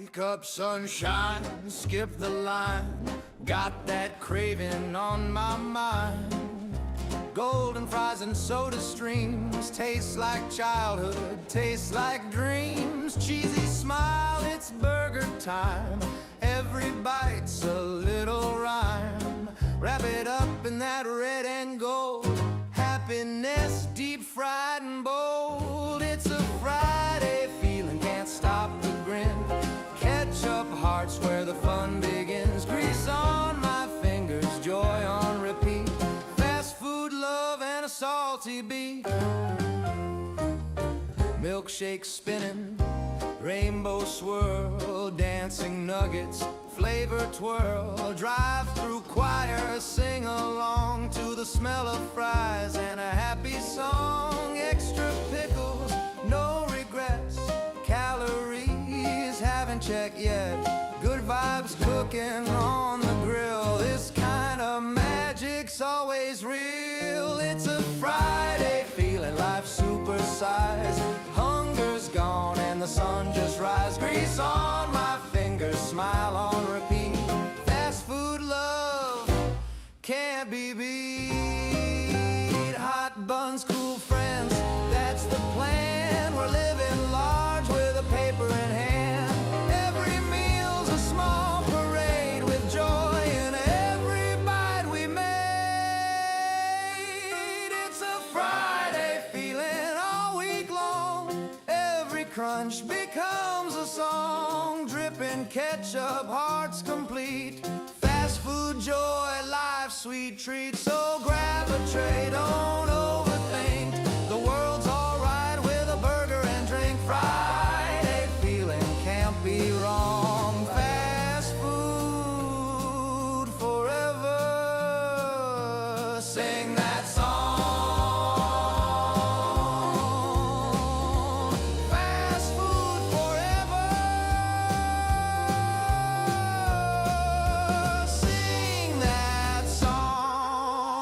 Wake up, sunshine, skip the line. Got that craving on my mind. Golden fries and soda streams, tastes like childhood, tastes like dreams. Cheesy smile, it's burger time. Every bite's a little rhyme. Wrap it up in that red and gold. Happiness, deep fried and bold. It's a Friday feeling, can't stop the grin. Ketchup hearts where the fun begins. Grease on my fingers, joy on repeat. Fast food love and a salty beat. Milkshake spinning, rainbow swirl, dancing nuggets, flavor twirl. Drive-through choir, sing along to the smell of fries and a happy song. Extra pickles, no regrets. Calories, haven't checked yet. Good vibes cooking on the grill. This kind of magic's always real. It's a Friday feeling, life supersized. Hunger's gone and the sun just rise. Grease on my fingers, smile on repeat. Fast food love can't be beat. Hot buns, cool friends, that's the plan. We're living large with a paper in hand. Every meal's a small parade with joy in every bite we made. It's a Friday feeling all week long. Every crunch becomes a song. Dripping ketchup, hearts complete. Fast food joy, life's sweet treat. So grab a tray, don't overthink. The world's alright with a burger and drink. Friday feeling can't be wrong. Fast food forever. Sing that song. Fast food forever. Sing that song.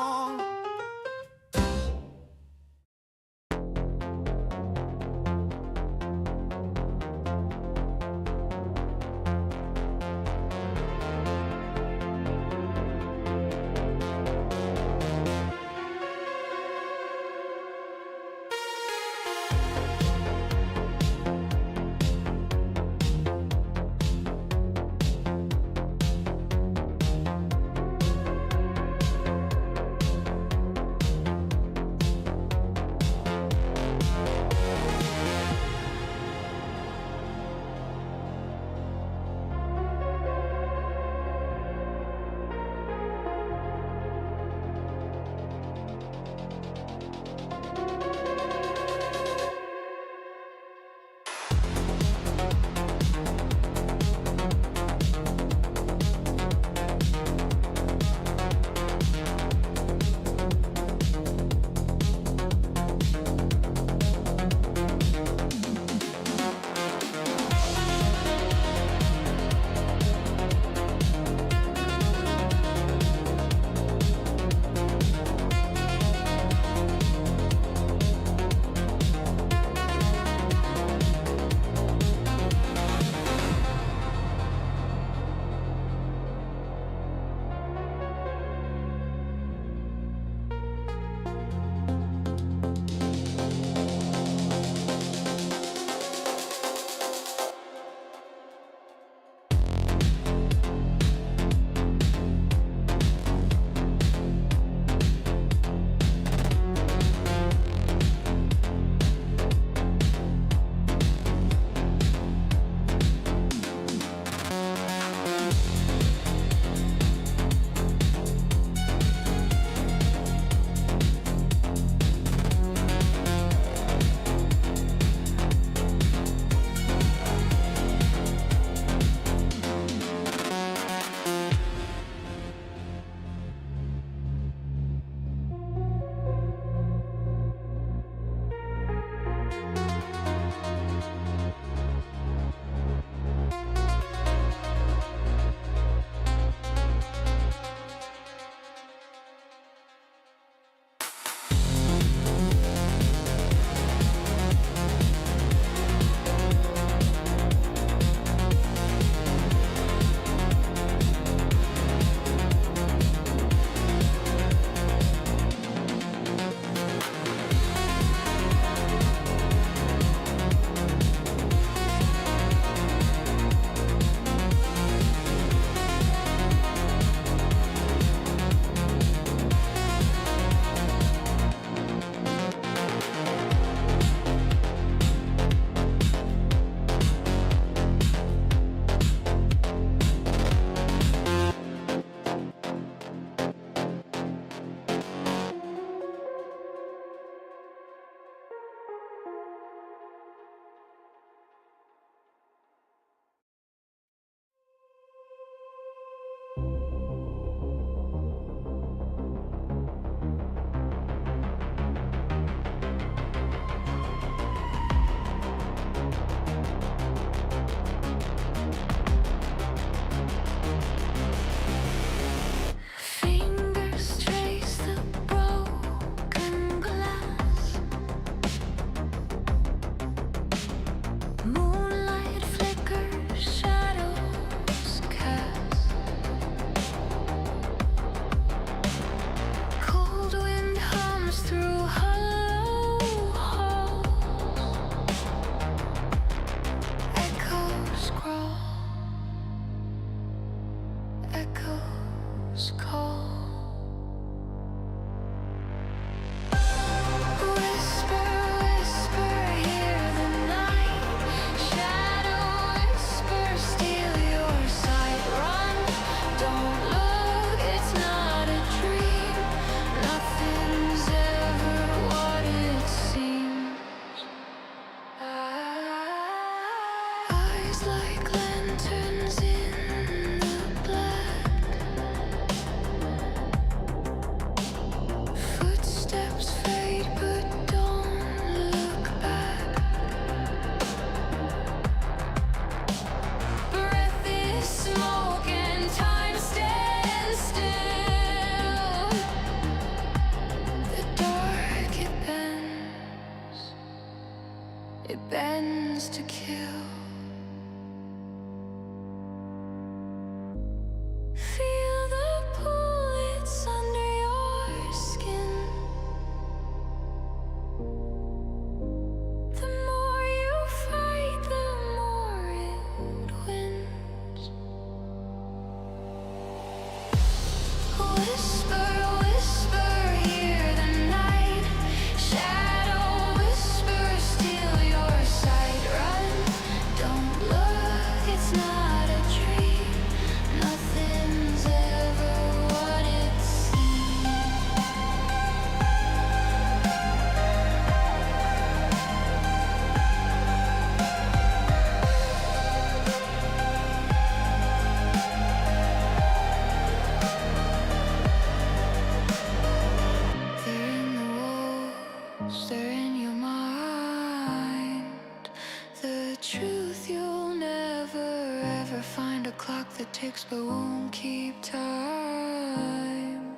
ticks but won't keep time.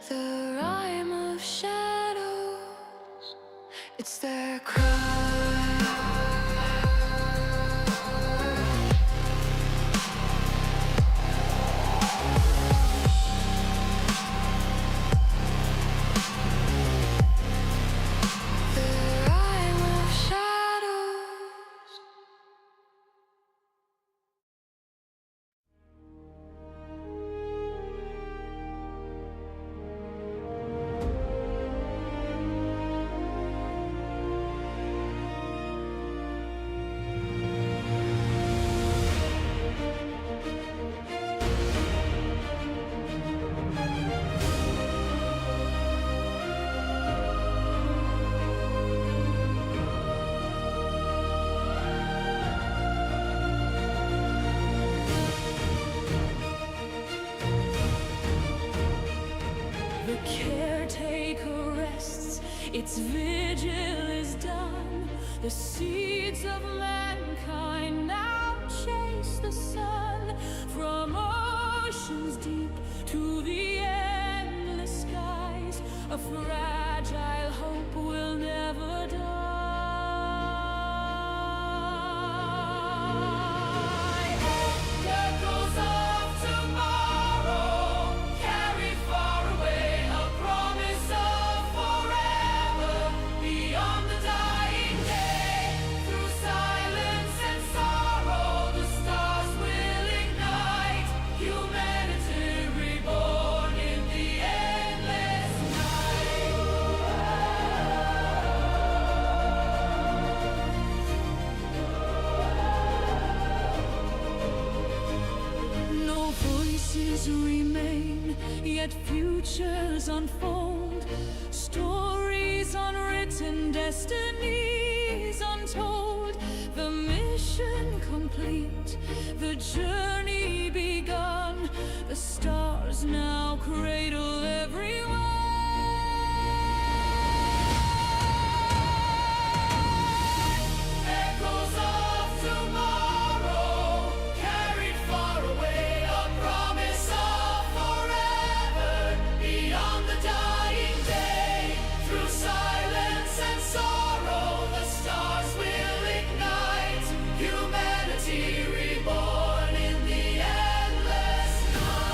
The rhyme of shadows, it's their cry. The caretaker rests, its vigil is done. The seeds of mankind now chase the sun. From oceans deep to the endless skies, a fragile hope will never die. Echoes of tomorrow, carried far away, a promise of forever, beyond the dying day. Through silence and sorrow, the stars will ignite, humanity reborn in the endless night. No voices remain, yet futures unfold. Stories unwritten, destinies untold. The mission complete, the journey begun. The stars now cradle everyone. Echoes of tomorrow, carried far away, a promise of forever, beyond the dying day. Through silence and sorrow, the stars will ignite, humanity reborn in the endless night.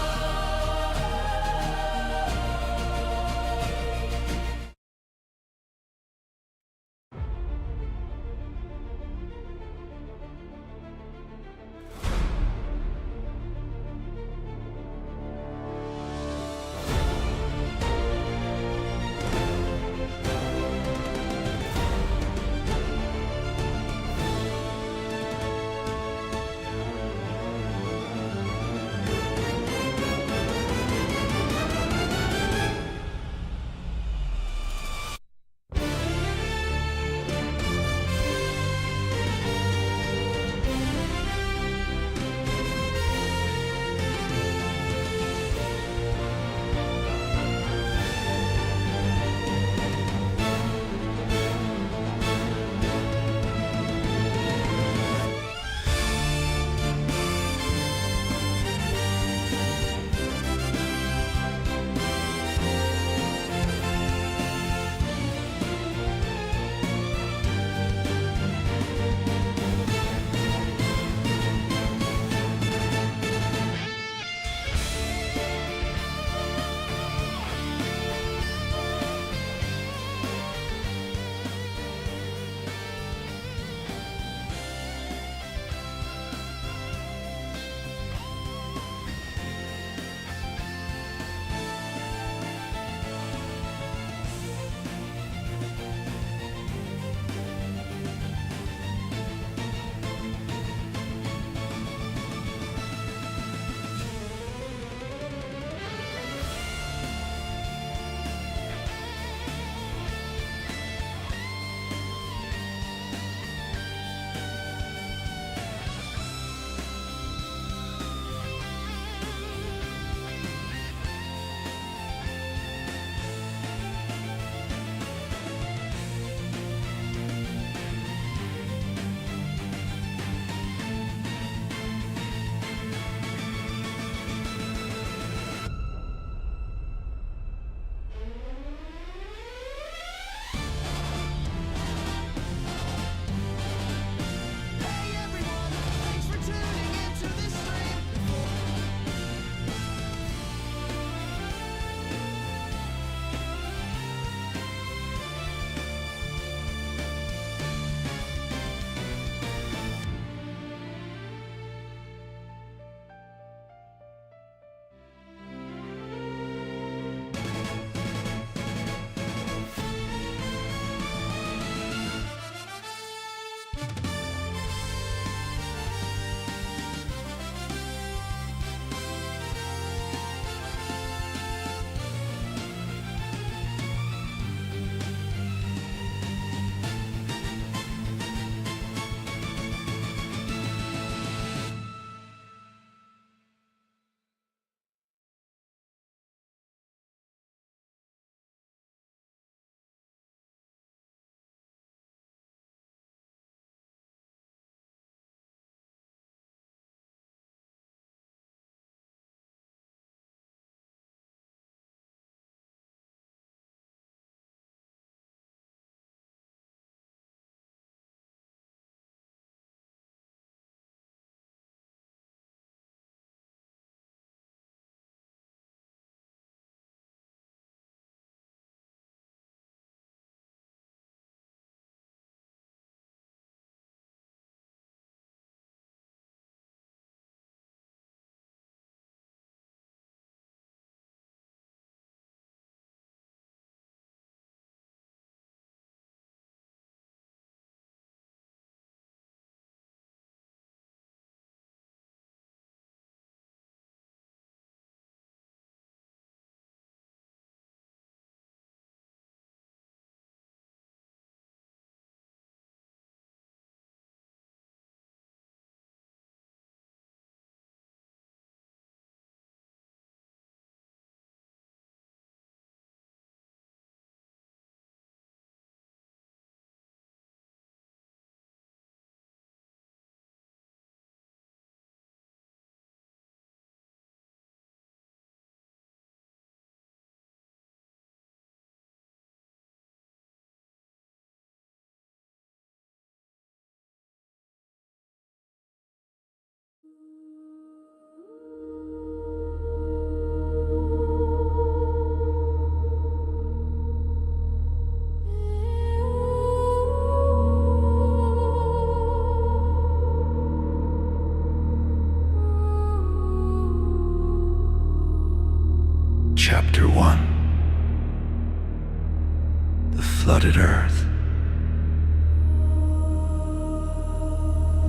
flooded Earth.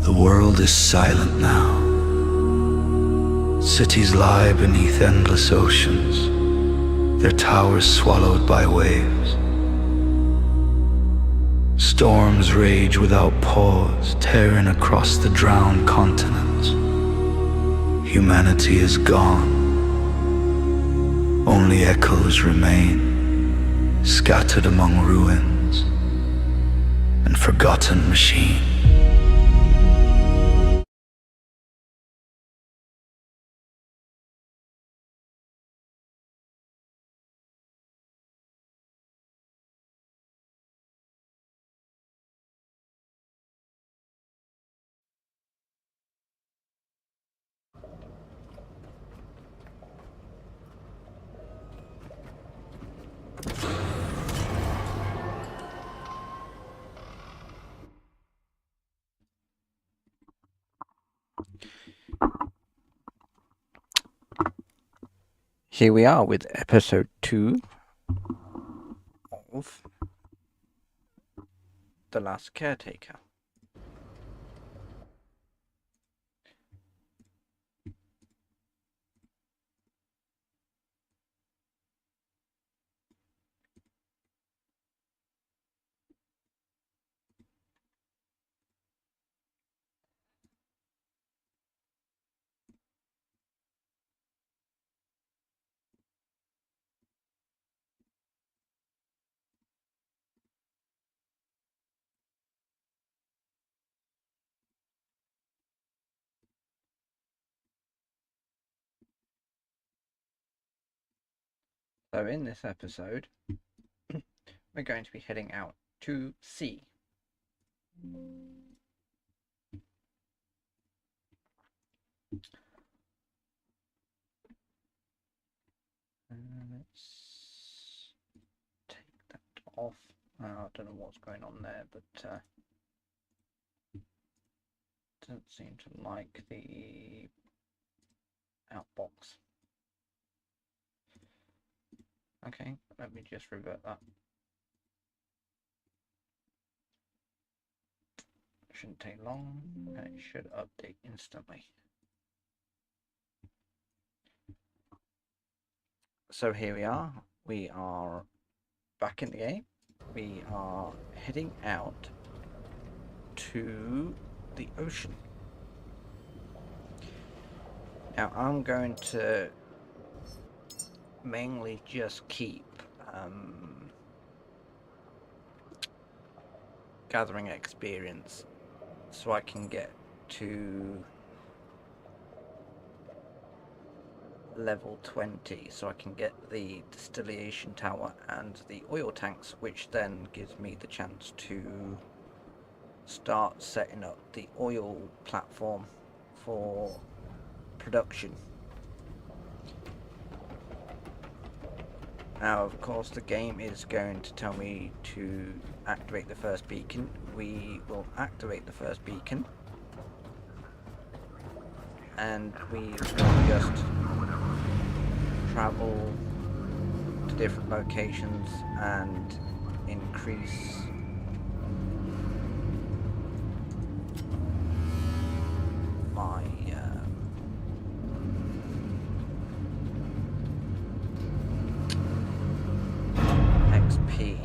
The world is silent now. Cities lie beneath endless oceans, their towers swallowed by waves. Storms rage without pause, tearing across the drowned continents. Humanity is gone. Only echoes remain, scattered among ruins and forgotten machines. Here we are with episode 2 of The Last Caretaker. So in this episode, we're going to be heading out to sea. Let's take that off. I don't know what's going on there, but doesn't seem to like the outbox. Okay, let me just revert that. Shouldn't take long, and it should update instantly. So here we are. We are back in the game. We are heading out to the ocean. Now I'm going to mainly just keep gathering experience so I can get to level 20, so I can get the distillation tower and the oil tanks, which then gives me the chance to start setting up the oil platform for production. Now, of course, the game is going to tell me to activate the first beacon. We will activate the first beacon, and we will just travel to different locations and increase my XP.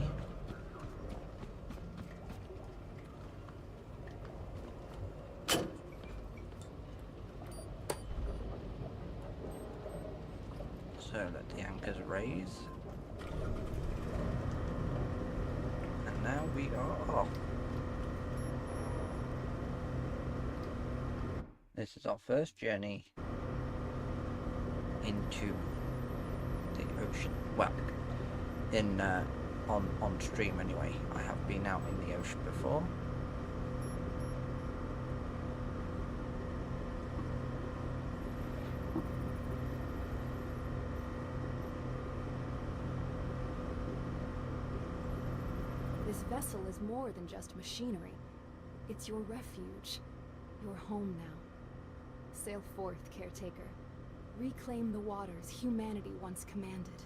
So let the anchors raise. And now we are off. This is our first journey into the ocean. Well, in on stream anyway. I have been out in the ocean before. This vessel is more than just machinery. It's your refuge, your home now. Sail forth, Caretaker. Reclaim the waters humanity once commanded.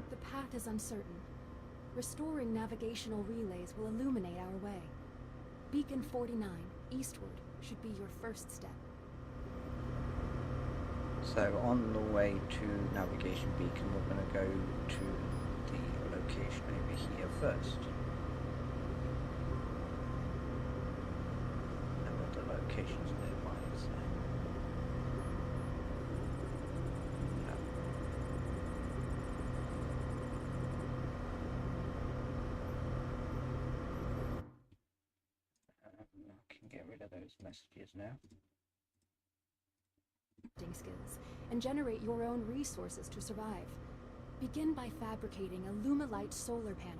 The path is uncertain, Restoring navigational relays will illuminate our way. Beacon 49, eastward, should be your first step. So on the way to navigation beacon, we're going to go to the location over here first. And other locations nearby, so. I can get rid of those messages now. Skills and generate your own resources to survive. Begin by fabricating a Lumalite solar panel.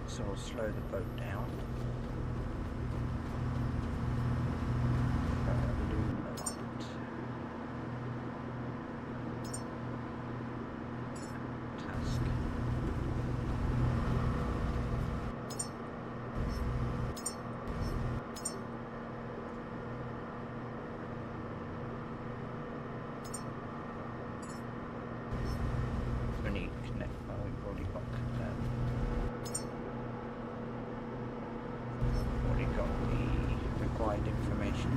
So we'll slow the boat down. Lumalite. Task. We need connect. Well, we've already got the required information,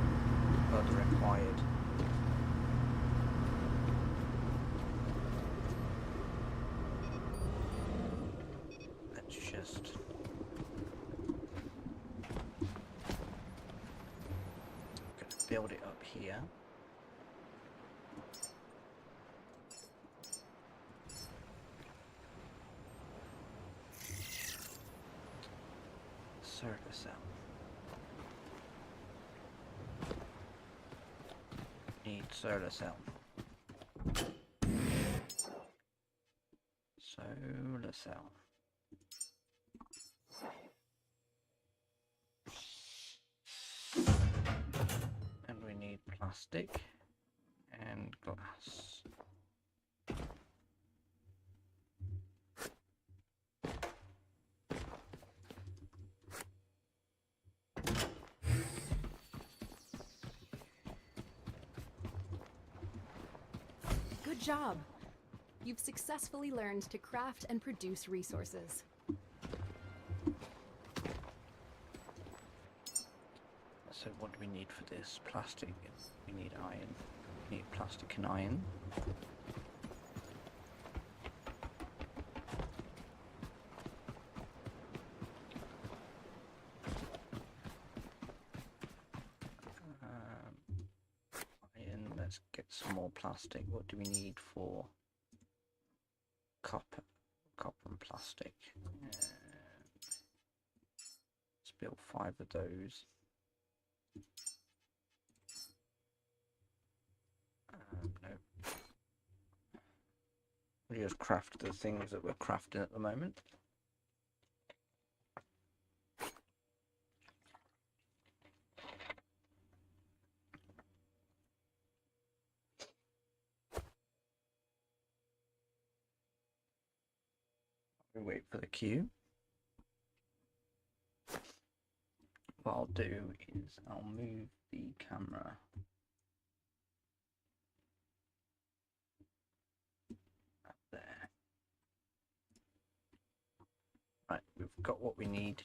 or the required let's just gonna build it up here. Solar cell. Need solar cell. Solar cell. And we need plastic and glass. Good job! You've successfully learned to craft and produce resources. So what do we need for this? Plastic. We need iron. We need plastic and iron. Iron. Let's get some more plastic. What do we need for copper? Copper and plastic. Let's build 5 of those. No. We just craft the things that we're crafting at the moment. We wait for the queue. What I'll do is I'll move the camera up there. Right, we've got what we need.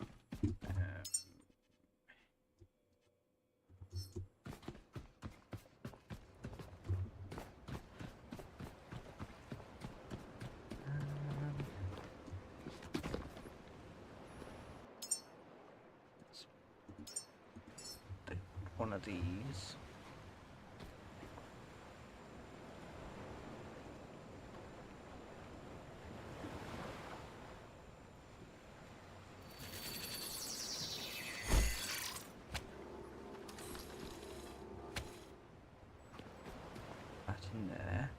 One of these. That in there.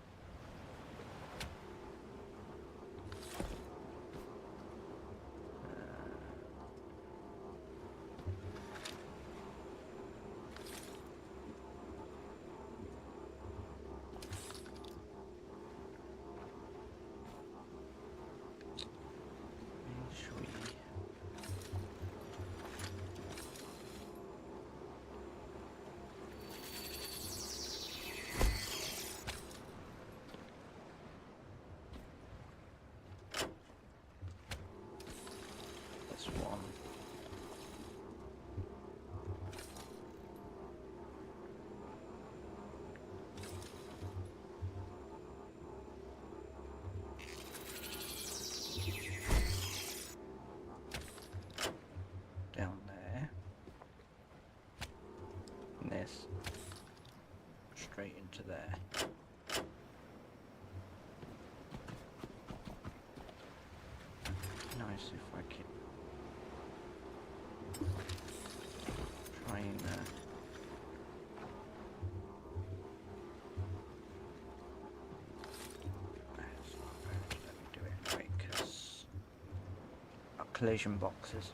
to there. Nice if I could try and let me do it right, because collision boxes.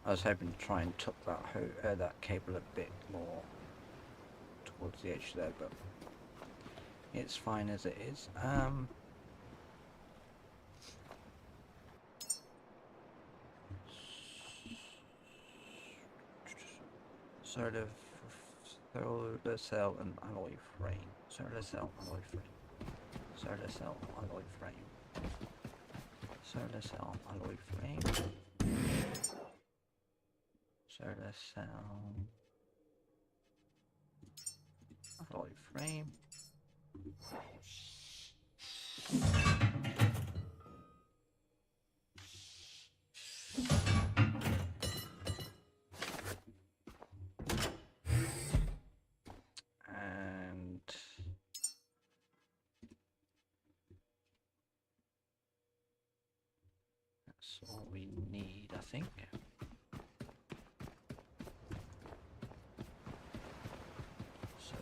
I was hoping to try and tuck that cable a bit more towards the edge there, but it's fine as it is. Solar cell and alloy frame. Solar cell alloy frame. Solar cell alloy frame. Solar cell alloy frame. Solar cell alloy frame. And that's all we need, I think. So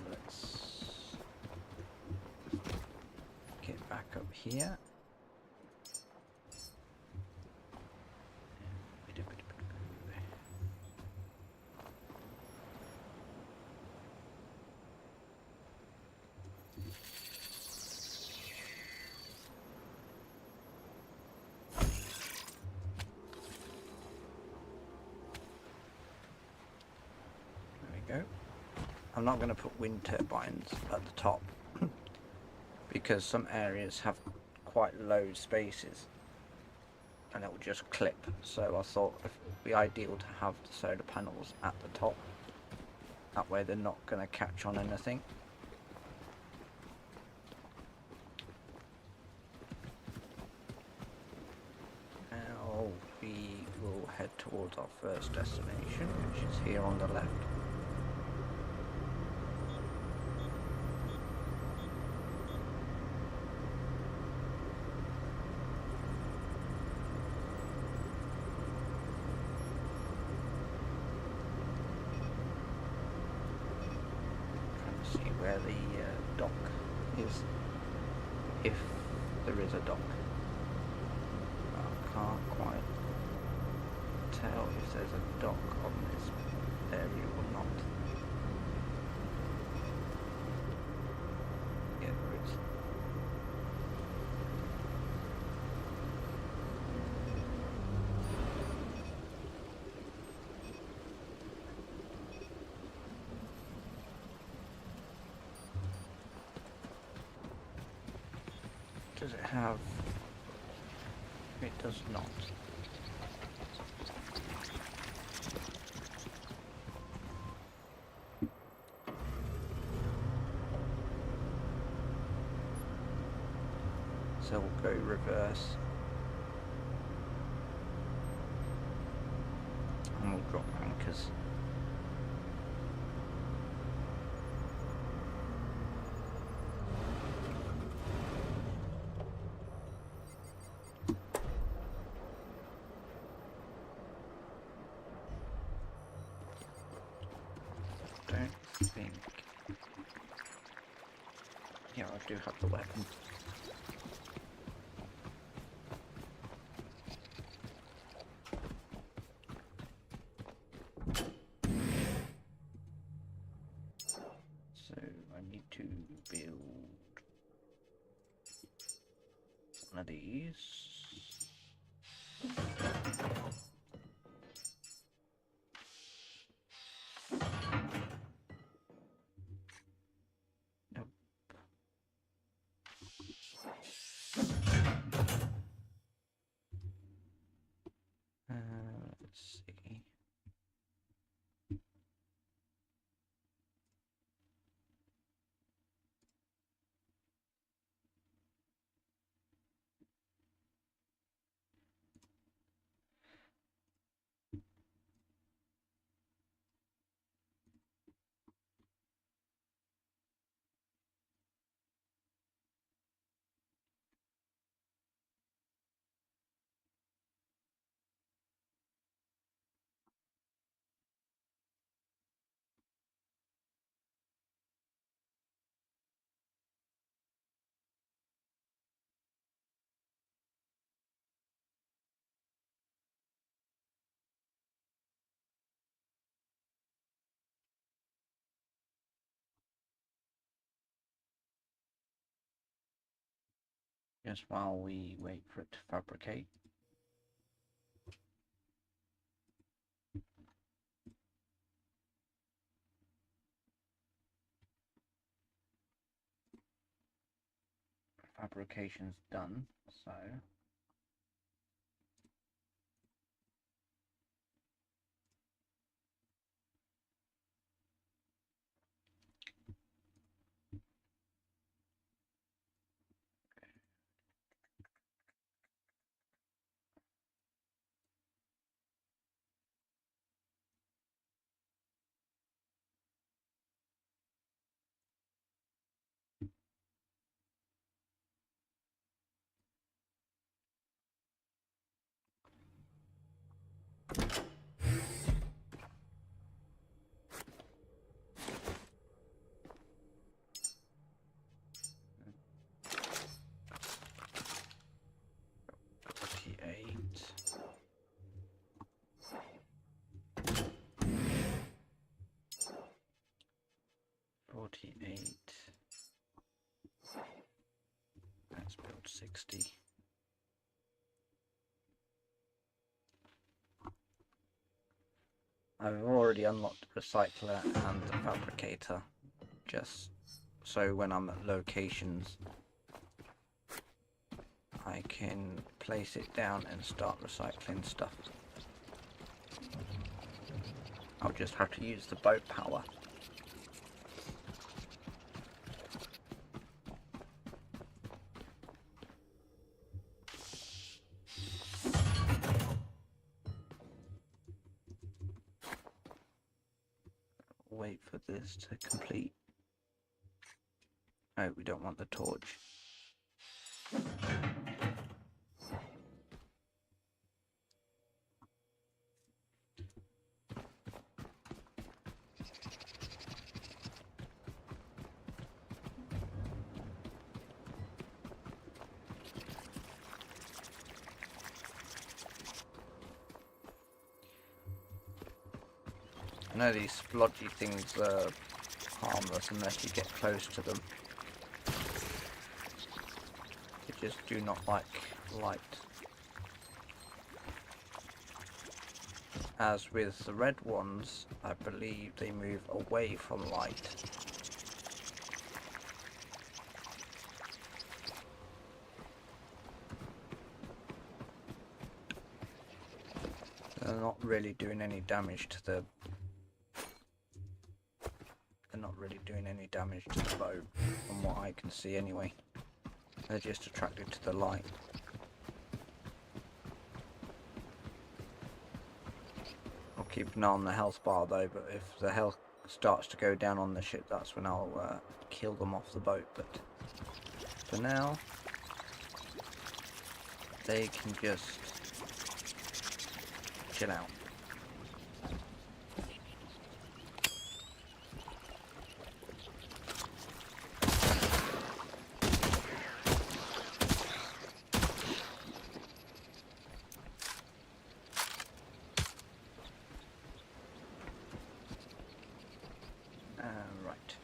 let's get back up here. Go. I'm not going to put wind turbines at the top because some areas have quite low spaces and it will just clip, so I thought it would be ideal to have the solar panels at the top, that way they're not going to catch on anything. Now we will head towards our first destination, which is here on the left. Where the dock is, if there is a dock. I can't quite tell if there's a dock on this area or not. Yeah, there is. Does it have? It does not. So we'll go reverse. And we'll drop anchors. Don't think. Yeah, I do have the weapon. So I need to build one of these. Nope. Let's see. Just while we wait for it to fabricate. Fabrication's done, so let's build 60. I've already unlocked the recycler and the fabricator, just so when I'm at locations I can place it down and start recycling stuff. I'll just have to use the boat power. Wait for this to complete. Oh, we don't want the torch. I know these splodgy things are harmless unless you get close to them. They just do not like light. As with the red ones, I believe they move away from light. They're not really doing any damage to the boat, from what I can see anyway. They're just attracted to the light. I'll keep an eye on the health bar though, but if the health starts to go down on the ship, that's when I'll kill them off the boat. But for now, they can just chill out. Right.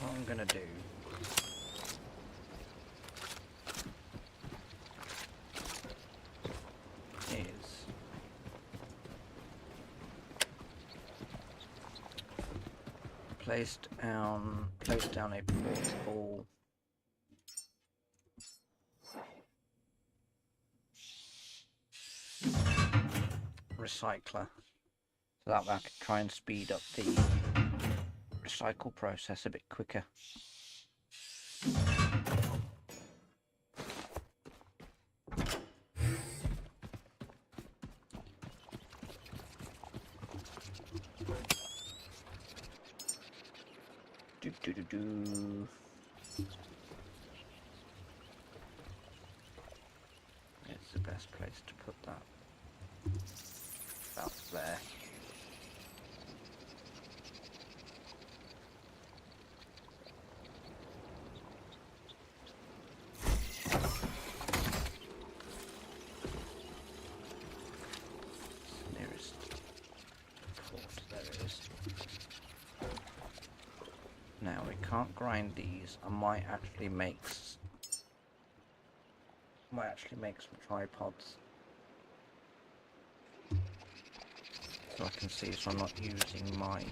What I'm gonna do is place down a portable recycler, so that way I can try and speed up the recycle process a bit quicker. Do. It's the best place to put that. About there. Nearest port, there it is. can't grind these, I might actually make some tripods. So I can see, so I'm not using my...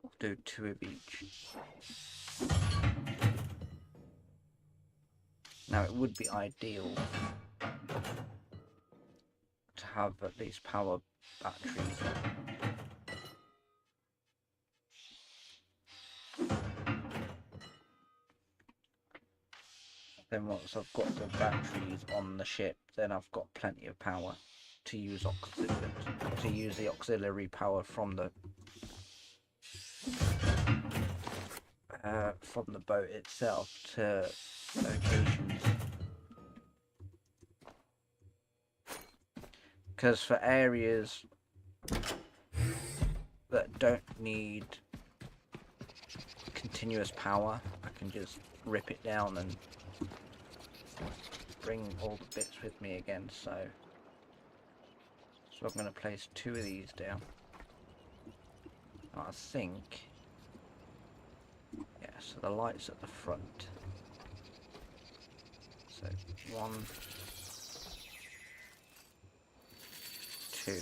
I'll do 2 of each. Now it would be ideal to have at least power batteries. Then once I've got the batteries on the ship, then I've got plenty of power to use the auxiliary power from the boat itself to locations. Because for areas that don't need continuous power, I can just rip it down and bring all the bits with me again. So I'm going to place 2 of these down. I think, yeah, so the lights at the front. So 1, 2.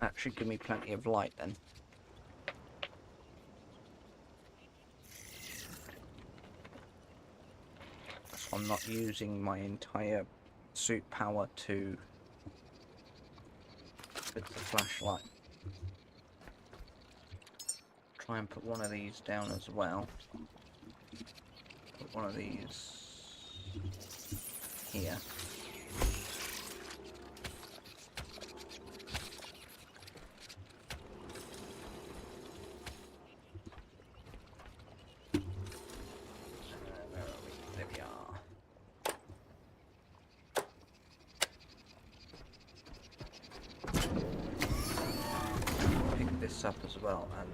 That should give me plenty of light then. So I'm not using my entire suit power to with the flashlight. Try and put one of these down as well. Put one of these here. There we are. Pick this up as well and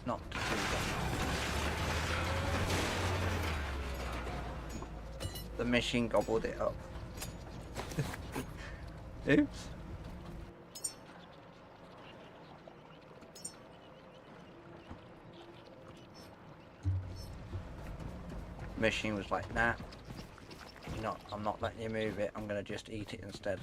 not to do that. The machine gobbled it up. Oops. Machine was like, nah, I'm not letting you move it, I'm gonna just eat it instead.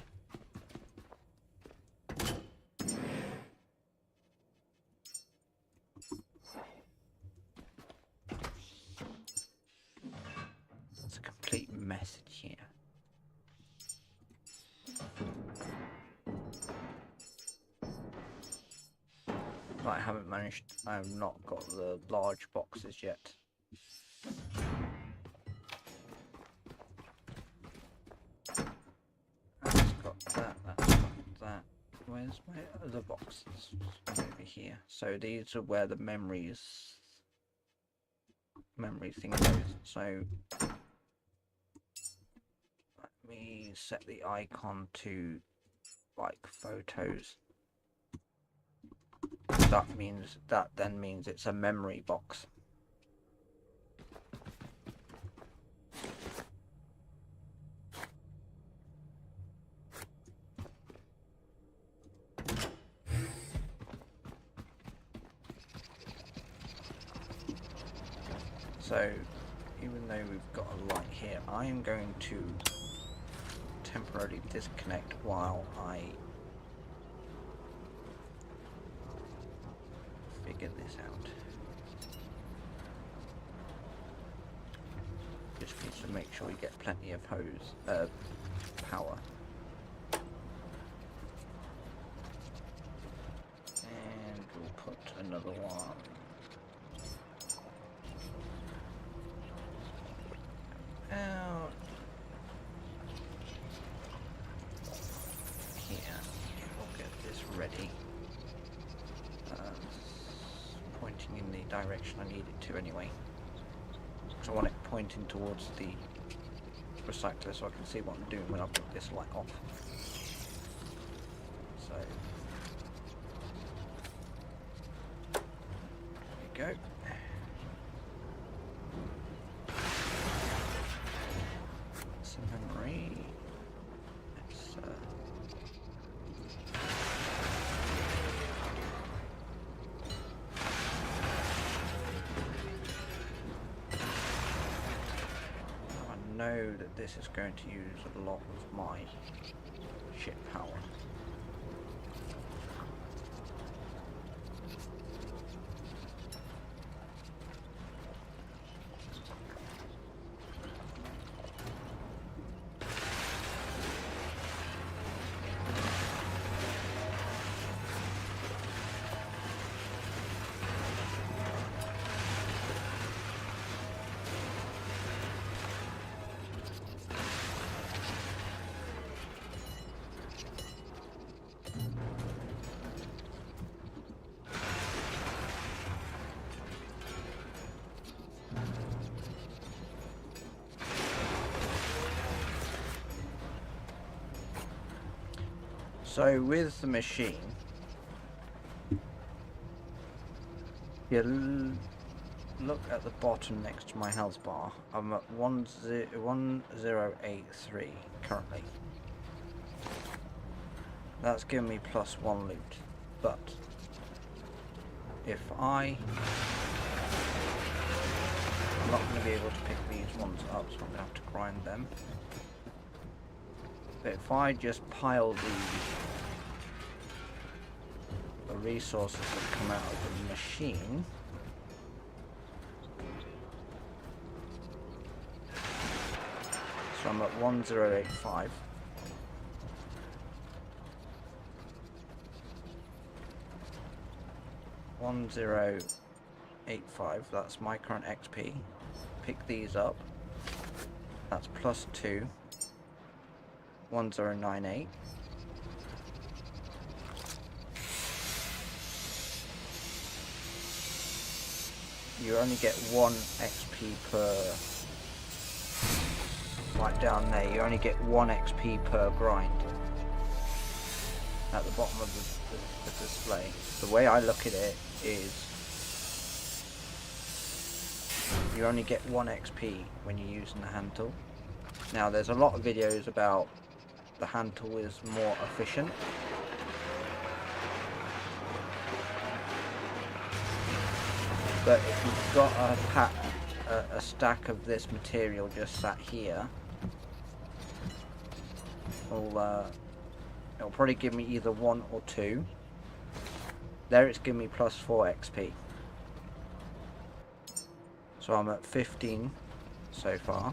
It's a complete mess here. But I have not got the large boxes yet. That's got that, that's got that. Where's my other boxes? Over here. So these are where the memory thing goes. So let me set the icon to like photos. That then means it's a memory box. So even though we've got a light here, I am going to temporarily disconnect while I figure this out. Just needs to make sure we get plenty of power. And we'll put another one out here. We'll get this ready. Pointing in the direction I need it to anyway. So I want it pointing towards the recycler so I can see what I'm doing when I put this light off. So go. Some memory. Let's, I know that this is going to use a lot of my ship power. So with the machine, you look at the bottom next to my health bar. I'm at 1083 currently. That's giving me +1 loot, but if I'm not going to be able to pick these ones up, so I'm going to have to grind them. But if I just pile the resources that come out of the machine, so I'm at 1085. That's my current XP. Pick these up. That's +2. 1098. You only get 1 XP per, right down there, you only get 1 XP per grind at the bottom of the display. The way I look at it is you only get 1 XP when you're using the hand tool. Now there's a lot of videos about the hand tool is more efficient. But if you've got a stack of this material just sat here, it'll probably give me either 1 or 2. There it's giving me +4 XP. So I'm at 15 so far.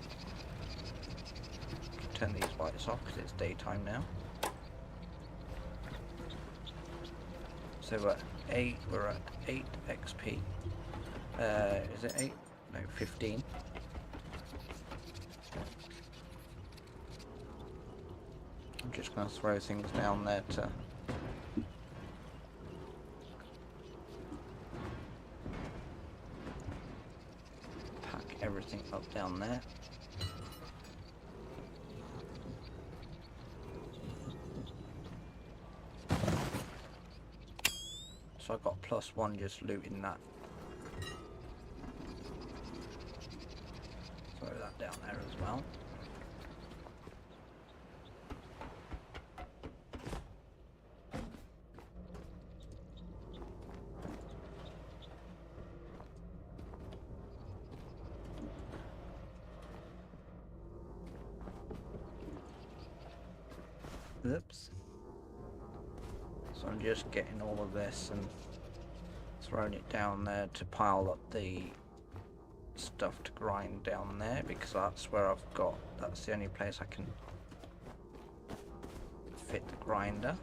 Turn these lights off because it's daytime now. So we're at 8 XP. Is it 8? No, 15. I'm just going to throw things down there to pack everything up down there. So I got +1 just looting that. Throw that down there as well. Oops. So I'm just getting all of this and throwing it down there to pile up the stuff to grind down there, because that's where that's the only place I can fit the grinder.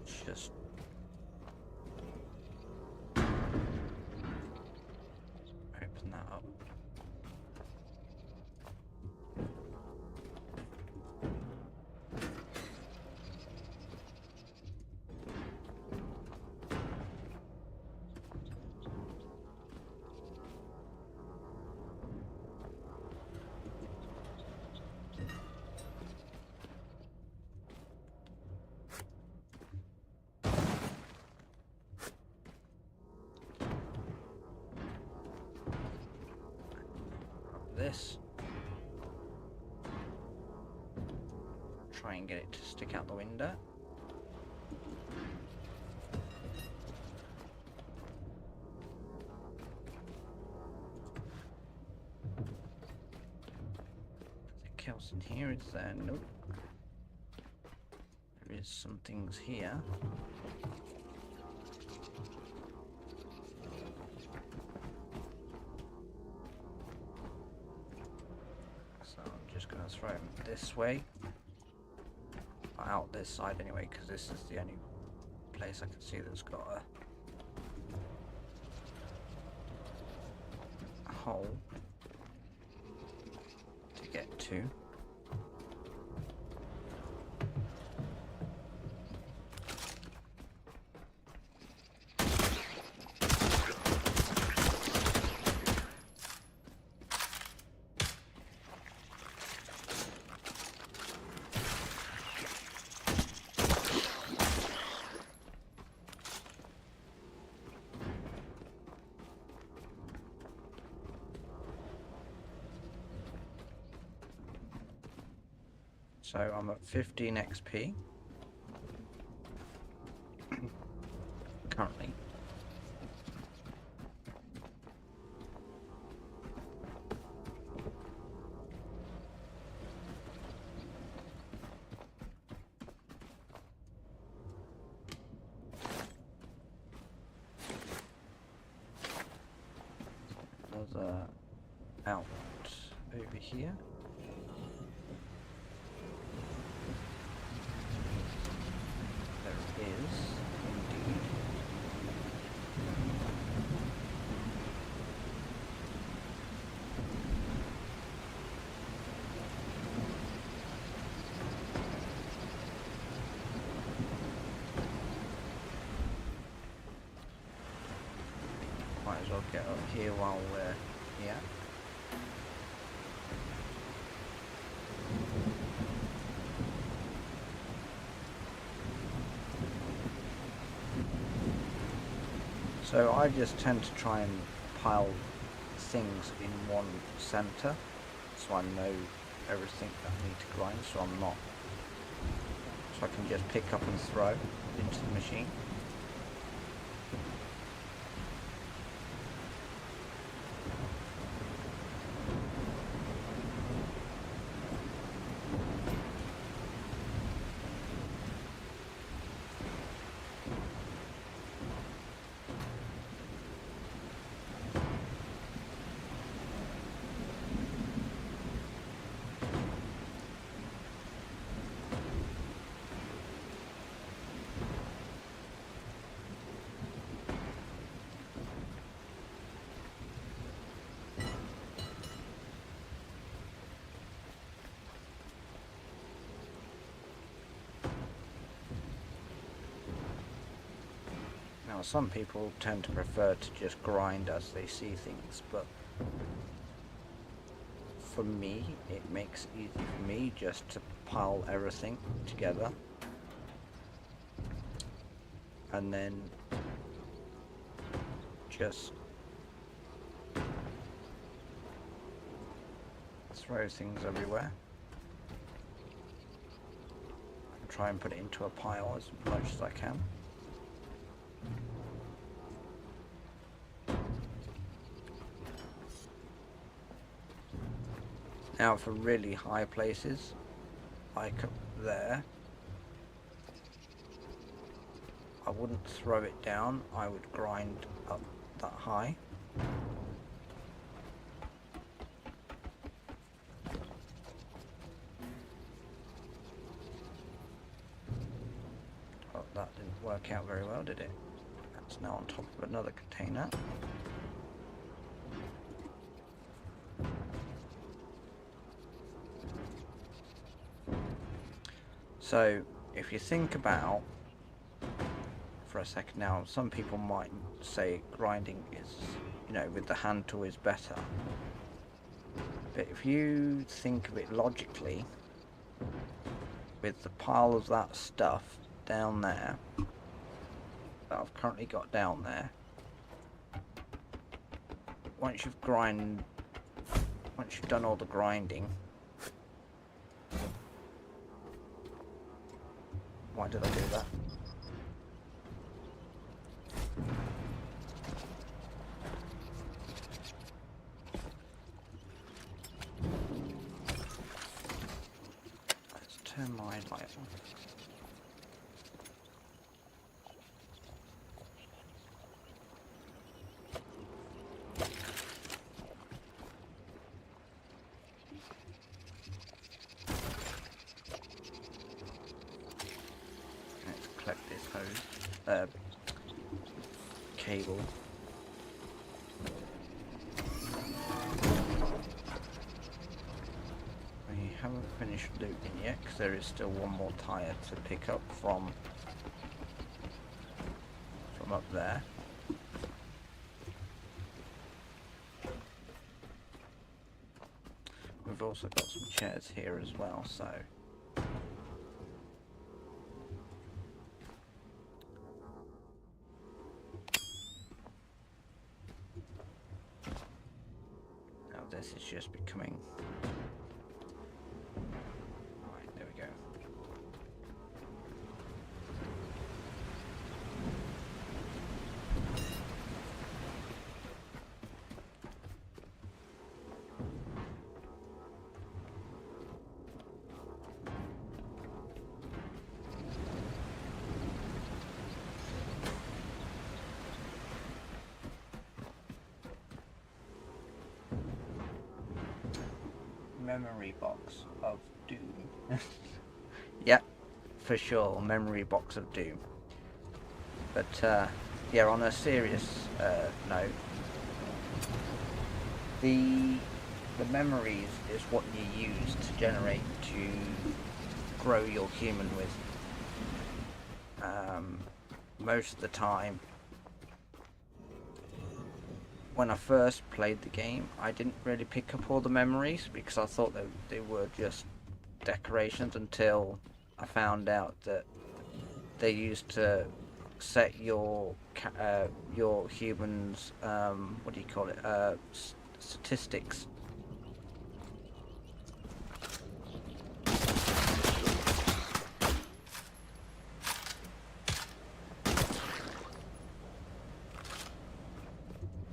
It's just open that up. this. Try and get it to stick out the window. Anything else in here? Is there? Nope. There is some things here. So I'm just going to throw them this way. Out this side anyway, because this is the only place I can see that's got a hole to get to. So I'm at 15 XP currently. There's a out over here. Is indeed. Might as well get up here while we're here. So I just tend to try and pile things in one center, so I know everything that I need to grind, so I'm not, so I can just pick up and throw into the machine. Now some people tend to prefer to just grind as they see things, but for me it makes it easy for me just to pile everything together and then just throw things everywhere. Try and put it into a pile as much as I can. Now for really high places, like up there, I wouldn't throw it down, I would grind up that high. Oh, that didn't work out very well, did it? That's now on top of another container. So, if you think about, for a second now, some people might say grinding is, you know, with the hand tool is better. But if you think of it logically, with the pile of that stuff down there, that I've currently got down there, once you've once you've done all the grinding. Why did I do that? Let's turn my light on. Cable. We haven't finished looting yet because there is still one more tire to pick up from up there. We've also got some chairs here as well, so this is just becoming... Right, there we go. Memory box of doom. Yeah, for sure, memory box of doom. But yeah, on a serious note, the memories is what you use to generate to grow your human with. Most of the time, when I first played the game, I didn't really pick up all the memories because I thought that they were just decorations until I found out that they used to set your humans, what do you call it, statistics.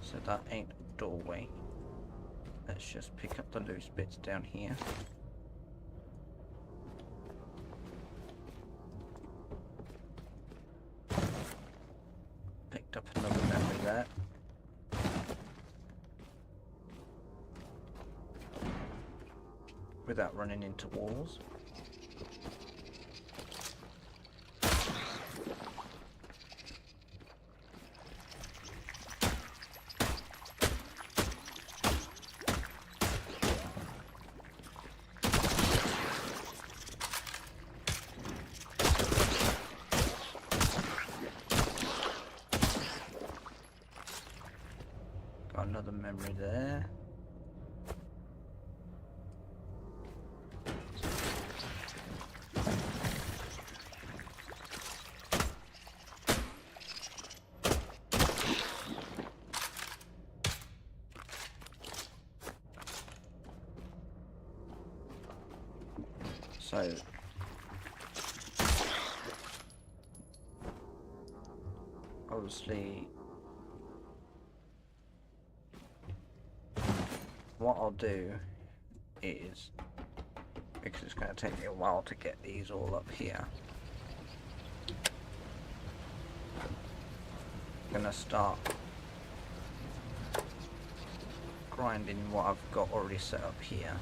So that ain't a doorway. Let's just pick up the loose bits down here. Picked up another memory there. Without running into walls. Got another memory there. So obviously what I'll do is, because it's going to take me a while to get these all up here, I'm going to start grinding what I've got already set up here.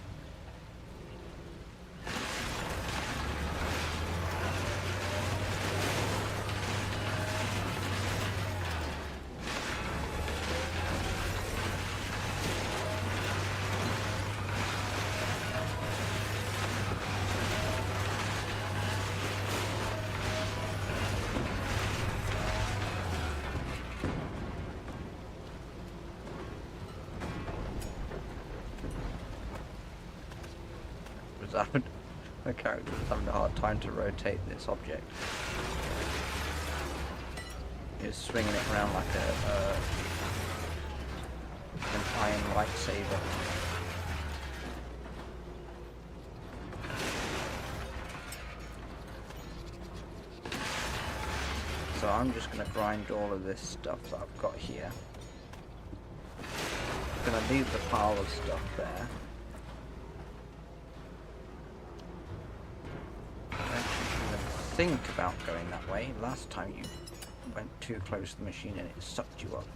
The character is having a hard time to rotate this object. He's swinging it around like an iron lightsaber. I'm just going to grind all of this stuff that I've got here. I'm going to leave the pile of stuff there. Don't even think about going that way. Last time you went too close to the machine and it sucked you up.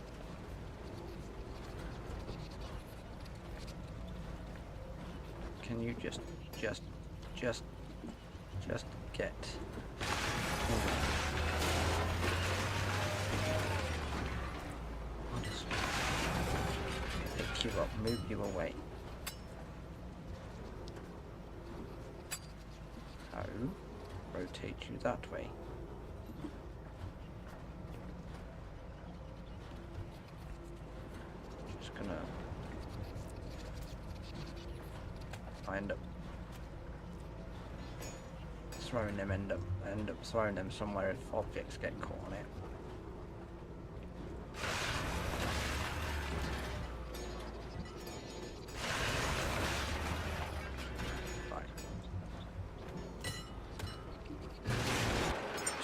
Can you just get... Honestly. Pick you up, move you away. So, rotate you that way. Just gonna... I end up throwing them, end up throwing them somewhere if objects get caught on it. Right.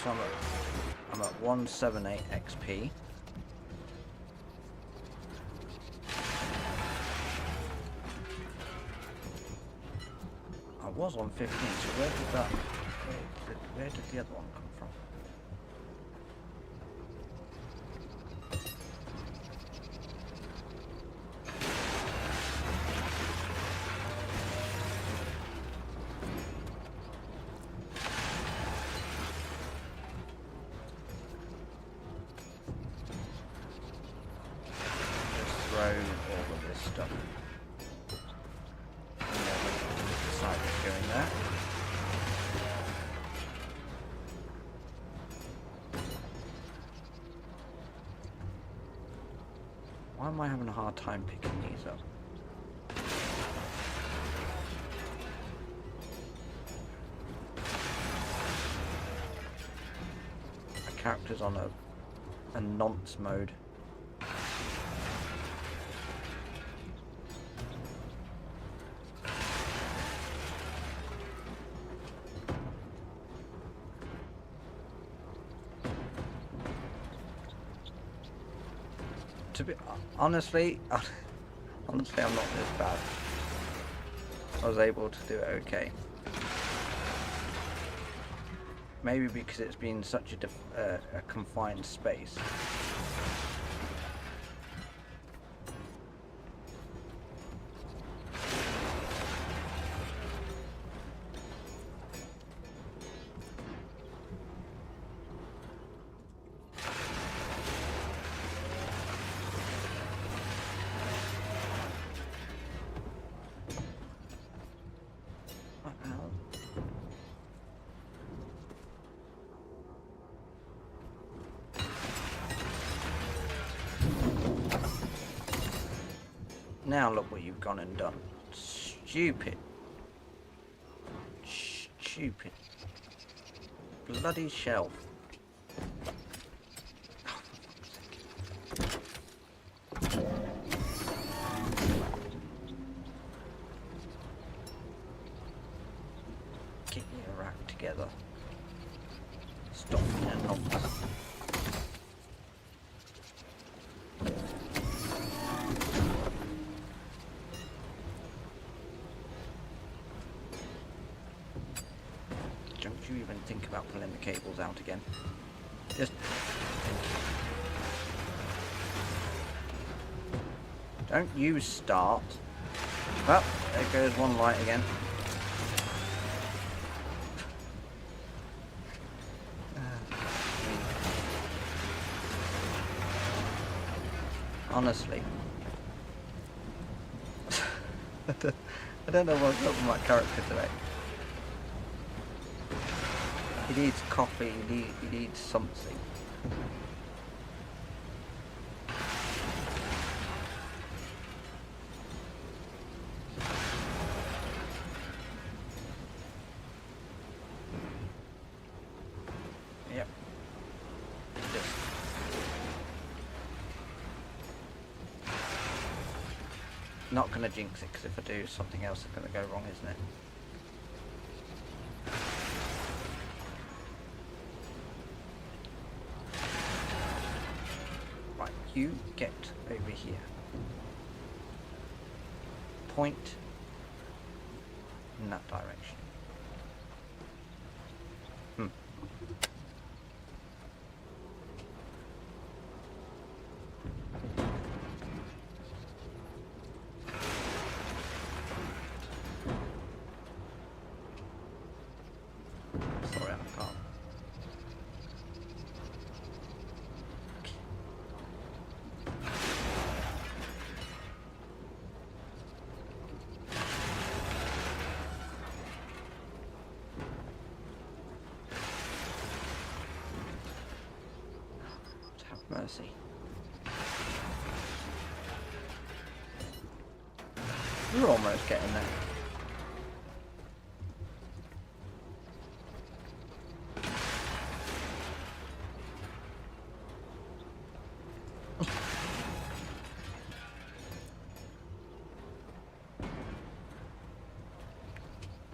So I'm at 178 XP. I was on 15, so where did that... Where did the other one come from? Just throw all of this stuff. And then decide what's going there. Why am I having a hard time picking these up? My character's on a nonce mode. To be honestly, I'm not this bad. I was able to do it okay. Maybe because it's been such a confined space. Now look what you've gone and done. Stupid. Stupid. Bloody shelf. Get your act together. Stop being a novice. Don't you even think about pulling the cables out again. Just don't you start. Well, there goes one light again. Honestly. I don't know what's up with my character today. He needs coffee, he needs something. Yep. Just not gonna jinx it, because if I do, something else is gonna go wrong, isn't it? You get over here. Point in that direction. Sorry, I can't. Have mercy. We're almost getting there.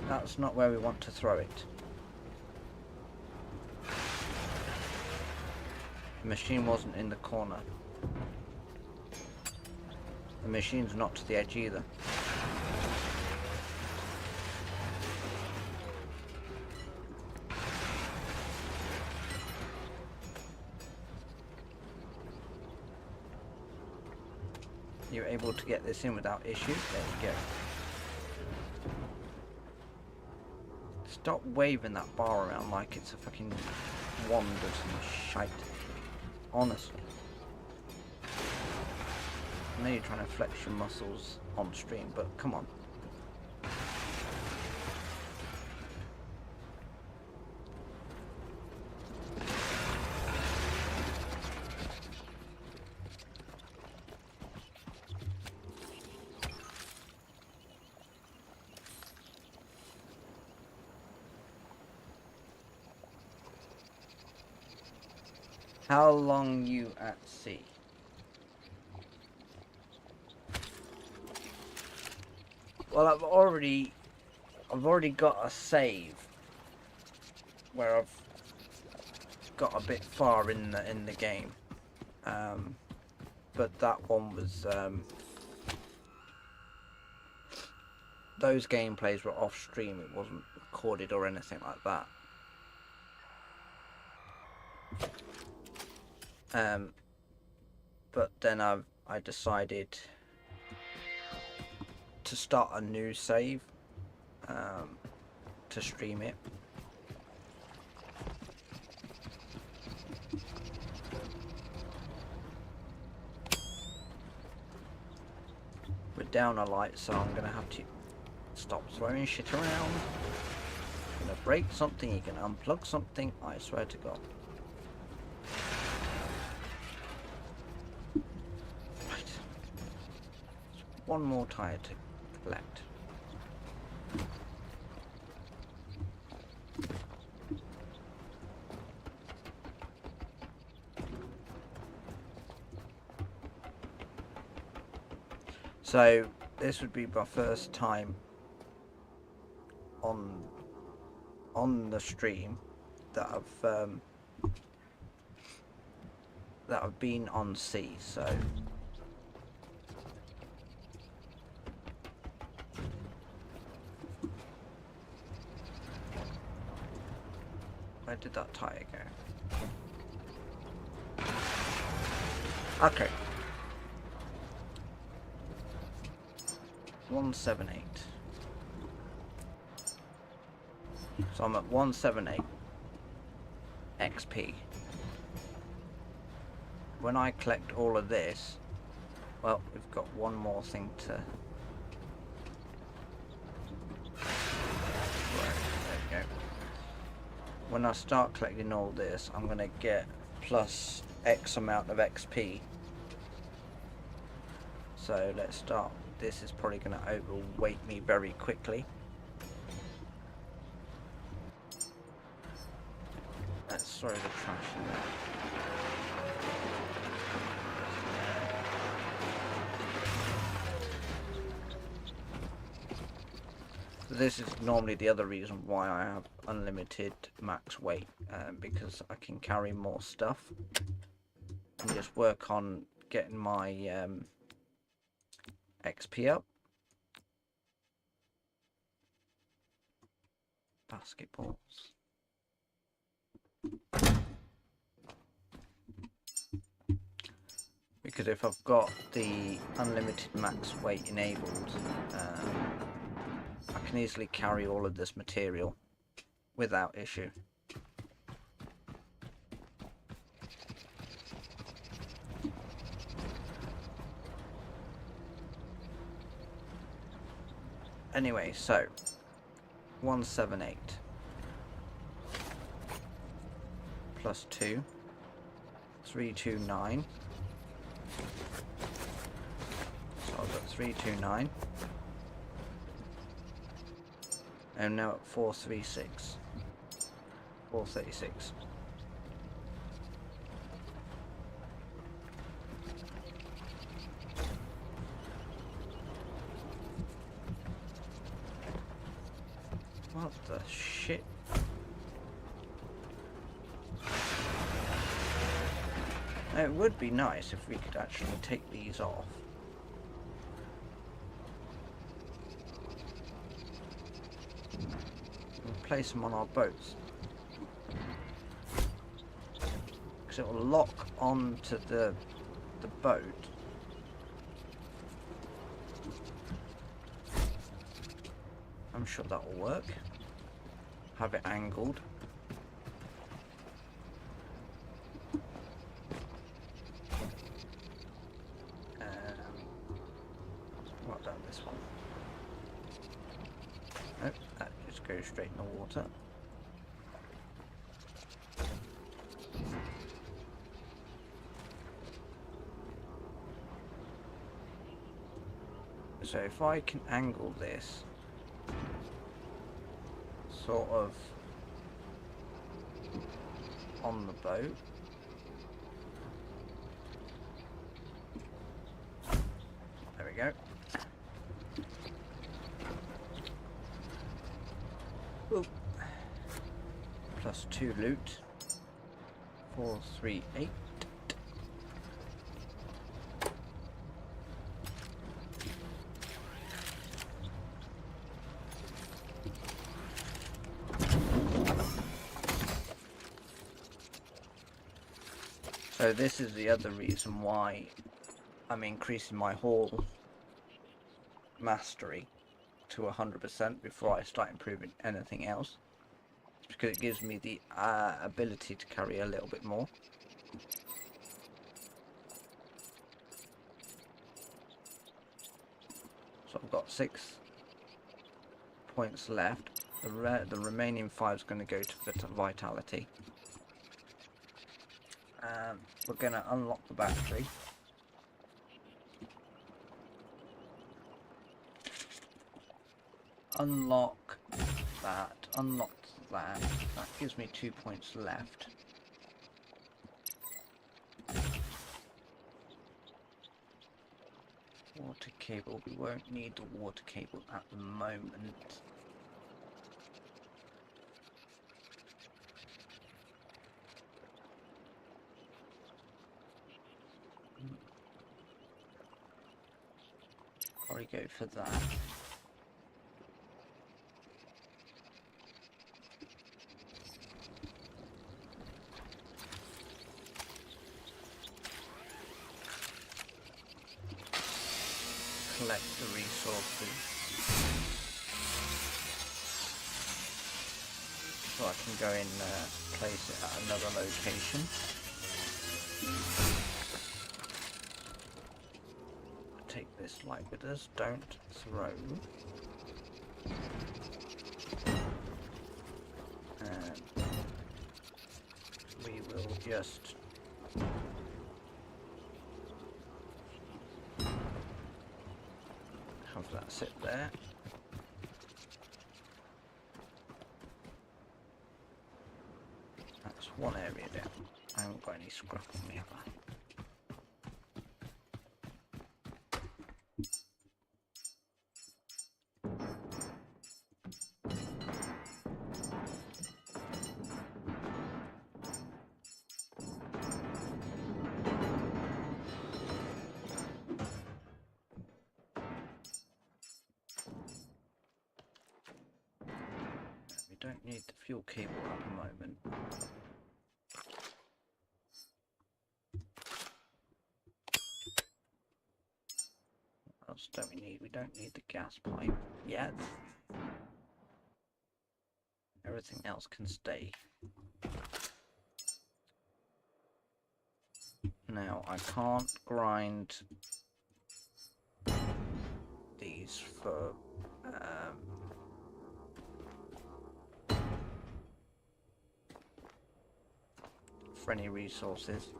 That's not where we want to throw it. The machine wasn't in the corner. The machine's not to the edge either. You're able to get this in without issues. There you go. Stop waving that bar around like it's a fucking wand or some shite. Honestly. I know you're trying to flex your muscles on stream, but come on. How long you at sea? Well, I've already got a save where I've got a bit far in the game, but that one was those gameplays were off stream. It wasn't recorded or anything like that. But then I decided to start a new save to stream it. We're down a light, so I'm gonna have to stop throwing shit around. I'm gonna break something, you can unplug something, I swear to God. One more tire to collect. So this would be my first time on the stream that I've been on sea, so where did that tire go? Okay. 178. So I'm at 178 XP. When I collect all of this, well, we've got one more thing to... Right, there you go. When I start collecting all this, I'm going to get plus X amount of XP. So let's start. This is probably going to overweight me very quickly. Let's throw the trash in there. This is normally the other reason why I have unlimited max weight, because I can carry more stuff and just work on getting my XP up. Basketballs. Because if I've got the unlimited max weight enabled, I can easily carry all of this material without issue. Anyway, so 178 plus 2, 329. So I've got 329. And now at 436. 436. What the shit? Now, it would be nice if we could actually take these off. And place them on our boats. Because it will lock onto the boat. I'm sure that will work. Have it angled. What about this one? Nope, that just goes straight in the water. So if I can angle this sort of on the boat. There we go. Ooh. Plus 2 loot. 438. So this is the other reason why I'm increasing my haul mastery to 100% before I start improving anything else. It's because it gives me the ability to carry a little bit more. So I've got 6 points left. The remaining 5 is going to go to vitality. We're going to unlock the battery. Unlock that. Unlock that. That gives me 2 points left. Water cable. We won't need the water cable at the moment. Probably go for that. Collect the resources so I can go in place it at another location. Take this light with us, don't throw. And we will just have that sit there. That's one area down. I haven't got any scrap on me, have I? don't need the fuel cable at the moment. What else don't we need? We don't need the gas pipe yet. Everything else can stay. Now, I can't grind these for any resources.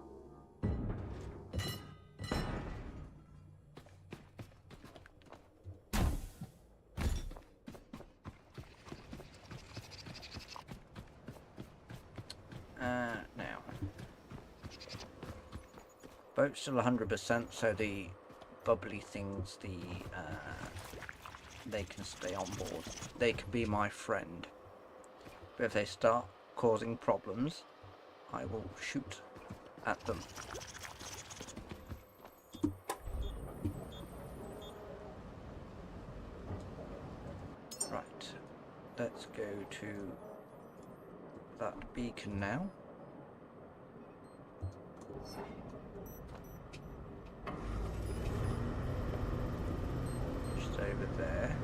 Now, boat's still 100%, so the bubbly things, they can stay on board. They can be my friend. But if they start causing problems, I will shoot at them. Right, let's go to that beacon now. Just over there.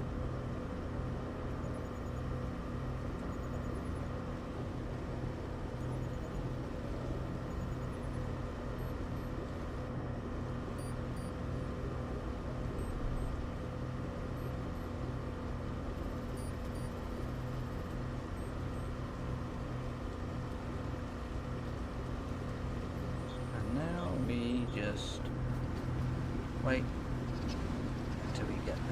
Just wait until we get there.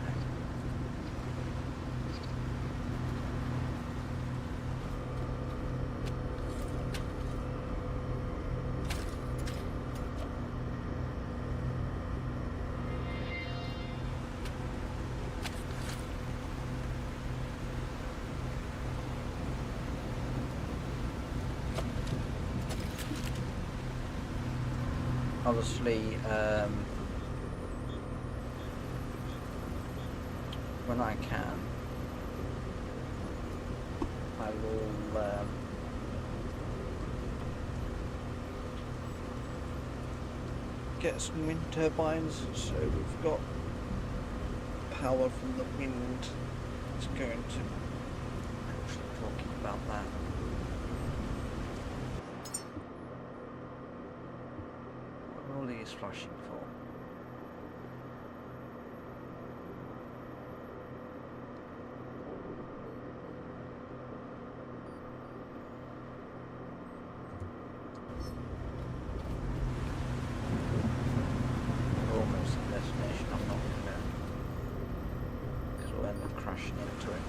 Obviously, when I can, I will get some wind turbines, so we've got power from the wind. It's going to actually talking about that. Is flashing for. Almost the destination. I'm not gonna, because we'll end up crashing into it.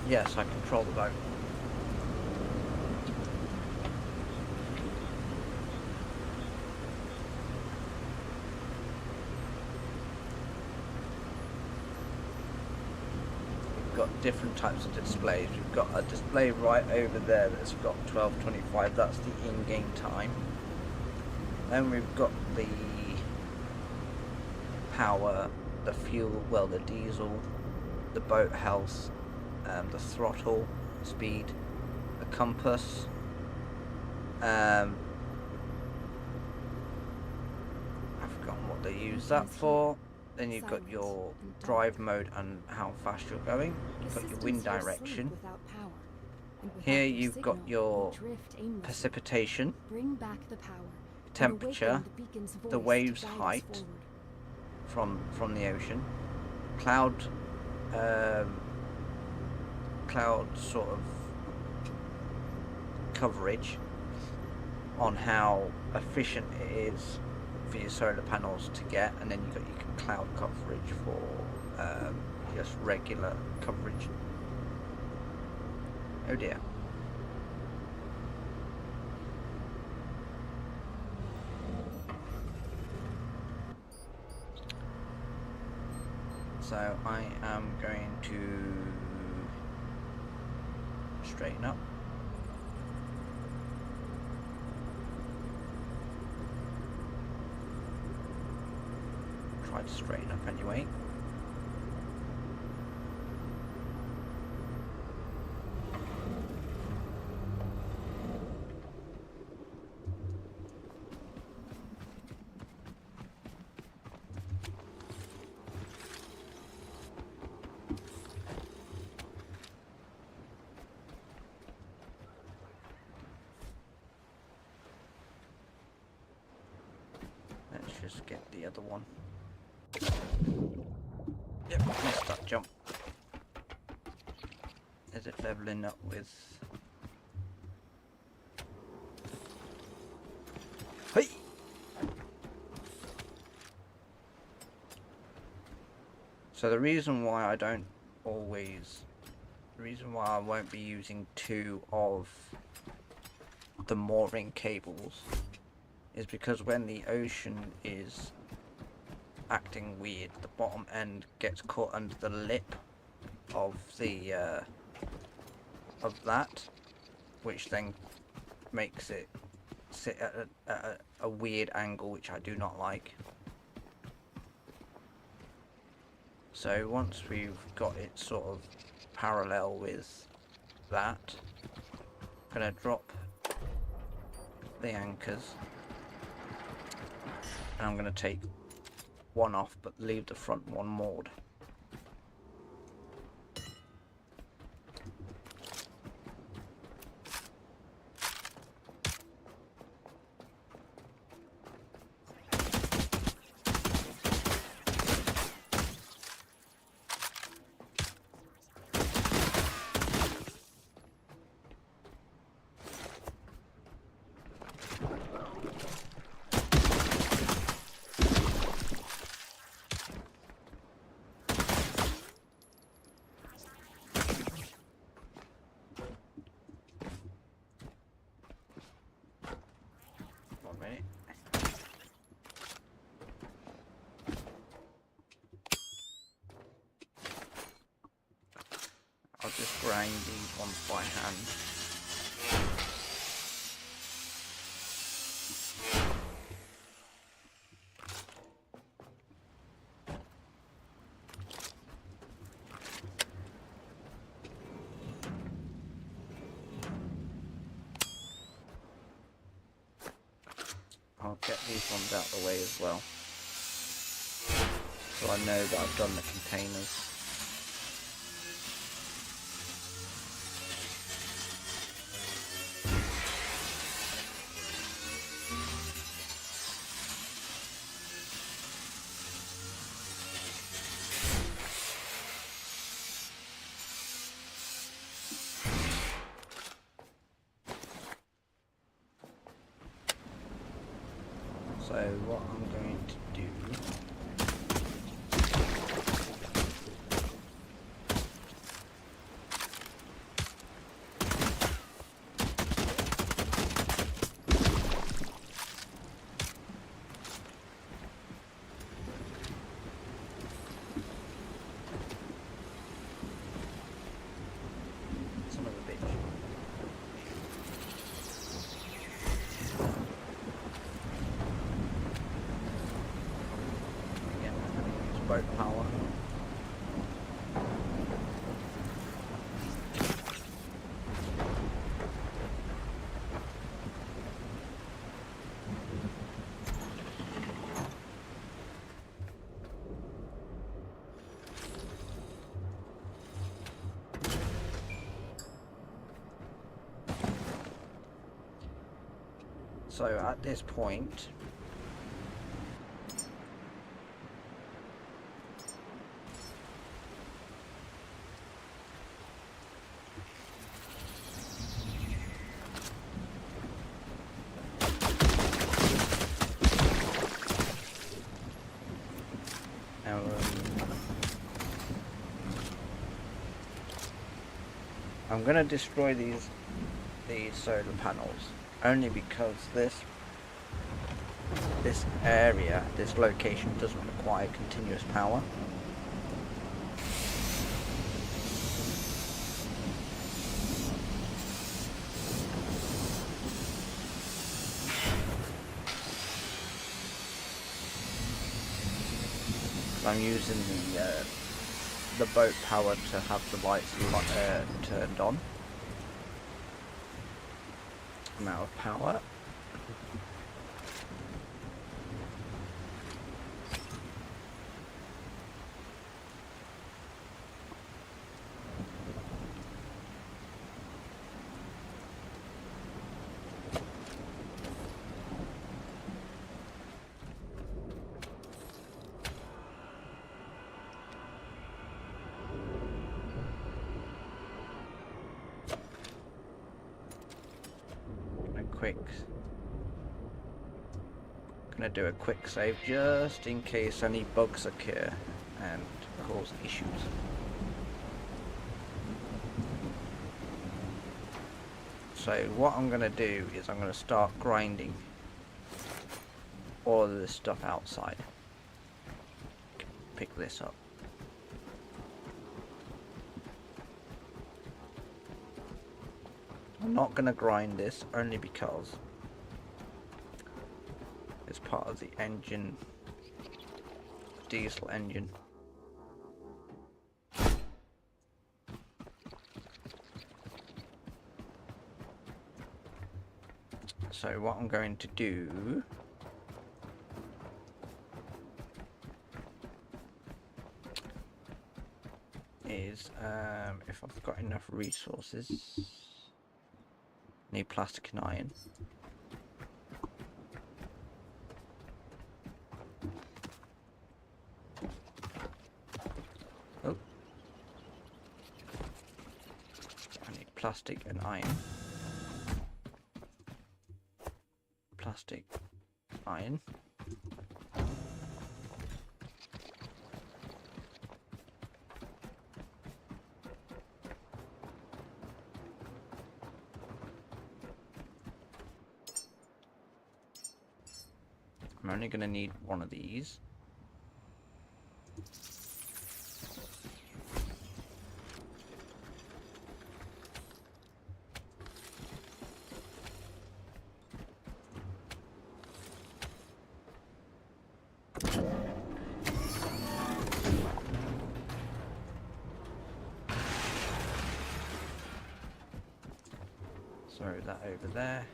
Yes, I control the boat. We've got different types of displays. We've got a display right over there that's got 12:25. That's the in-game time. Then we've got the power, the fuel, well, the diesel, the boat health, the throttle speed, the compass, I've forgotten what they use that for. Then you've got your drive mode and how fast you're going. You've got your wind direction. Here you've got your precipitation, temperature, the waves height from the ocean, cloud sort of coverage on how efficient it is for your solar panels to get, and then you've got your cloud coverage for just regular coverage. Oh dear. So I am going to straighten up. try to straighten up anyway. Let's just get the other one. Yep, missed that jump. Is it leveling up with... Hey! So the reason why I don't always... The reason why I won't be using 2 of the mooring cables is because when the ocean is acting weird, the bottom end gets caught under the lip of the of that, which then makes it sit at a weird angle, which I do not like. So once we've got it sort of parallel with that, I'm going to drop the anchors, and I'm going to take one off but leave the front one moored. I'll just grind these ones by hand. I'll get these ones out of the way as well, so I know that I've done the containers. So what I'm going to do some of the bitch. Boat power. So at this point, I'm going to destroy these solar panels only because this area, this location doesn't require continuous power. I'm using the boat power to have the lights turned on. I'm out of power. Gonna do a quick save just in case any bugs occur and cause issues. So what I'm gonna do is I'm gonna start grinding all of this stuff outside. Pick this up. I'm not gonna grind this only because it's part of the engine, diesel engine. So what I'm going to do is, if I've got enough resources, need plastic and iron. Oh, I need plastic and iron. Plastic, iron. I'm only going to need one of these. Throw that over there.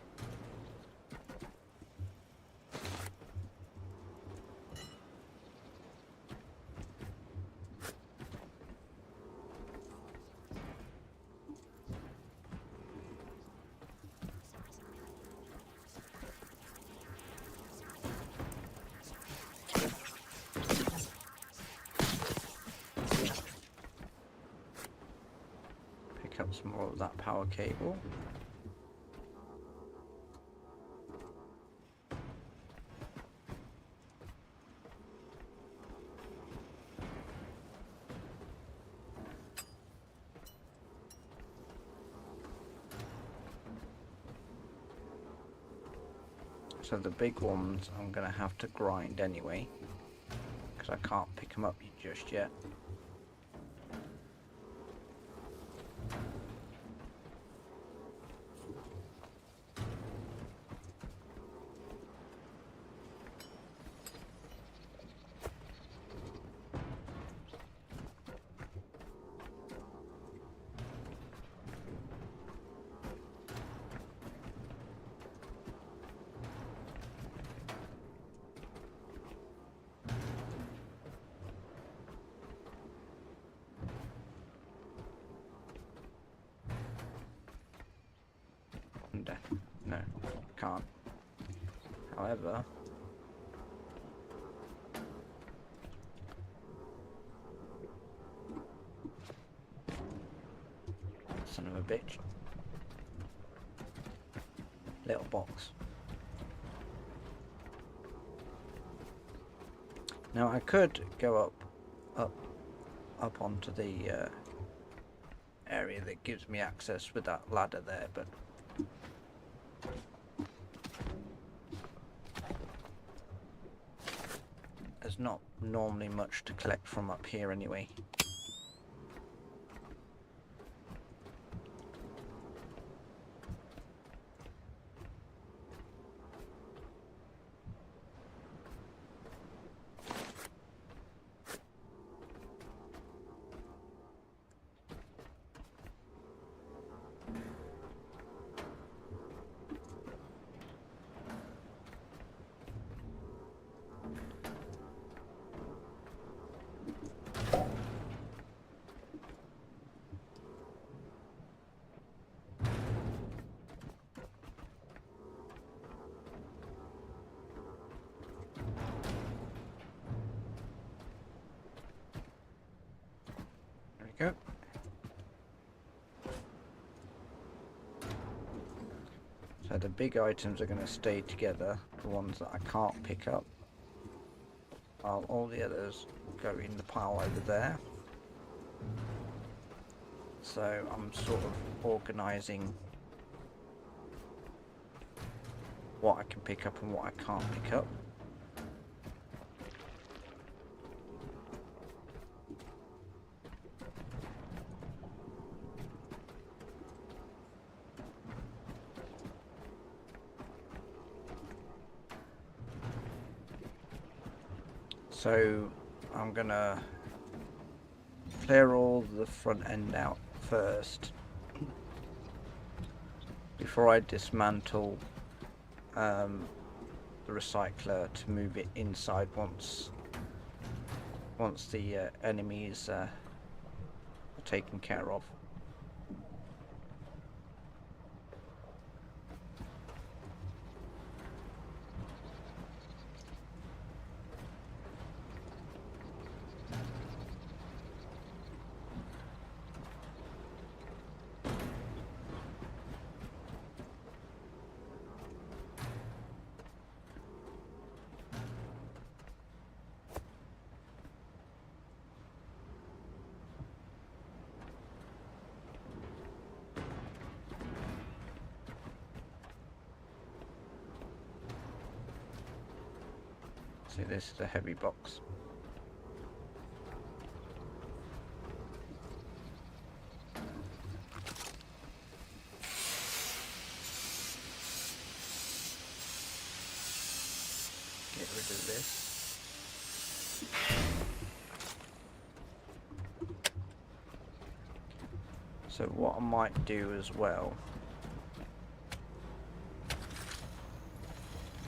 Pick up some more of that power cable. So the big ones I'm going to have to grind anyway, because I can't pick them up just yet. No, can't. However, son of a bitch. Little box. Now I could go up onto the area that gives me access with that ladder there, but there's not normally much to collect from up here anyway. So the big items are going to stay together, the ones that I can't pick up, while all the others go in the pile over there. So I'm sort of organising what I can pick up and what I can't pick up. So I'm gonna clear all the front end out first before I dismantle the recycler to move it inside once the enemies are taken care of. See, this is a heavy box. Get rid of this. So what I might do as well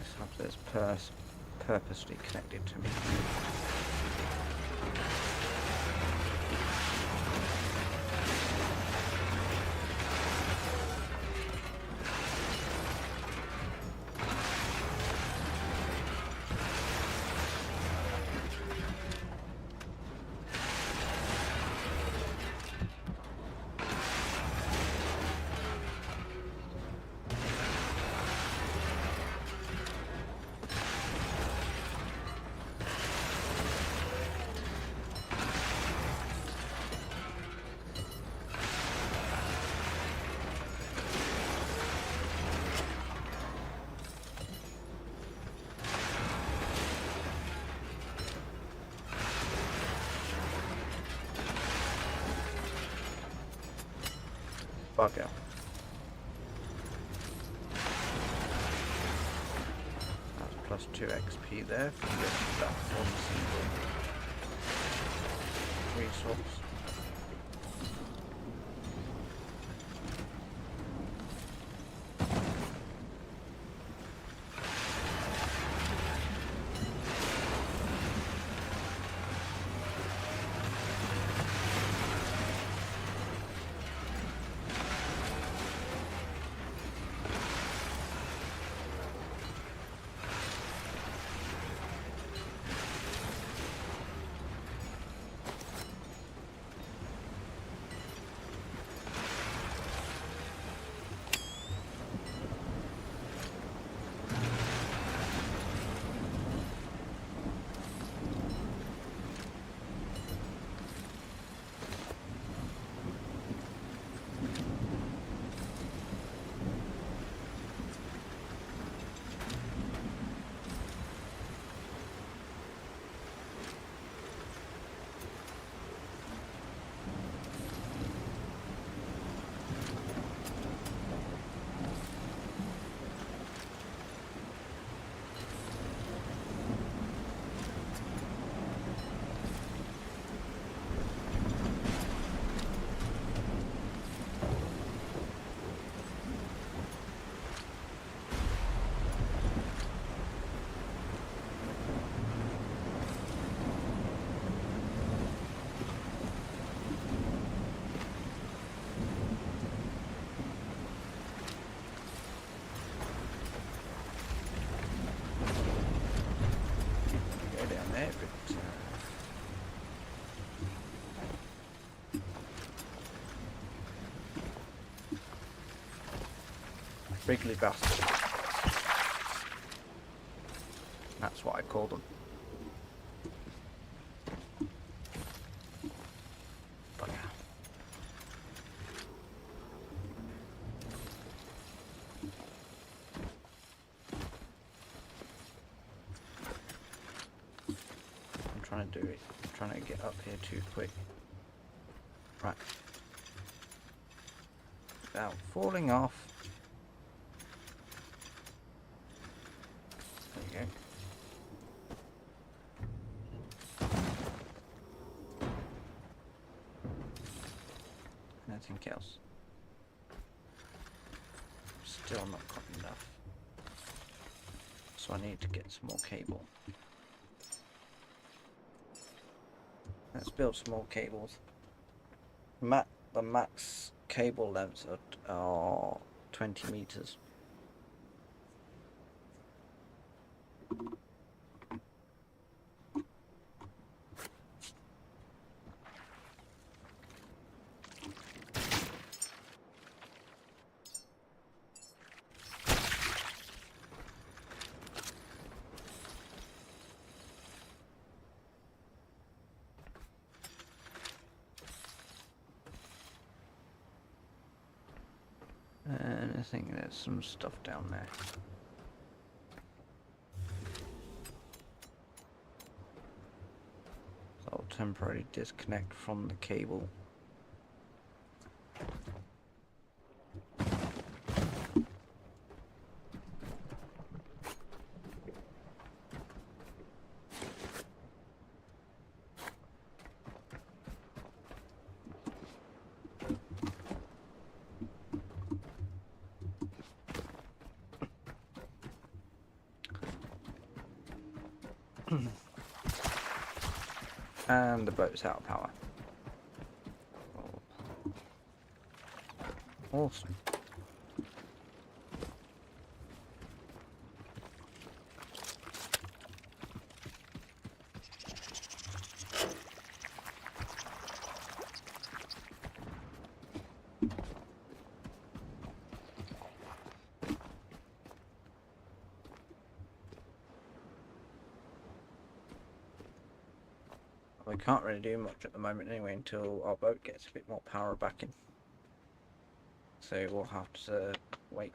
is have this purposely connected to me. Bugger. That's plus 2 XP there from getting that one single resource. Wriggly bastards. That's what I call them. But yeah. I'm trying to do it. I'm trying to get up here too quick. Right. Without falling off. There you go. Anything else? Still not got enough. So I need to get some more cable. Let's build some more cables. The max cable lengths are 20 meters. And I think there's some stuff down there. So I'll temporarily disconnect from the cable. And the boat's out of power. Awesome. We can't really do much at the moment anyway until our boat gets a bit more power back in. So we'll have to wait.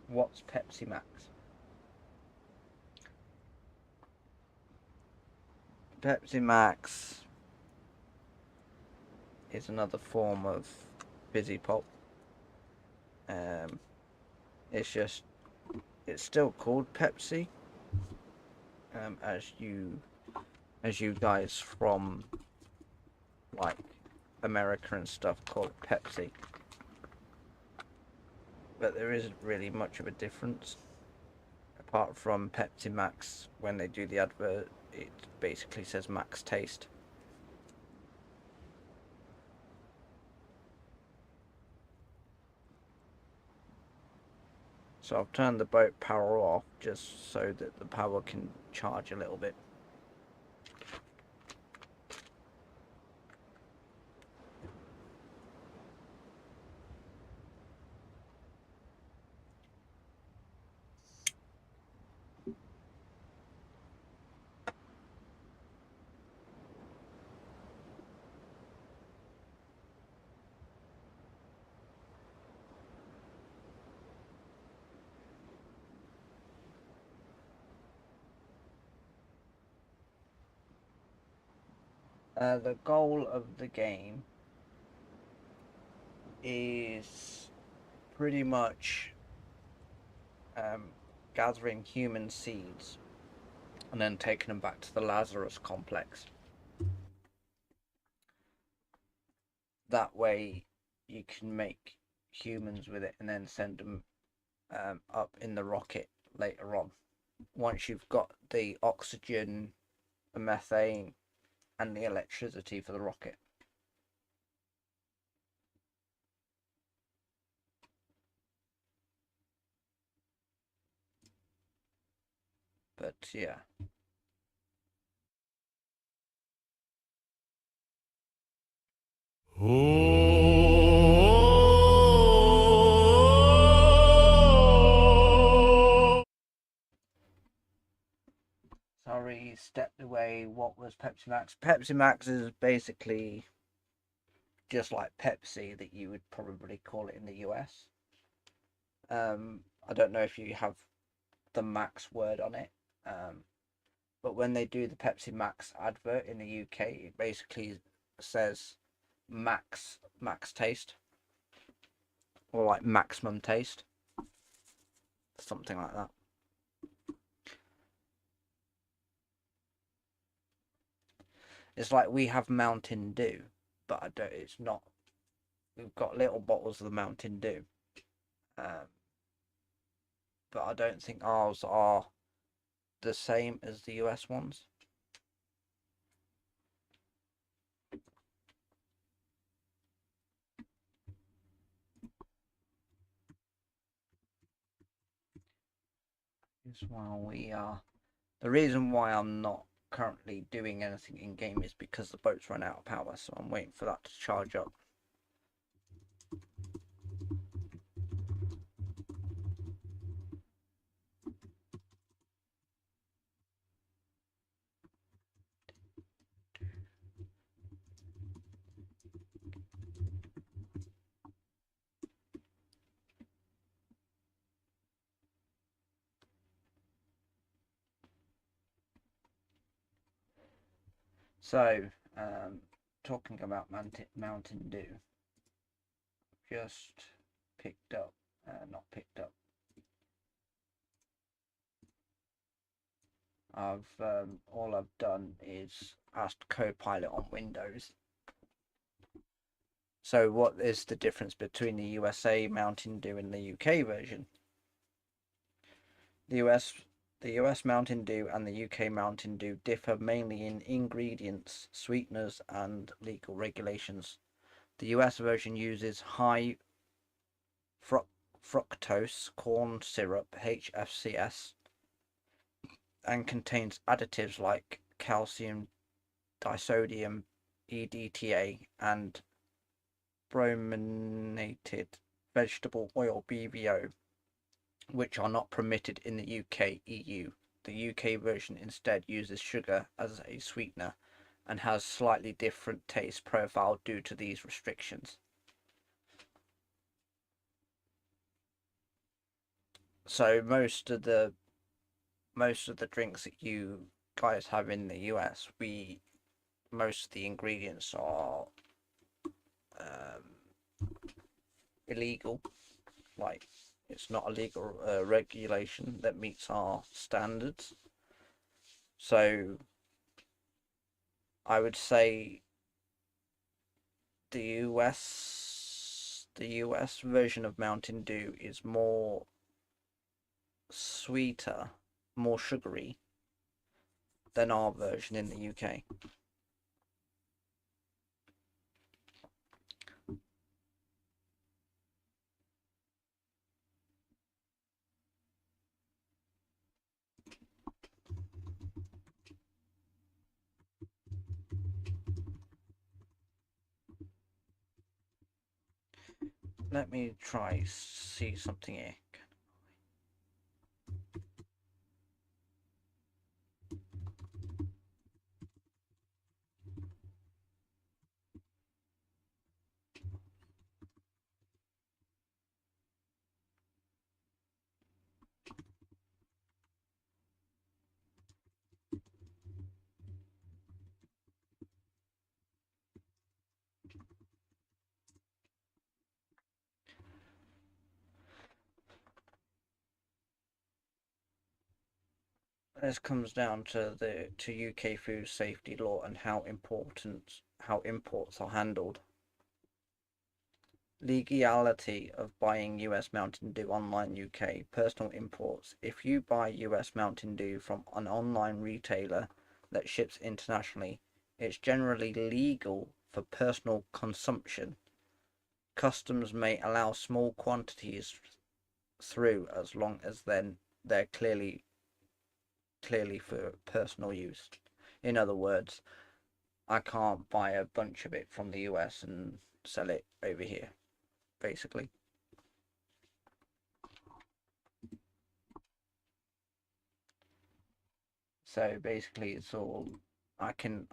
What's Pepsi Max? Pepsi Max is another form of fizzy pop. It's still called Pepsi, as you guys from like America and stuff call it Pepsi, but there isn't really much of a difference apart from Pepsi Max. When they do the advert, it basically says Max Taste. So I've turned the boat power off just so that the power can charge a little bit. The goal of the game is pretty much gathering human seeds and then taking them back to the Lazarus Complex. That way you can make humans with it and then send them up in the rocket later on. Once you've got the oxygen, the methane, and the electricity for the rocket. But yeah. Sorry, stepped away. What was Pepsi Max? Pepsi Max is basically just like Pepsi that you would probably call it in the US. I don't know if you have the Max word on it, but when they do the Pepsi Max advert in the UK, it basically says max taste, or like maximum taste, something like that. It's like we have Mountain Dew, but I don't. It's not. We've got little bottles of the Mountain Dew, but I don't think ours are the same as the US ones. The reason why I'm not currently doing anything in game is because the boat's run out of power, so I'm waiting for that to charge up. So, talking about Mountain Dew, just picked up, not picked up. All I've done is asked Copilot on Windows. So, what is the difference between the USA Mountain Dew and the UK version? The US Mountain Dew and the UK Mountain Dew differ mainly in ingredients, sweeteners, and legal regulations. The US version uses high fructose corn syrup (HFCS) and contains additives like calcium disodium EDTA and brominated vegetable oil (BVO), which are not permitted in the UK EU. The UK version instead uses sugar as a sweetener and has slightly different taste profile due to these restrictions. So most of the drinks that you guys have in the US, most of the ingredients are illegal. Like, it's not a legal regulation that meets our standards. So I would say the US version of Mountain Dew is more sweeter, more sugary than our version in the UK. Let me try see something here. This comes down to UK food safety law and how imports are handled. Legality of buying US Mountain Dew online UK. Personal imports. If you buy US Mountain Dew from an online retailer that ships internationally, it's generally legal for personal consumption. Customs may allow small quantities through as long as they're clearly for personal use. In other words, I can't buy a bunch of it from the US and sell it over here, basically. So basically, it's all I can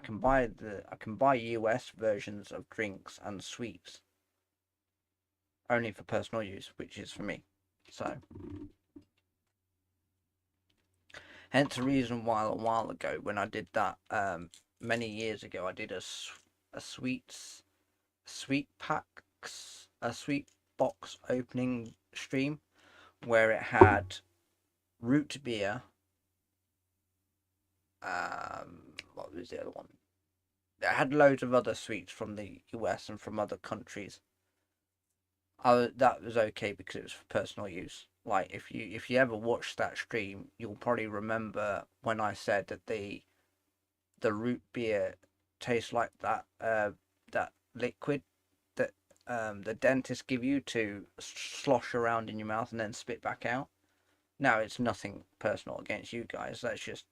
buy US versions of drinks and sweets only for personal use, which is for me. So hence the reason why a while ago when I did that many years ago, I did a sweet box opening stream where it had root beer. What was the other one? It had loads of other sweets from the US and from other countries. That was okay because it was for personal use. Like if you ever watch that stream, you'll probably remember when I said that the root beer tastes like that that liquid that the dentists give you to slosh around in your mouth and then spit back out. Now it's nothing personal against you guys. That's just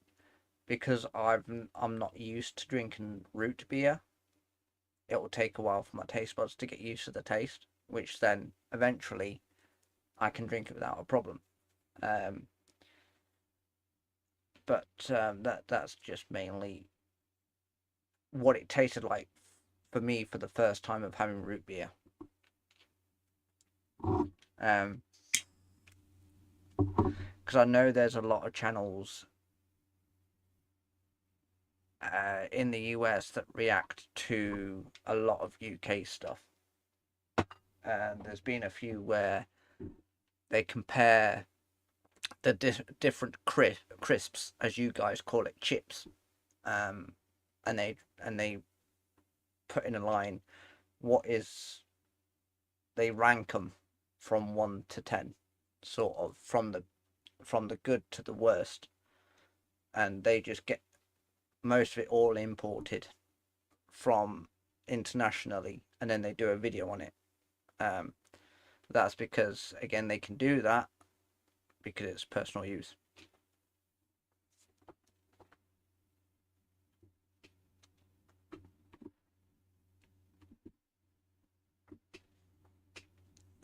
because I'm not used to drinking root beer. It will take a while for my taste buds to get used to the taste, which then eventually I can drink it without a problem. But that's just mainly what it tasted like for me for the first time of having root beer. Because I know there's a lot of channels in the US that react to a lot of UK stuff. And there's been a few where they compare the different crisps, as you guys call it, chips, and they put in a line they rank them from 1 to 10, sort of from the good to the worst, and they just get most of it all imported from internationally, and then they do a video on it. That's because, again, they can do that because it's personal use.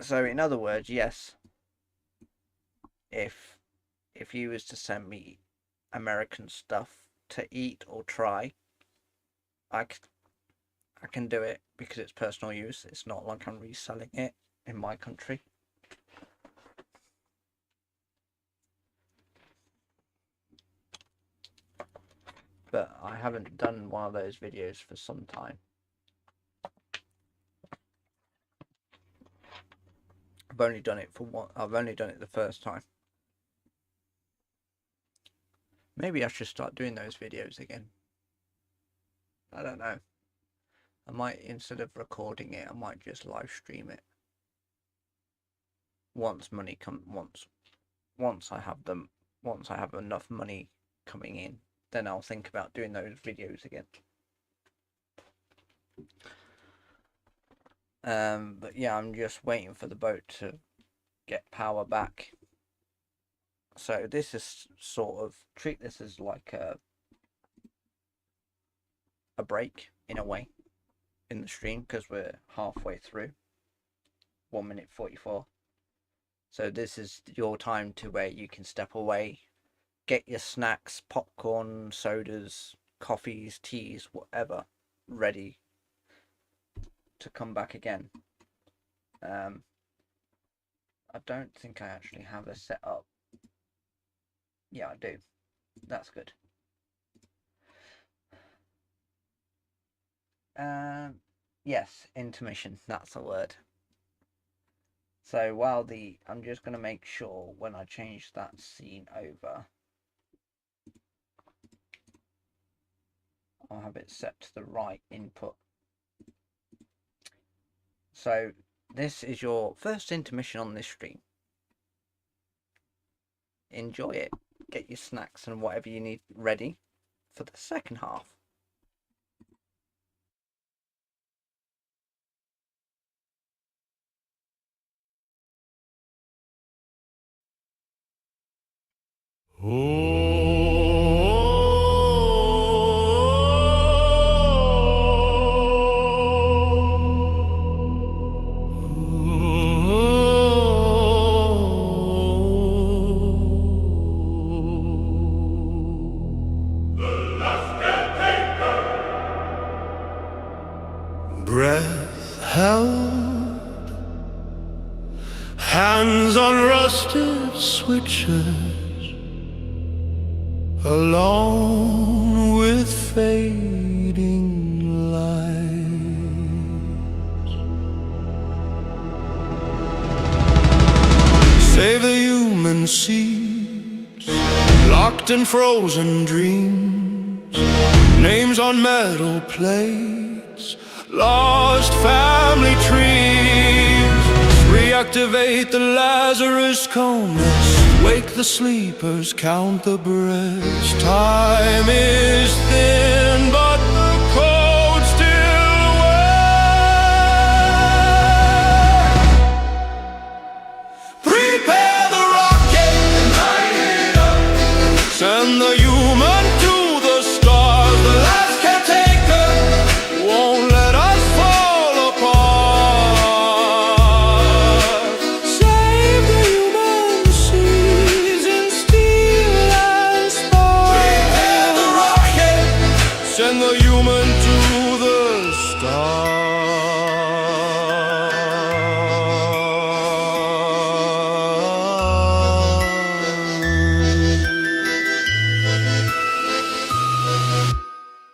So in other words, yes, if you was to send me American stuff to eat or try, I can do it because it's personal use. It's not like I'm reselling it in my country. But I haven't done one of those videos for some time. I've only done it the first time. Maybe I should start doing those videos again. I don't know. I might, instead of recording it, I might just live stream it. Once I have enough money coming in, then I'll think about doing those videos again. But yeah, I'm just waiting for the boat to get power back. So this is sort of, treat this as like a break in a way in the stream, because we're halfway through, 1 minute 44. So this is your time to where you can step away, get your snacks, popcorn, sodas, coffees, teas, whatever, ready to come back again. I don't think I actually have a setup. Yeah, I do. That's good. Yes, intermission, that's the word. So while I'm just going to make sure when I change that scene over, I'll have it set to the right input. So this is your first intermission on this stream. Enjoy it. Get your snacks and whatever you need ready for the second half. Oh breath held, hands on rusted switches, alone with fading lights. Save the human seeds, locked in frozen dreams, names on metal plates, lost family trees. Reactivate the Lazarus Complex, wake the sleepers, count the breaths. Time is thin, but the code still works. Prepare the rocket and light it up. Send the human to the stars. The last caretaker won't let us fall apart. Save the human seas in steel and spark. Prepare the rocket. Send the human to the stars.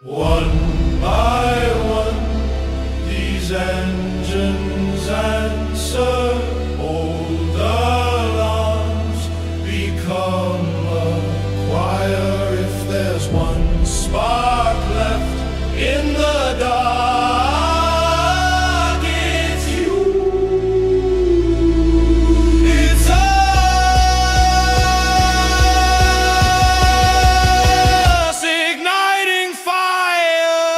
One by one, these engines answer old alarms, become a choir. If there's one spark left in the dark, it's you. It's us, igniting fire.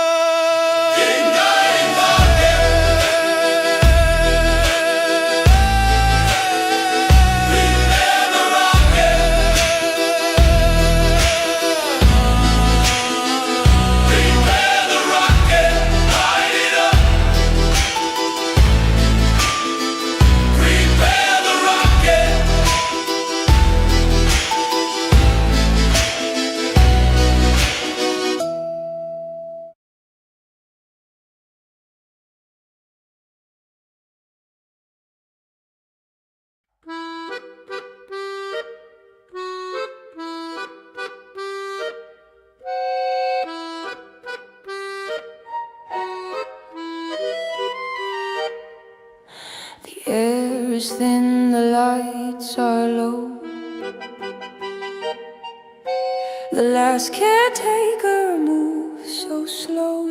Igniting fire. Prepare the rocket. Prepare the rocket. Light it up. Prepare the rocket. The air is thin, the lights are low. The last caretaker moves so slow.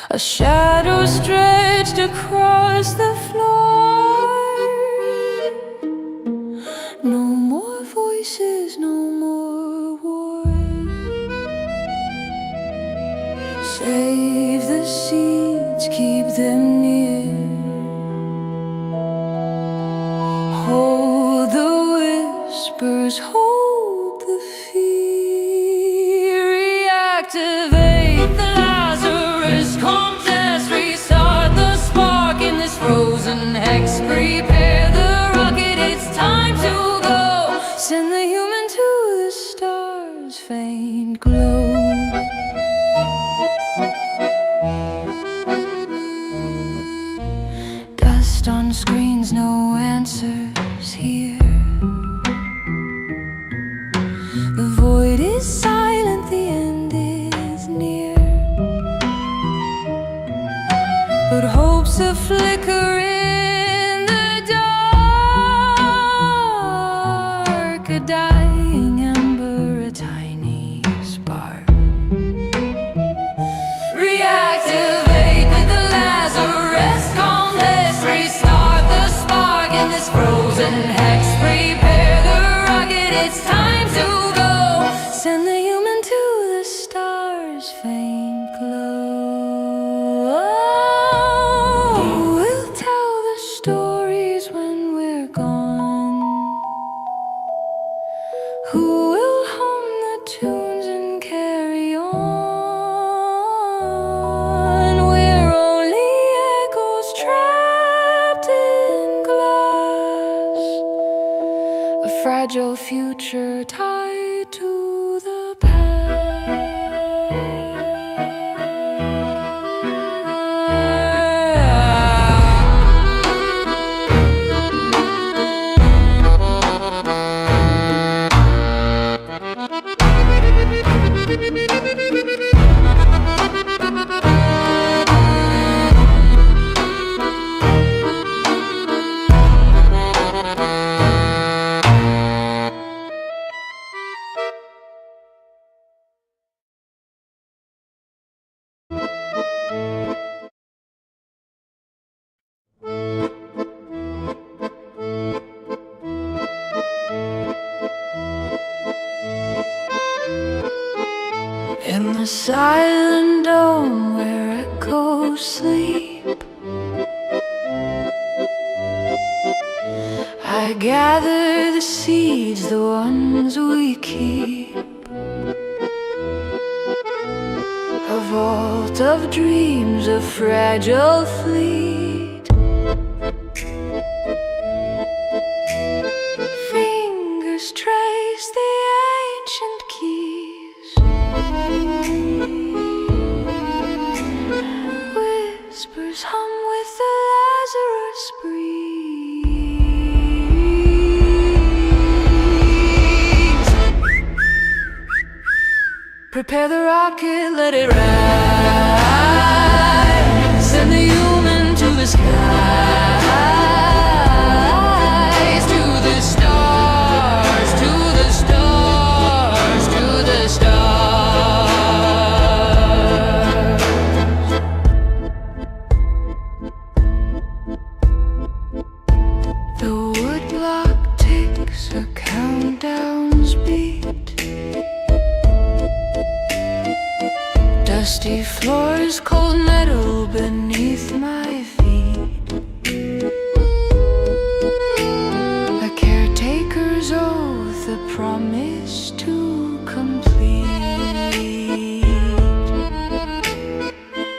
A shadow stretched across the floor. No more voices, no more war. Save the seeds, keep them near. Hold the whispers, hold the fear. Reactivate the Lazarus Complex, restart the spark in this frozen hex. Prepare the rocket, it's time to go. Send the human to the stars, faint glow. Dust on screens, no answers here. The void is silent, the end is near. But hope's a flicker in the dark, a dying ember, a tiny spark. Reactivate the Lazarus Complex, restart the spark in this frozen hex. Prepare the rocket, it's time to go. Send the human to the stars, faint glow. We'll In the silent dome where echoes sleep, I gather the seeds, the ones we keep. A vault of dreams, a fragile fleet. Fingers trace the ancient keys. Whispers hum with the Lazarus breeze. Prepare the rocket, let it rise. Send the human to the skies, to the stars, to the stars, to the stars. The woodblock ticks, a countdown's beat. Dusty floors, cold metal beneath my feet. A caretaker's oath, a promise to complete.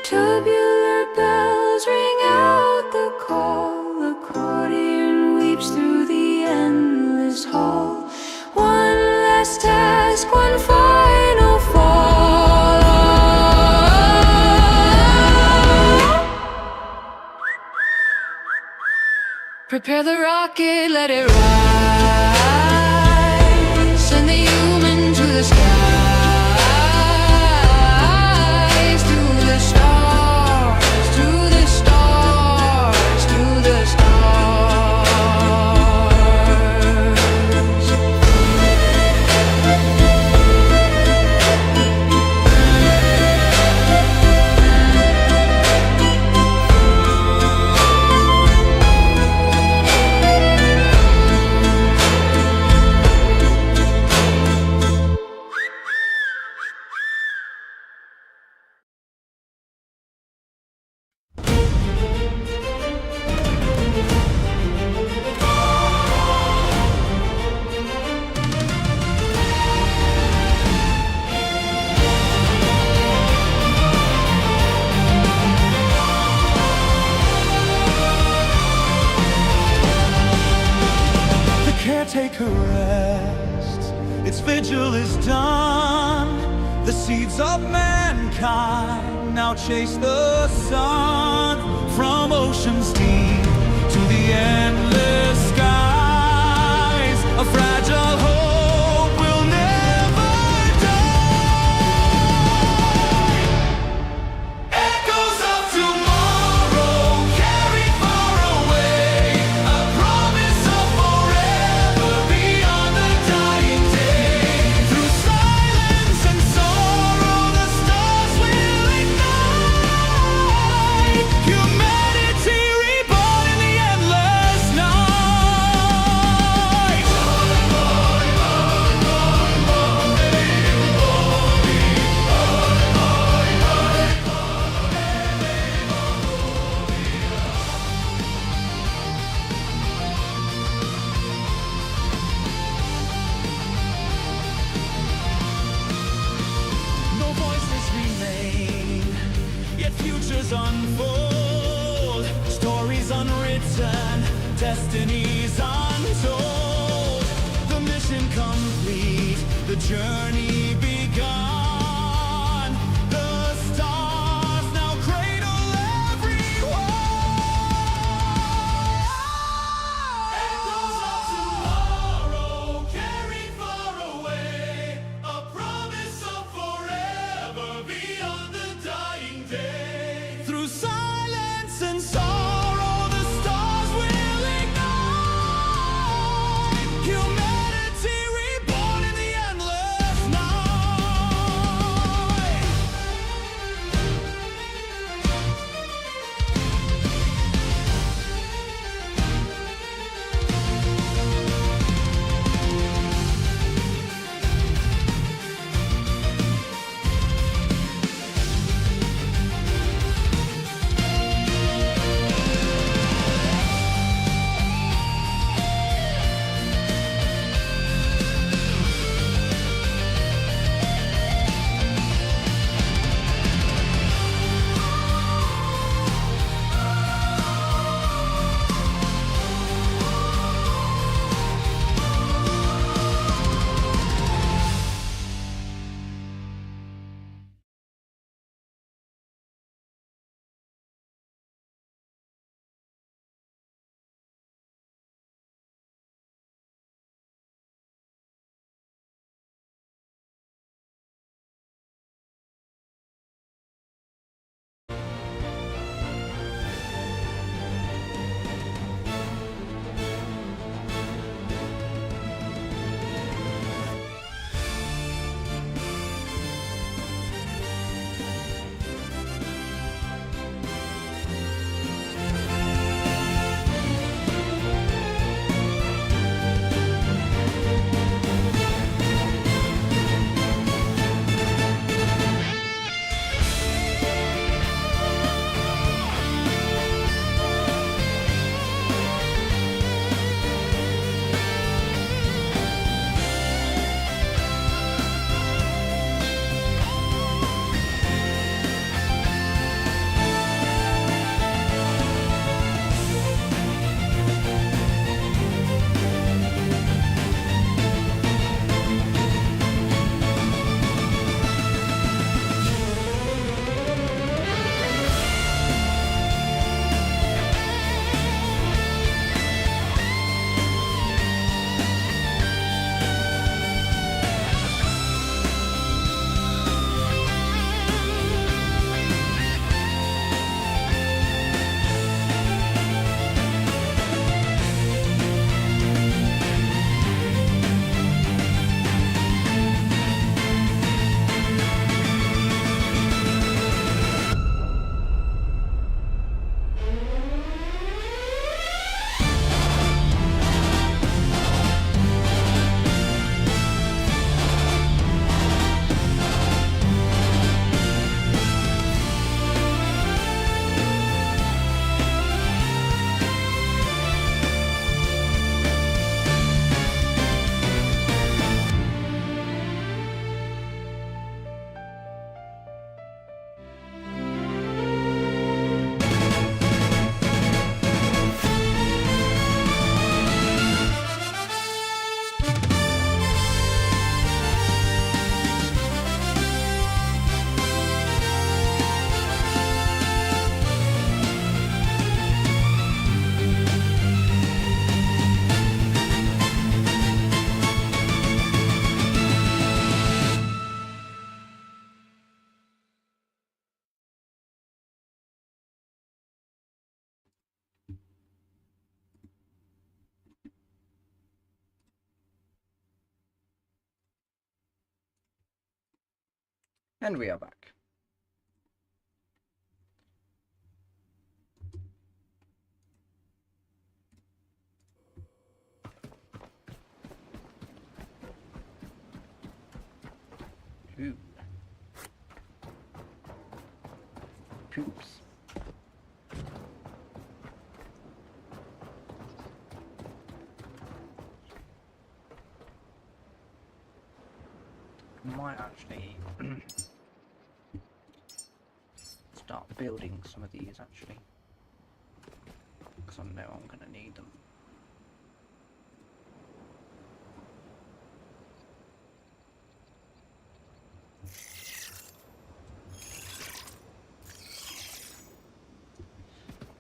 Tubular bells ring out the call. Accordion weeps through the endless hall. One last task, one final fall. Prepare the rocket, let it rise. Send the human to the skies, to the stars, to the stars, to the stars. Caretaker rests, its vigil is done. The seeds of mankind now chase the sun. From oceans deep to the endless skies, a fragile hope will never die. Echoes of tomorrow carried far away, a promise of forever beyond the dying day. Through silence and sorrow, the stars will ignite. Humanity reborn in the endless night. No voices remain, yet futures unfold. Stories unwritten, destinies untold. The mission complete, the journey begun. The stars now cradle everyone. Echoes of tomorrow carried far away, a promise of forever beyond the dying day. Through silence and sorrow, the stars will ignite. Humanity reborn in the endless night. And we are back. Ooh. Poops. Might actually start building some of these actually, because I know I'm going to need them.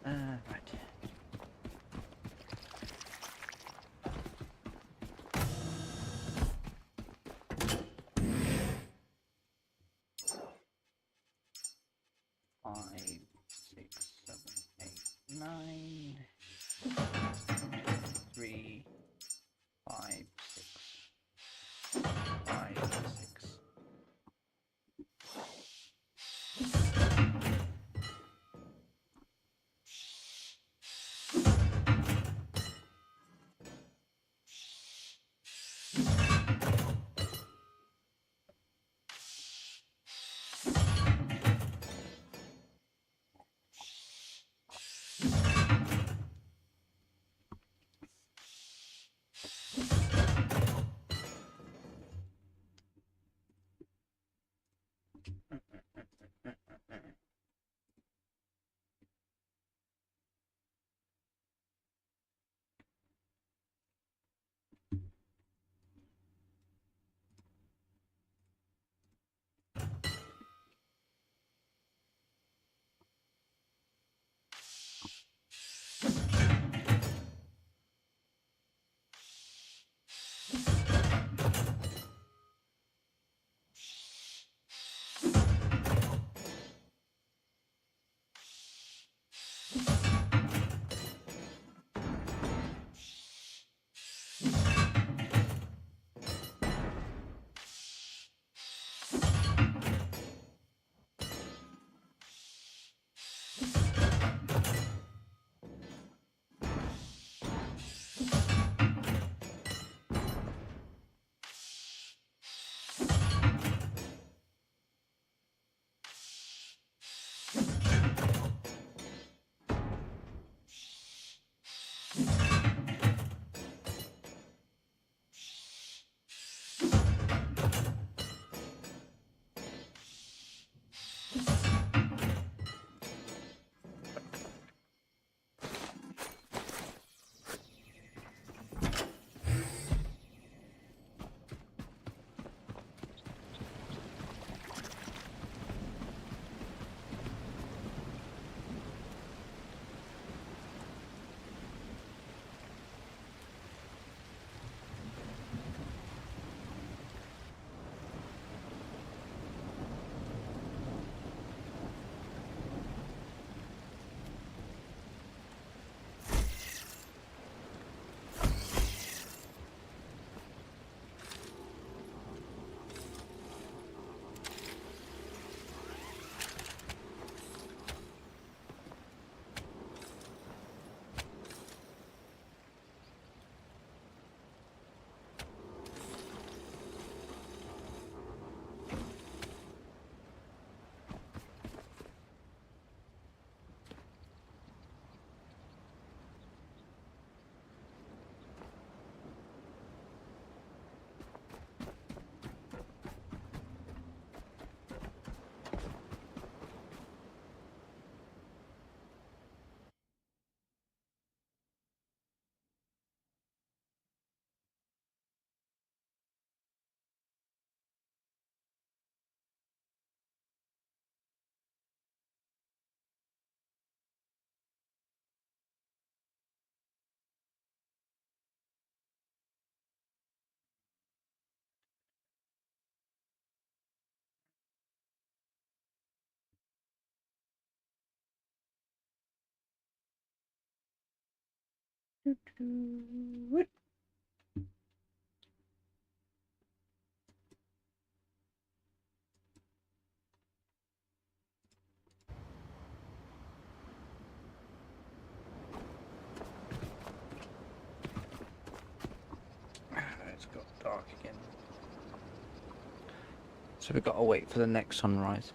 Right. 5, 6, 7, 8, 9, 3, 5, 6, 5, 6. So we've got to wait for the next sunrise.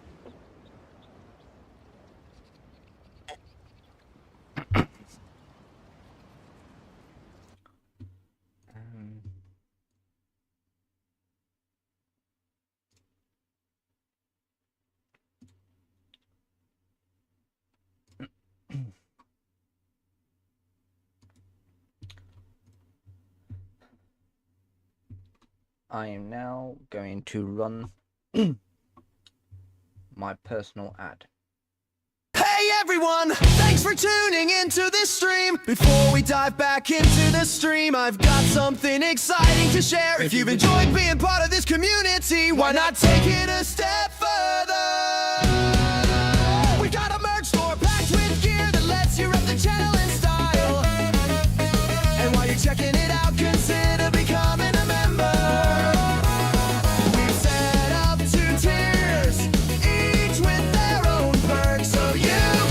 I am now going to run my personal ad. Hey everyone, thanks for tuning into this stream. Before we dive back into the stream, I've got something exciting to share. If you've enjoyed being part of this community, why not take it a step further? We got a merch store packed with gear that lets you rep the channel in style. And while you're checking it out, consider becoming a member. We've set up 2 tiers, each with their own perks, so you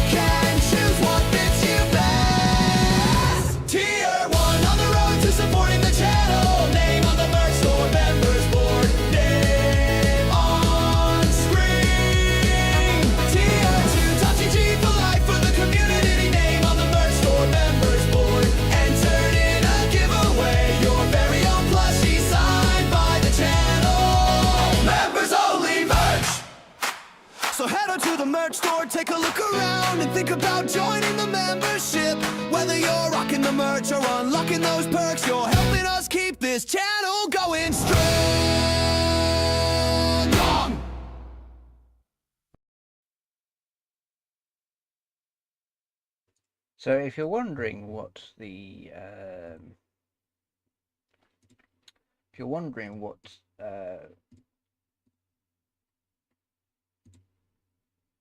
can choose what fits you best. Tier 1 on the road to supporting the channel. Name on the merch store members board. Name on screen. Tier 2 touchy G for life for the community. Name on the merch store members board. Entered in a giveaway. Your very own plushie signed by the channel. Members only merch. So head on to the merch store, take a look around, and think about joining the membership. Whether you're rocking the merch or unlocking those perks, you're helping us keep this channel going strong. So if you're wondering what the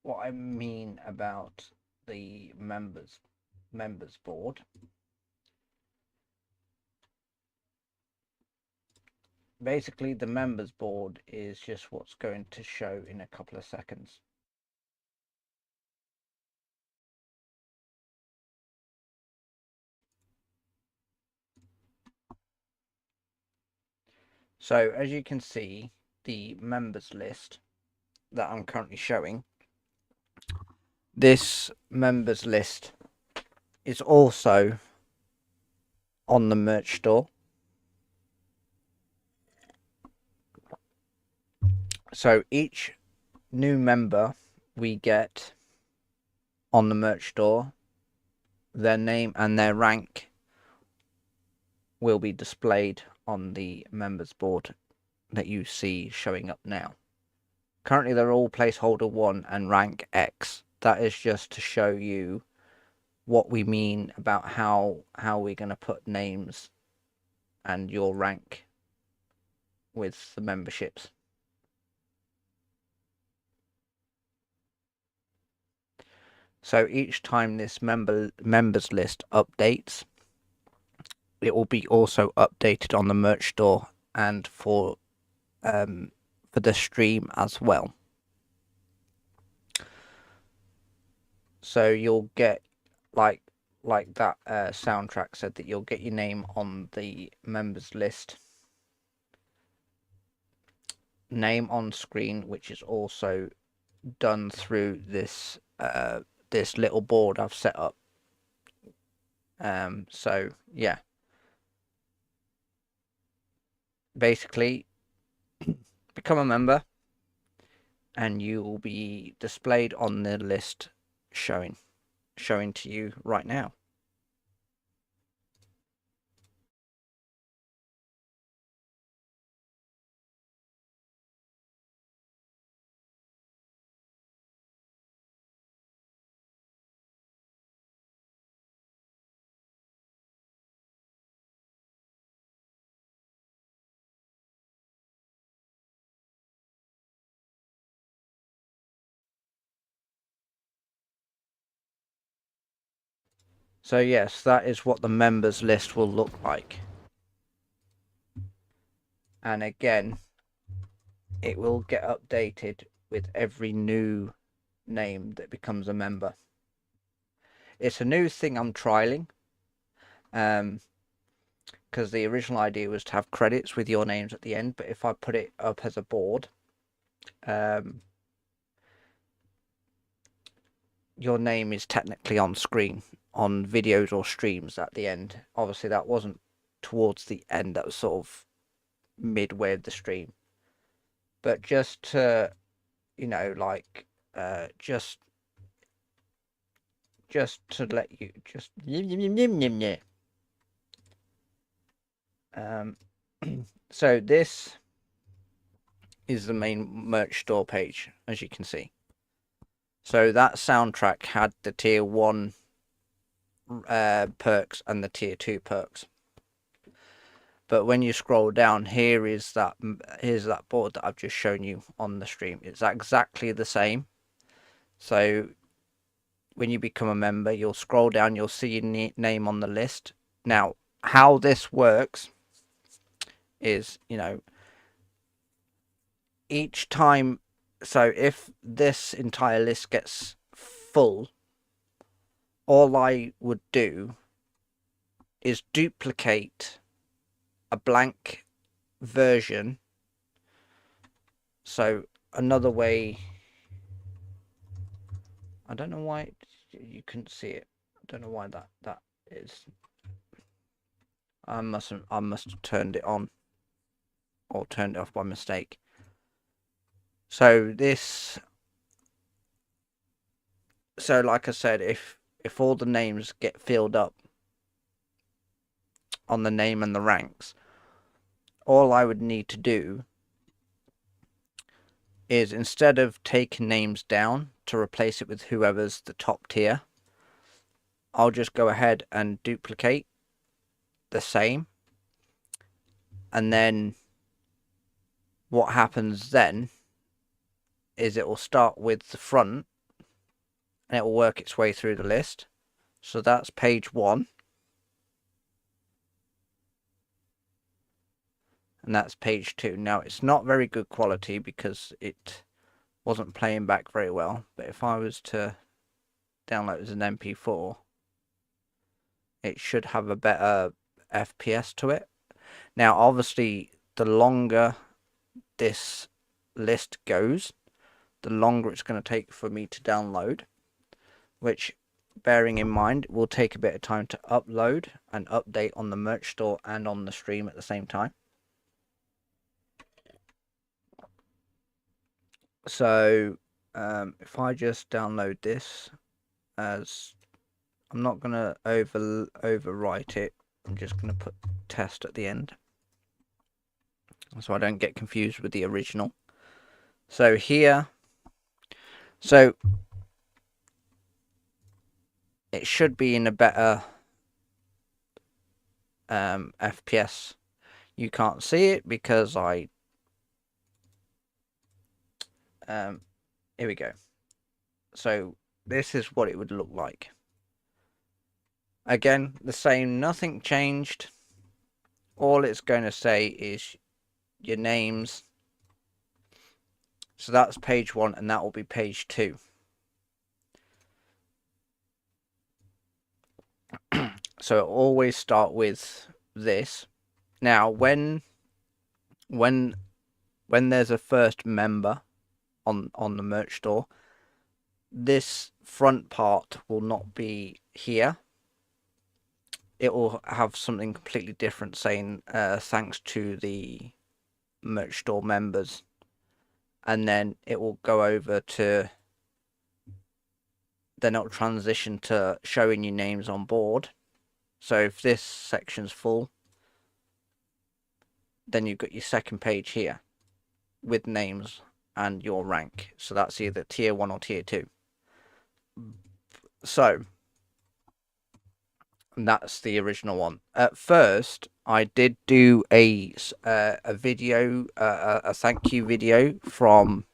what I mean about the members board, basically the members board is just what's going to show in a couple of seconds. So as you can see, the members list that I'm currently showing, this members list is also on the merch store. So each new member we get on the merch store, their name and their rank will be displayed on the members board that you see showing up now. Currently they're all placeholder 1 and rank X. That is just to show you what we mean about how we're going to put names and your rank with the memberships. So each time this members list updates, it will be also updated on the merch store and for the stream as well. So you'll get like that soundtrack said, that you'll get your name on the members list, name on screen, which is also done through this this little board I've set up. So yeah, basically become a member and you will be displayed on the list showing to you right now. So yes, that is what the members list will look like. And again, it will get updated with every new name that becomes a member. It's a new thing I'm trialing, because the original idea was to have credits with your names at the end, but if I put it up as a board, your name is technically on screen on videos or streams at the end. Obviously, that wasn't towards the end, that was sort of midway of the stream. But just to, you know, like, just to let you just so this is the main merch store page, as you can see. So that soundtrack had the tier 1 perks and the tier 2 perks. But when you scroll down, here's that board that I've just shown you on the stream. It's exactly the same. So when you become a member, you'll scroll down, you'll see your name on the list. Now, how this works is, you know, each time, so if this entire list gets full, all I would do is duplicate a blank version. So another way, I don't know why you couldn't see it. I don't know why that is. I must have turned it on or turned it off by mistake. So this, so like I said, if all the names get filled up on the name and the ranks, all I would need to do is, instead of taking names down to replace it with whoever's the top tier, I'll just go ahead and duplicate the same, and then what happens then is it will start with the front and it will work its way through the list. So that's page 1, and that's page 2. Now, it's not very good quality because it wasn't playing back very well, but if I was to download it as an MP4, it should have a better FPS to it. Now, obviously, the longer this list goes, the longer it's going to take for me to download, which, bearing in mind, will take a bit of time to upload and update on the merch store and on the stream at the same time. So if I just download this, as I'm not going to overwrite it, I'm just going to put test at the end so I don't get confused with the original. So here, so it should be in a better FPS. You can't see it because I here we go. So this is what it would look like. Again, the same, nothing changed. All it's going to say is your names. So that's page 1, and that will be page 2. So always start with this. Now, when there's a first member on the merch store, this front part will not be here. It will have something completely different saying thanks to the merch store members, and then it will go over to, then it'll transition to showing you names on board. So if this section's full, then you've got your second page here with names and your rank. So that's either tier 1 or tier 2. So that's the original one. At first, I did do a video, a thank you video from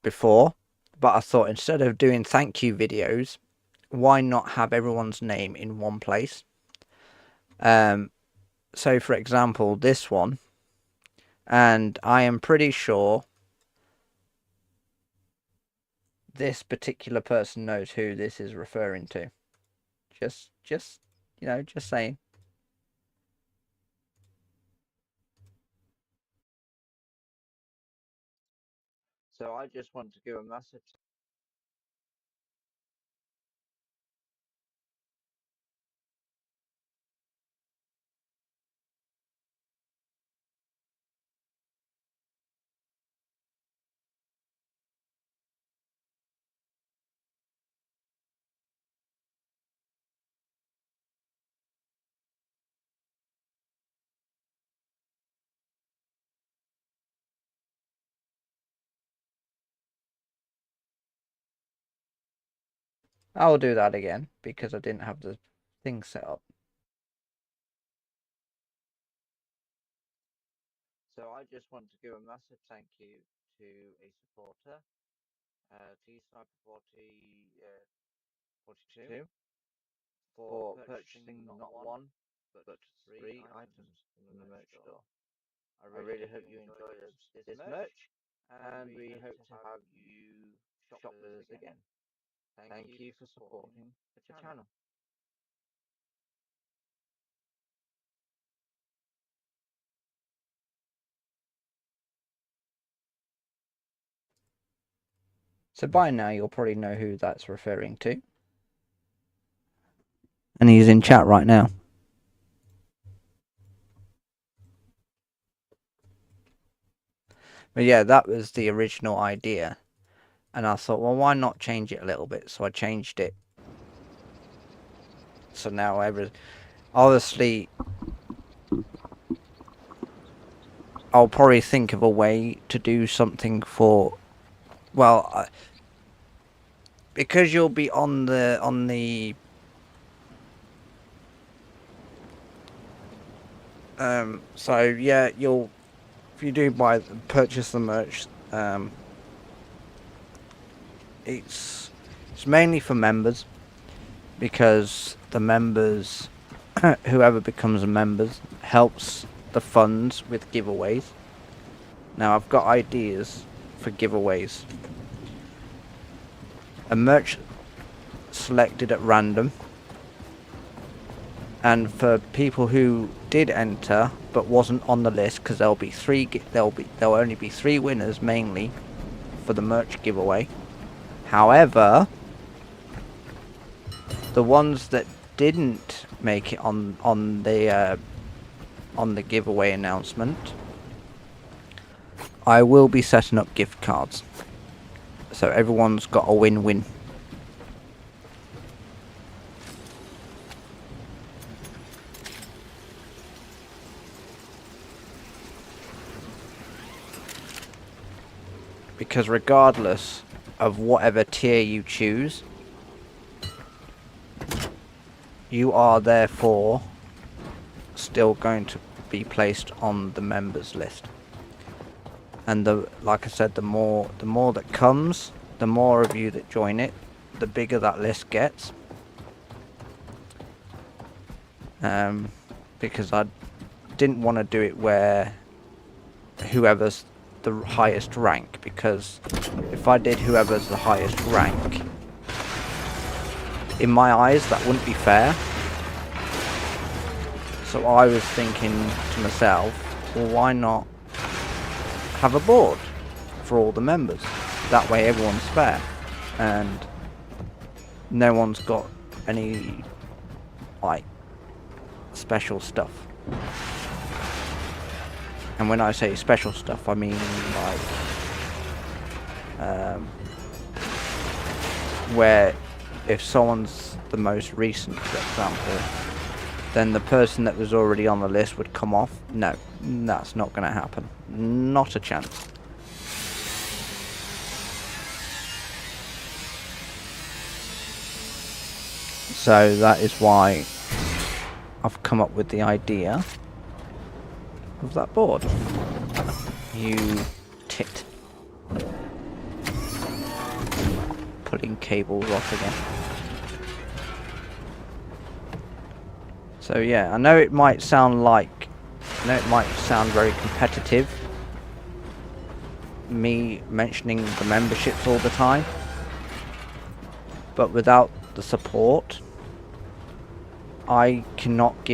before, but I thought, instead of doing thank you videos, why not have everyone's name in one place? So for example, this one, and I am pretty sure this particular person knows who this is referring to. Just you know, just saying. So I just want to give a massive I'll do that again because I didn't have the thing set up. So I just want to give a massive thank you to a supporter, T-Sniper42, for purchasing not one, but 3 items from the merch store. I really hope you enjoy this merch, and we hope to have you shop with us again. Thank you for supporting the channel. So by now you'll probably know who that's referring to. And he's in chat right now. But yeah, that was the original idea. And I thought, well, why not change it a little bit? So I changed it. So now obviously, I'll probably think of a way to do something for, well, because you'll be on the so yeah, if you do purchase the merch, it's mainly for members, because the members, whoever becomes a member, helps the funds with giveaways. Now I've got ideas for giveaways. A merch selected at random, and for people who did enter but wasn't on the list, because there'll only be 3 winners mainly for the merch giveaway. However, the ones that didn't make it on the giveaway announcement, I will be setting up gift cards, so everyone's got a win-win. Because regardless of whatever tier you choose, you are therefore still going to be placed on the members list. And like I said, the more that comes, the more of you that join it, the bigger that list gets. Because I didn't want to do it where whoever's the highest rank, because if I did whoever's the highest rank, in my eyes that wouldn't be fair. So I was thinking to myself, well, why not have a board for all the members? That way everyone's fair and no one's got any like special stuff. And when I say special stuff, I mean like where if someone's the most recent, for example, then the person that was already on the list would come off. No, that's not going to happen. Not a chance. So that is why I've come up with the idea of that board. You tit. Pulling cables off again. So yeah, I know it might sound very competitive, me mentioning the memberships all the time, but without the support, I cannot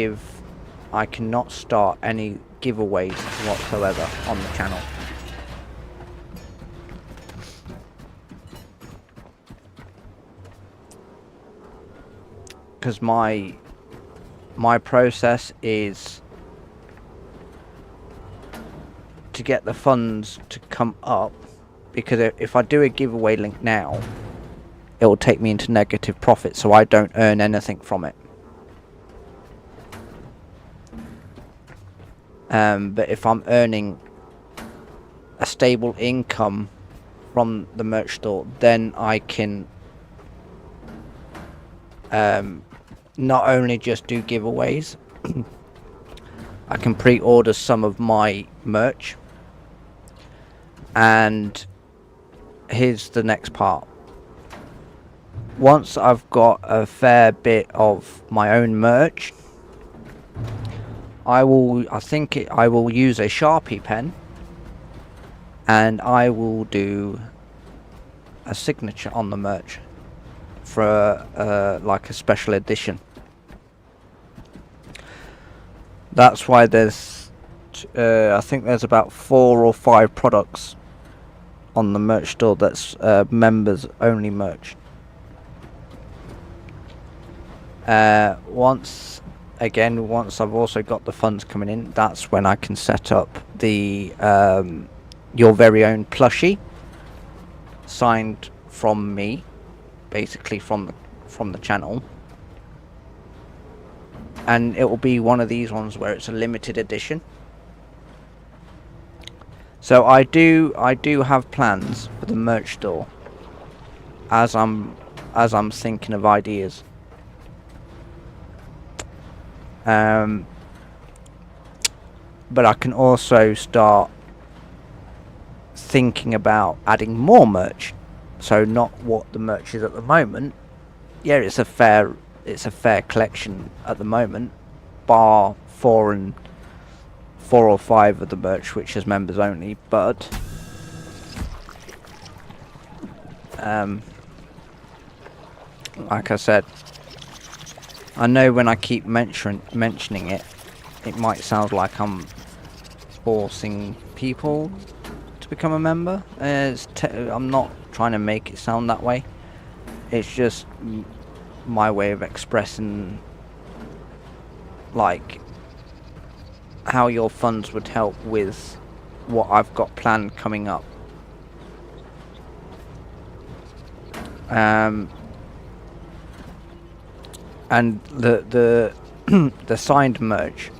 start any giveaways whatsoever on the channel. because my process is to get the funds to come up, because if I do a giveaway link now, it will take me into negative profit, so I don't earn anything from it. But if I'm earning a stable income from the merch store, then I can not only just do giveaways, I can pre-order some of my merch. And here's the next part. Once I've got a fair bit of my own merch, I will use a Sharpie pen, and I will do a signature on the merch for like a special edition. That's why there's I think there's about 4 or 5 products on the merch store that's members only merch. Once I've also got the funds coming in, that's when I can set up the your very own plushie signed from me, basically from the channel, and it will be one of these ones where it's a limited edition. So I do have plans for the merch store as I'm thinking of ideas. But I can also start thinking about adding more merch. So not what the merch is at the moment. Yeah, it's a fair collection at the moment, bar 4 or 5 of the merch which is members only, but like I said, I know when I keep mentioning it, it might sound like I'm forcing people to become a member. I'm not trying to make it sound that way. It's just my way of expressing, like, how your funds would help with what I've got planned coming up. And the the signed merch,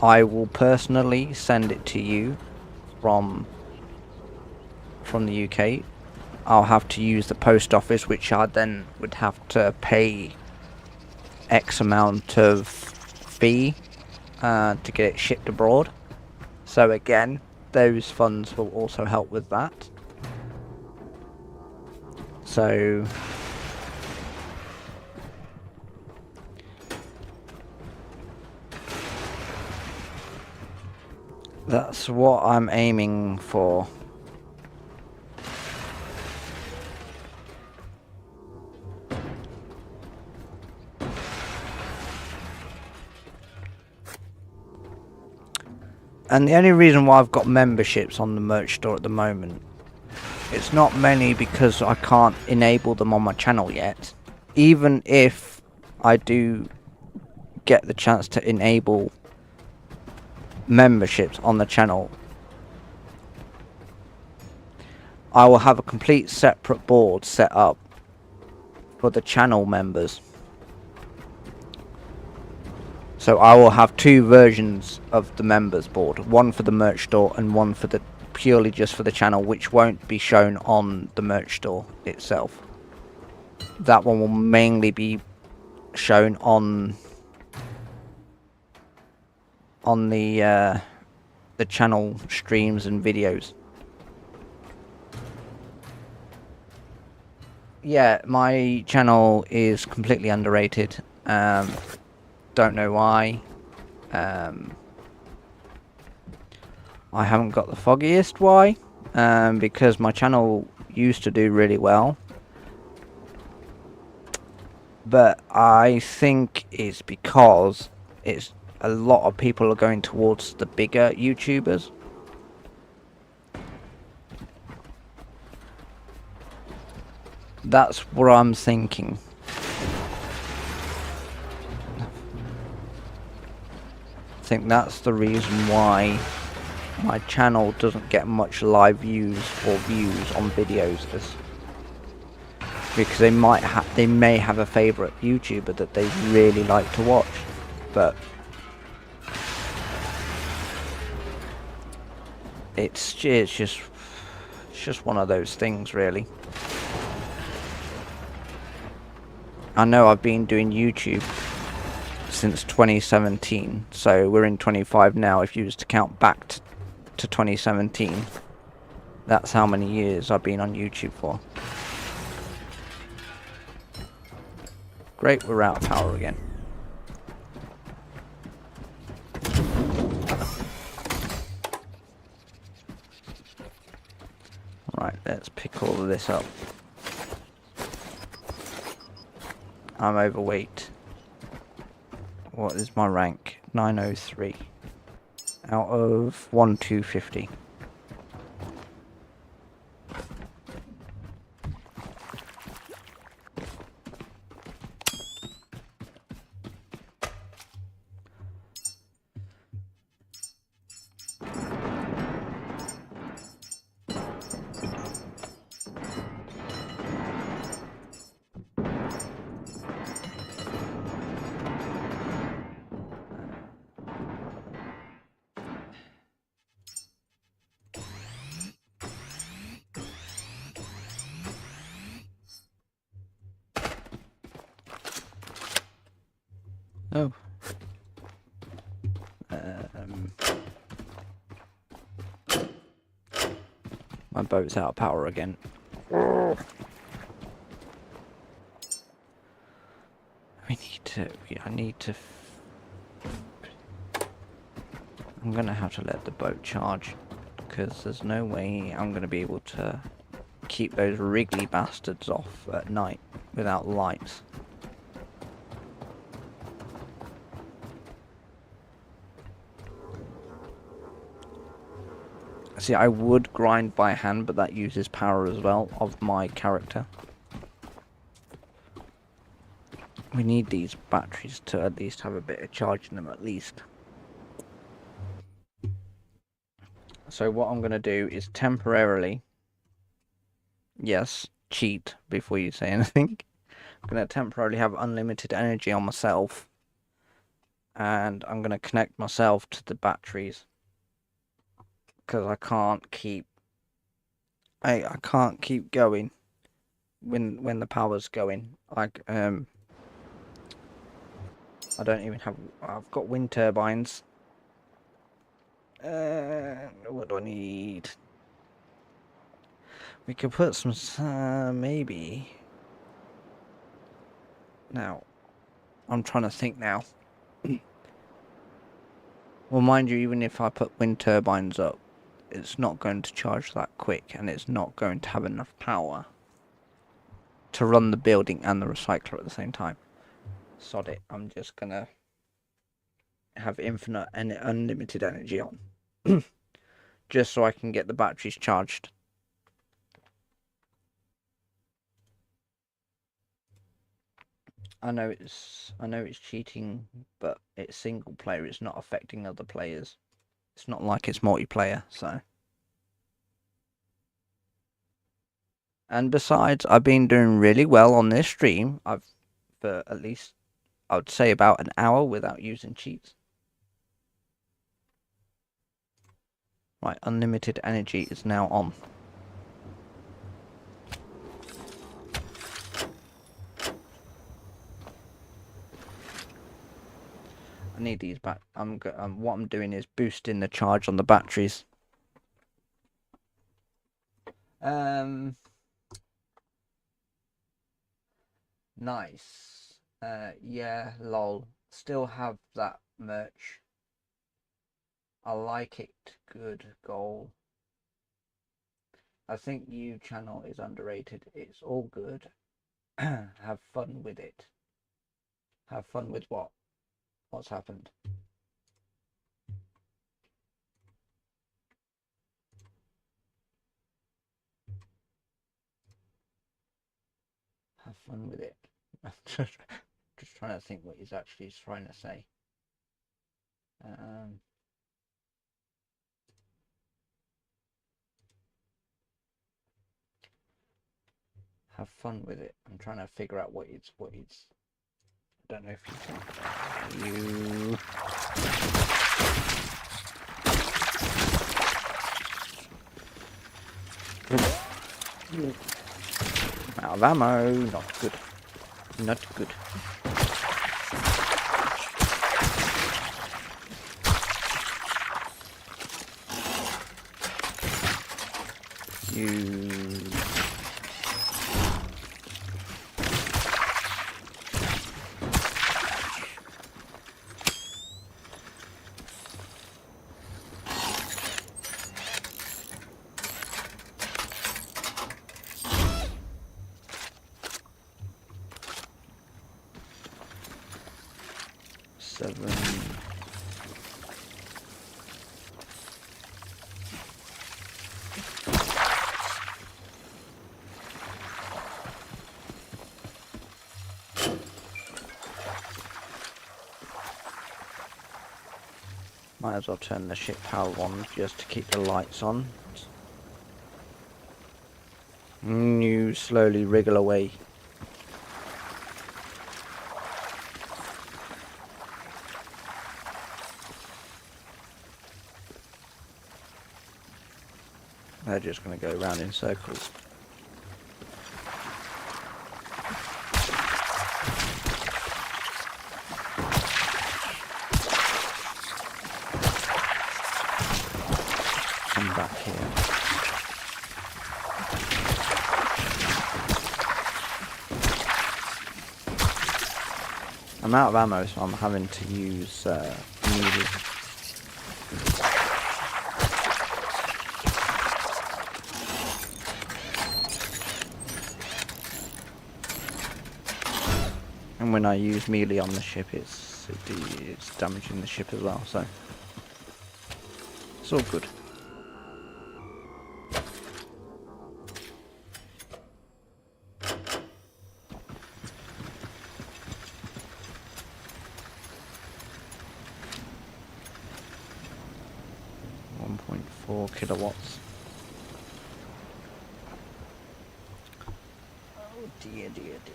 I will personally send it to you from the UK. I'll have to use the post office, which I then would have to pay X amount of fee to get it shipped abroad. So again, those funds will also help with that. So that's what I'm aiming for. And the only reason why I've got memberships on the merch store at the moment, it's not mainly because I can't enable them on my channel yet. Even if I do get the chance to enable memberships on the channel, I will have a complete separate board set up for the channel members. So I will have 2 versions of the members board, one for the merch store and one for the purely just for the channel, which won't be shown on the merch store itself. That one will mainly be shown on the channel streams and videos. Yeah, my channel is completely underrated. Don't know why. I haven't got the foggiest why. Because my channel used to do really well. But I think it's because a lot of people are going towards the bigger YouTubers. That's what I'm thinking. think that's the reason why my channel doesn't get much live views or views on videos, is because they may have a favorite YouTuber that they really like to watch, but it's just one of those things, really. I know I've been doing YouTube since 2017, so we're in 25 now. If you was to count back to 2017, that's how many years I've been on YouTube for. Great, we're out of power again. Right, let's pick all of this up. I'm overweight. What is my rank? 903. Out of 1250. Oh. My boat's out of power again. I need to... I'm gonna have to let the boat charge, because there's no way I'm gonna be able to keep those wriggly bastards off at night without lights. See, I would grind by hand, but that uses power as well of my character. We need these batteries to at least have a bit of charge in them, at least. So what I'm going to do is temporarily, yes, cheat before you say anything. I'm going to temporarily have unlimited energy on myself, and I'm going to connect myself to the batteries, because I can't keep going when the power's going. I don't even have... I've got wind turbines. What do I need? We could put some... maybe... Now, I'm trying to think now. Well, mind you, even if I put wind turbines up, it's not going to charge that quick, and it's not going to have enough power to run the building and the recycler at the same time. Sod it, I'm just gonna have infinite and unlimited energy on. Just so I can get the batteries charged. I know it's cheating, but it's single player, it's not affecting other players. It's not like it's multiplayer, so. And besides, I've been doing really well on this stream. I've, for at least, I would say about an hour without using cheats. Right, unlimited energy is now on. I need these back. What I'm doing is boosting the charge on the batteries. Nice. Yeah, lol. Still have that merch. I like it. Good goal. I think you channel is underrated. It's all good. Have fun with it. Have fun with what? What's happened? Have fun with it. Just trying to think what he's actually trying to say. Have fun with it. I'm trying to figure out what it's. I don't know if you. Out of ammo. Not good. Not good. You. Seven. Might as well turn the ship power on just to keep the lights on. You slowly wriggle away. They're just going to go around in circles. Come back here. I'm out of ammo, so I'm having to use needle. And when I use melee on the ship, it's damaging the ship as well, so it's all good. .4 kilowatts. Oh dear, dear, dear.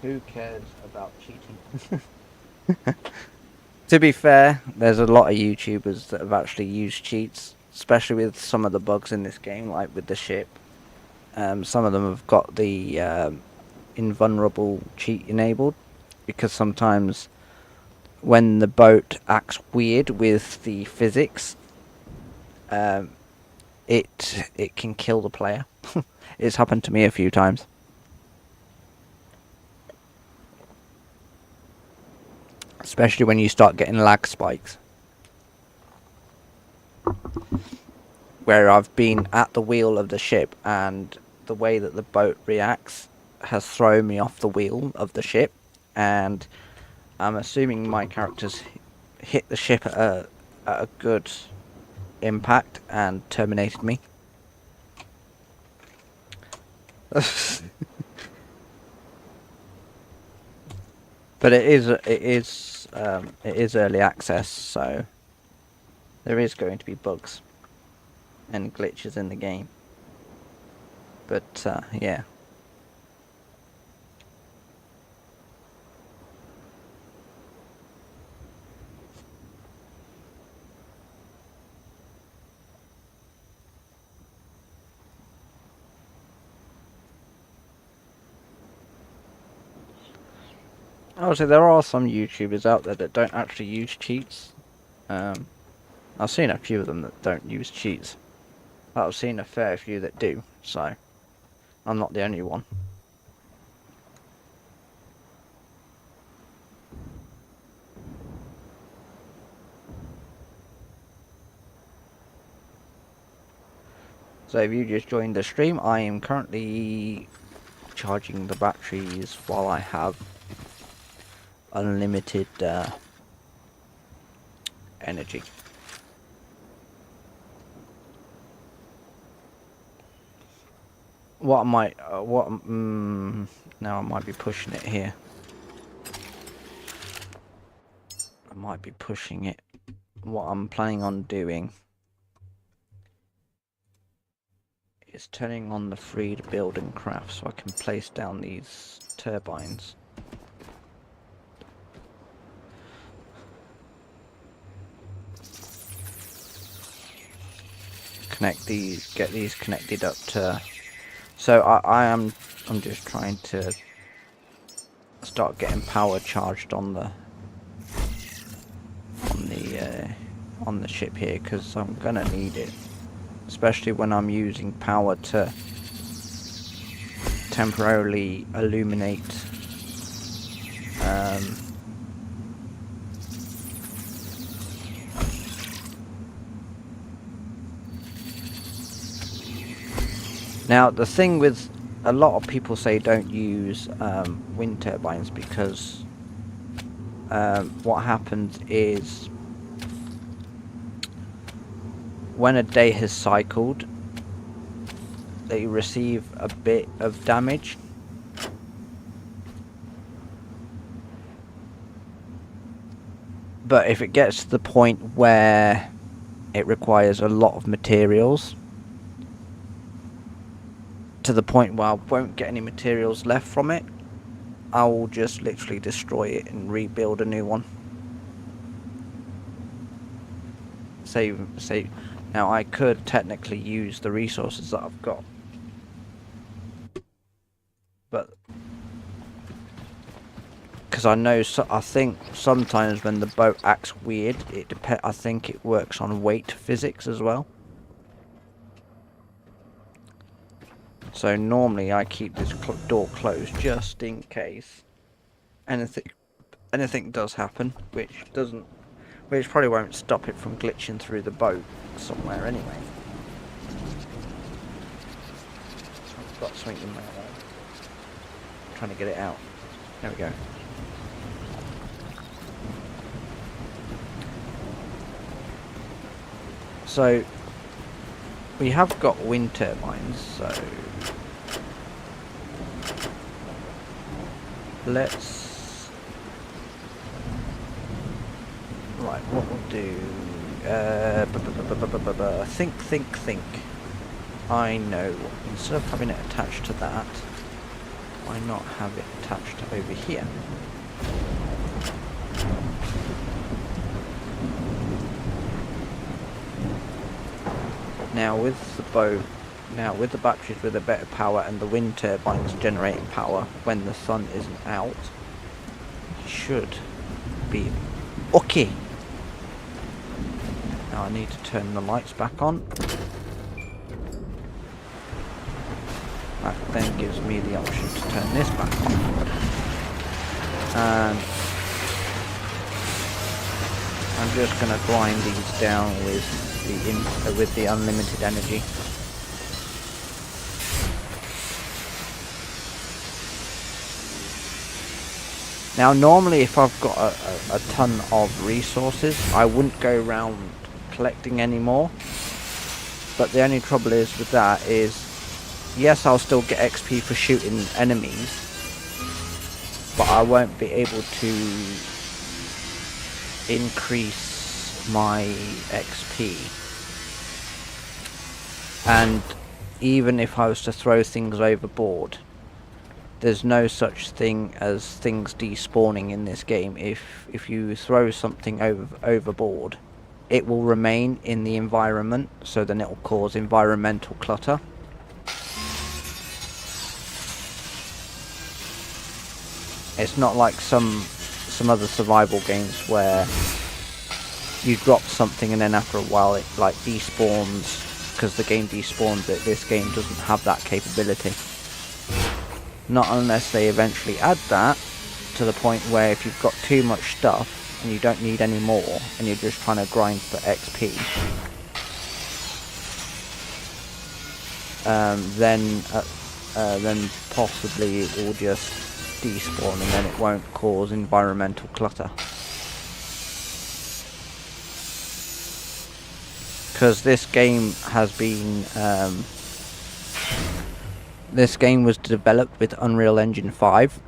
Who cares about cheating? To be fair, there's a lot of YouTubers that have actually used cheats, especially with some of the bugs in this game, like with the ship. Some of them have got the invulnerable cheat enabled, because sometimes when the boat acts weird with the physics, it can kill the player. It's happened to me a few times. Especially when you start getting lag spikes. Where I've been at the wheel of the ship and the way that the boat reacts has thrown me off the wheel of the ship, and I'm assuming my characters hit the ship at a good impact and terminated me. But it is early access, so there is going to be bugs and glitches in the game. But yeah. Obviously, there are some YouTubers out there that don't actually use cheats. I've seen a few of them that don't use cheats. But I've seen a fair few that do, so I'm not the only one. So if you just joined the stream, I am currently charging the batteries while I have unlimited energy. What I might, now I might be pushing it here. I might be pushing it. What I'm planning on doing is turning on the free to build and craft so I can place down these turbines. Get these connected up to. So I'm just trying to start getting power charged on the ship here, because I'm gonna need it, especially when I'm using power to temporarily illuminate now the thing with a lot of people say don't use wind turbines because what happens is when a day has cycled, they receive a bit of damage. But if it gets to the point where it requires a lot of materials, to the point where I won't get any materials left from it, I will just literally destroy it and rebuild a new one. Save. Now I could technically use the resources that I've got, but because I think sometimes when the boat acts weird, I think it works on weight physics as well. So normally I keep this door closed just in case anything does happen, which probably won't stop it from glitching through the boat somewhere anyway. I've got something in my eye. I'm trying to get it out. There we go. So we have got wind turbines, so let's right, what we'll do, think. I know, instead of having it attached to that, why not have it attached over here? Now with the boat, with the batteries with a better power and the wind turbines generating power when the sun isn't out, it should be okay. Now I need to turn the lights back on. That then gives me the option to turn this back on. And I'm just going to grind these down with the unlimited energy. Now normally if I've got a ton of resources, I wouldn't go around collecting any more. But the only trouble is with that is, yes, I'll still get XP for shooting enemies, but I won't be able to increase my XP. And even if I was to throw things overboard, there's no such thing as things despawning in this game. If you throw something overboard, it will remain in the environment, so then it will cause environmental clutter. It's not like some other survival games where you drop something and then after a while it like despawns because the game despawns it. This game doesn't have that capability. Not unless they eventually add that to the point where if you've got too much stuff and you don't need any more and you're just trying to grind for XP, then possibly it will just despawn and then it won't cause environmental clutter. Because this game has been this game was developed with Unreal Engine 5,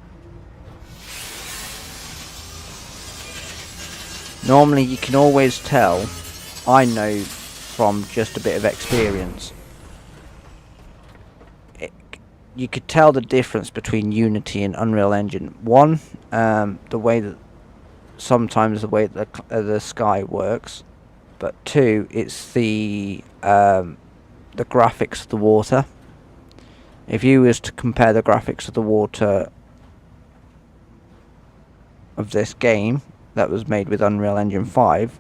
Normally you can always tell, I know from just a bit of experience, you could tell the difference between Unity and Unreal Engine. One, the way that sometimes the way that the sky works, but two, it's the graphics of the water. If you was to compare the graphics of the water of this game that was made with Unreal Engine 5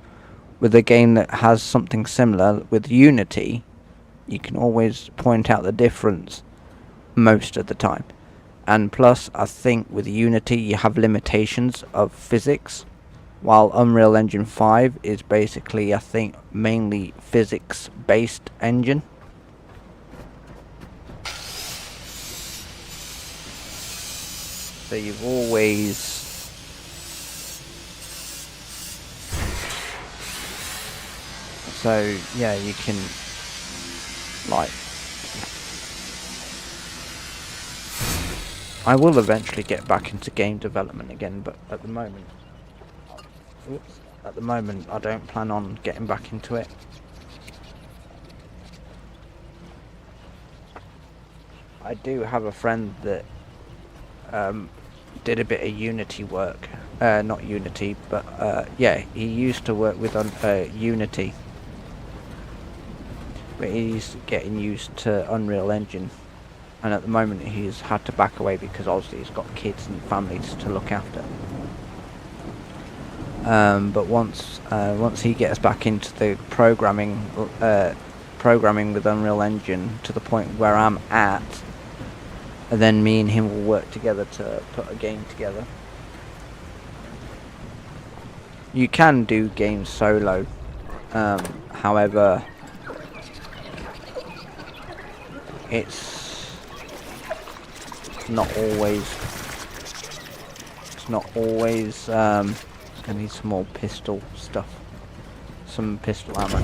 with a game that has something similar with Unity, you can always point out the difference most of the time. And plus, I think with Unity you have limitations of physics, while Unreal Engine 5 is basically, I think, mainly physics based engine. So you've always yeah, you can like, I will eventually get back into game development again, but at the moment I don't plan on getting back into it. I do have a friend that did a bit of Unity work, not Unity, but yeah, he used to work with Unity, but he's getting used to Unreal Engine, and at the moment he's had to back away because obviously he's got kids and families to look after. But once he gets back into the programming with Unreal Engine to the point where I'm at, and then me and him will work together to put a game together. You can do games solo, however, it's not always. I need some more pistol stuff, some pistol ammo.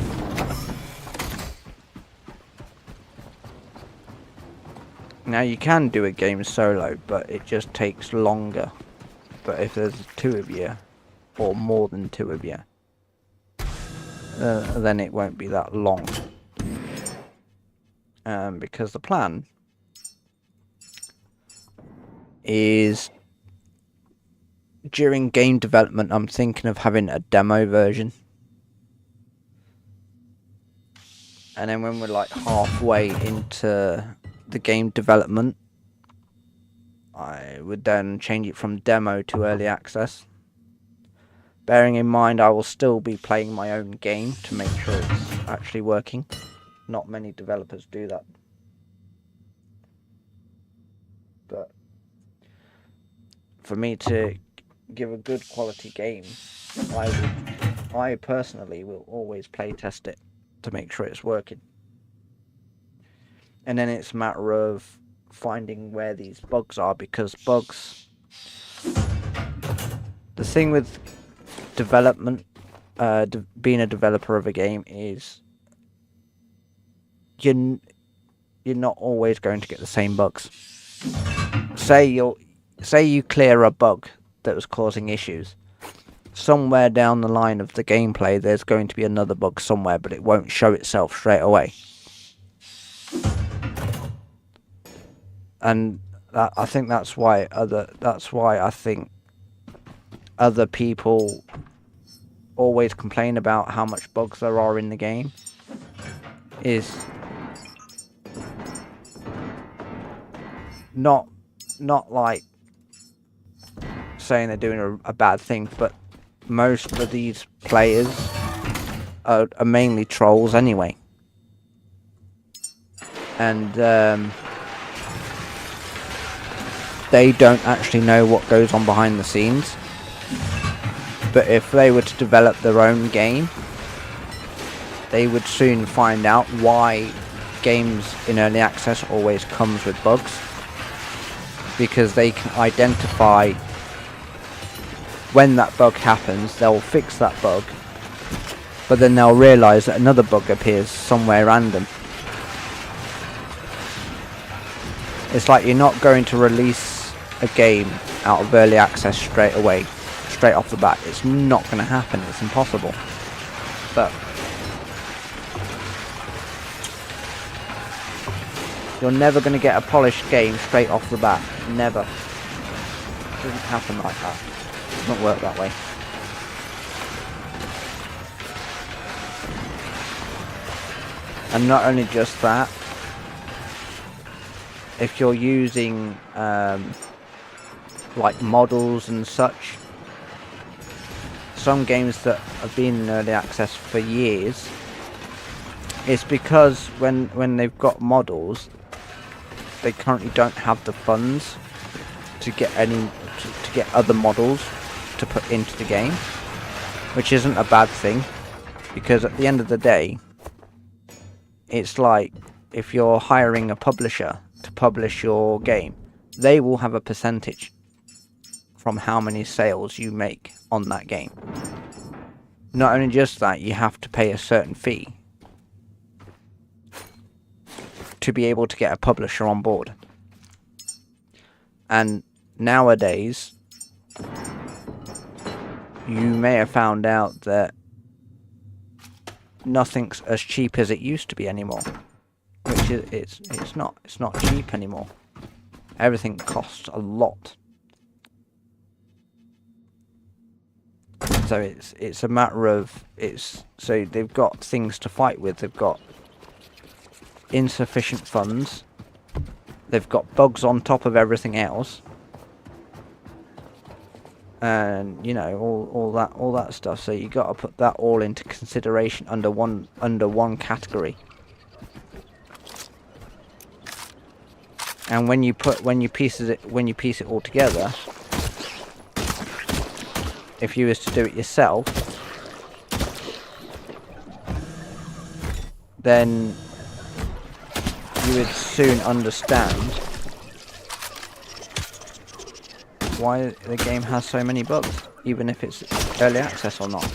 Now you can do a game solo, but it just takes longer. But if there's two of you, or more than two of you, then it won't be that long. Because the plan is, during game development, I'm thinking of having a demo version. And then when we're like halfway into the game development, I would then change it from demo to early access. Bearing in mind I will still be playing my own game to make sure it's actually working. Not many developers do that. But for me to give a good quality game, I personally will always play test it to make sure it's working. And then it's a matter of finding where these bugs are, because bugs, the thing with development, being a developer of a game, is you're not always going to get the same bugs. Say you clear a bug that was causing issues, somewhere down the line of the gameplay there's going to be another bug somewhere, but it won't show itself straight away. And I think that's why I think other people always complain about how much bugs there are in the game, is not like saying they're doing a bad thing, but most of these players are mainly trolls anyway, and they don't actually know what goes on behind the scenes. But if they were to develop their own game, they would soon find out why games in early access always comes with bugs, because they can identify when that bug happens. They'll fix that bug, but then they'll realise that another bug appears somewhere random. It's like you're not going to release a game out of early access straight straight off the bat. It's not going to happen. It's impossible. But you're never going to get a polished game straight off the bat. Never. It doesn't happen like that. It doesn't work that way. And not only just that, if you're using like models and such, some games that have been in early access for years, it's because when they've got models, they currently don't have the funds to get to get other models to put into the game, which isn't a bad thing, because at the end of the day, it's like if you're hiring a publisher to publish your game, they will have a percentage from how many sales you make on that game. Not only just that, you have to pay a certain fee to be able to get a publisher on board. And nowadays, you may have found out that nothing's as cheap as it used to be anymore. Which is it's not cheap anymore. Everything costs a lot. So it's a matter of so they've got things to fight with. They've got insufficient funds. They've got bugs on top of everything else. And you know, all that stuff. So you got to put that all into consideration under one category. And when you piece it all together, if you was to do it yourself, then you would soon understand why the game has so many bugs, even if it's early access or not.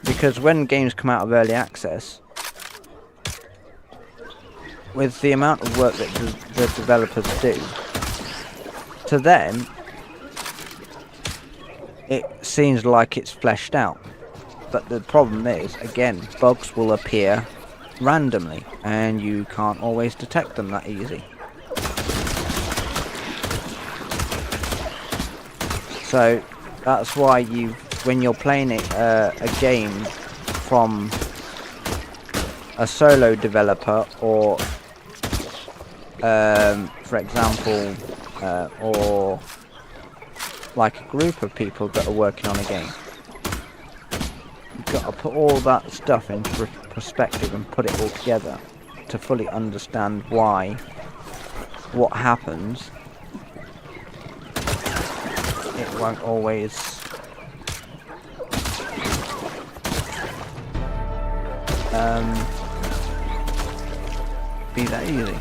Because when games come out of early access, with the amount of work that the developers do, to them it seems like it's fleshed out. But the problem is, again, bugs will appear randomly and you can't always detect them that easy. So that's why when you're playing a game from a solo developer, or for example, or like a group of people that are working on a game, you've got to put all that stuff into perspective and put it all together to fully understand what happens. It won't always be that easy.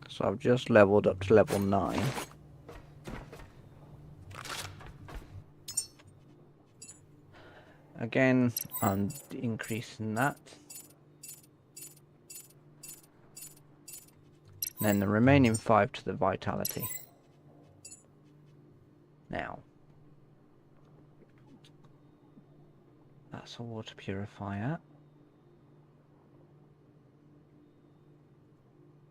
So I've just leveled up to level 9. Again, I'm increasing that. Then the remaining 5 to the vitality. Now, that's a water purifier.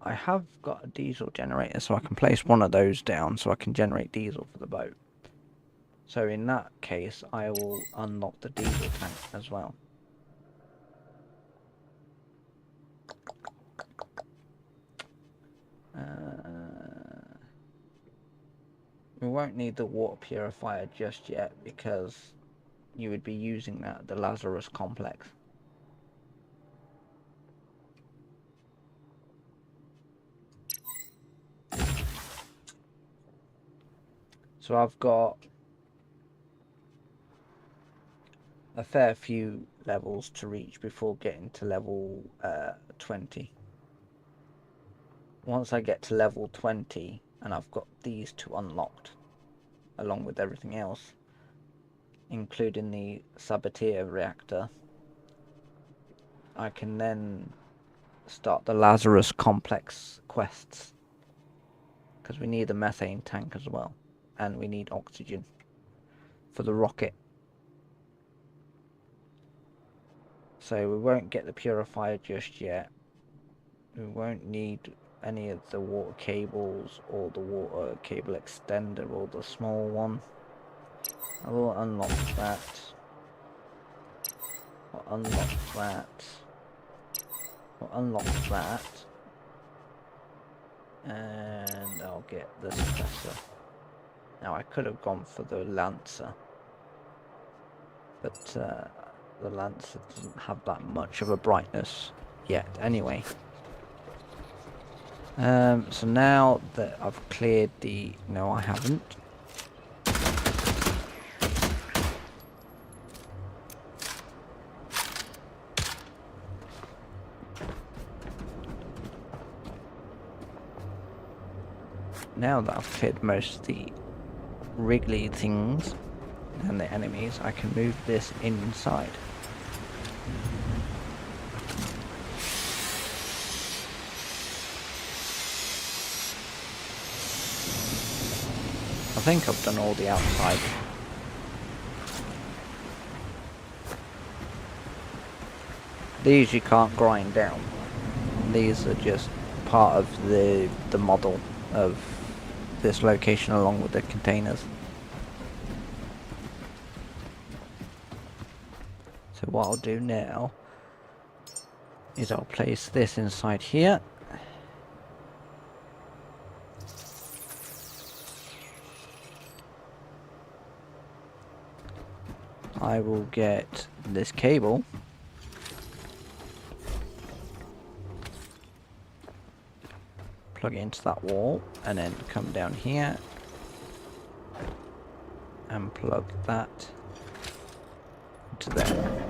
I have got a diesel generator, so I can place one of those down so I can generate diesel for the boat. So in that case, I will unlock the diesel tank as well. We won't need the water purifier just yet because you would be using that at the Lazarus Complex. So I've got a fair few levels to reach before getting to level 20. once I get to level 20 and I've got these two unlocked, along with everything else, including the saboteur reactor, I can then start the Lazarus Complex quests, because we need a methane tank as well, and we need oxygen for the rocket. So we won't get the purifier just yet. We won't need any of the water cables or the water cable extender or the small one. I will unlock that. I'll unlock that. I'll unlock that. And I'll get the suppressor. Now I could have gone for the Lancer, but the Lancer doesn't have that much of a brightness yet anyway. So now that I've cleared the... No, I haven't. Now that I've cleared most of the wriggly things and the enemies, I can move this inside. I think I've done all the outside. These you can't grind down. These are just part of the model of this location along with the containers. So what I'll do now is I'll place this inside here. I will get this cable, plug it into that wall, and then come down here and plug that into there.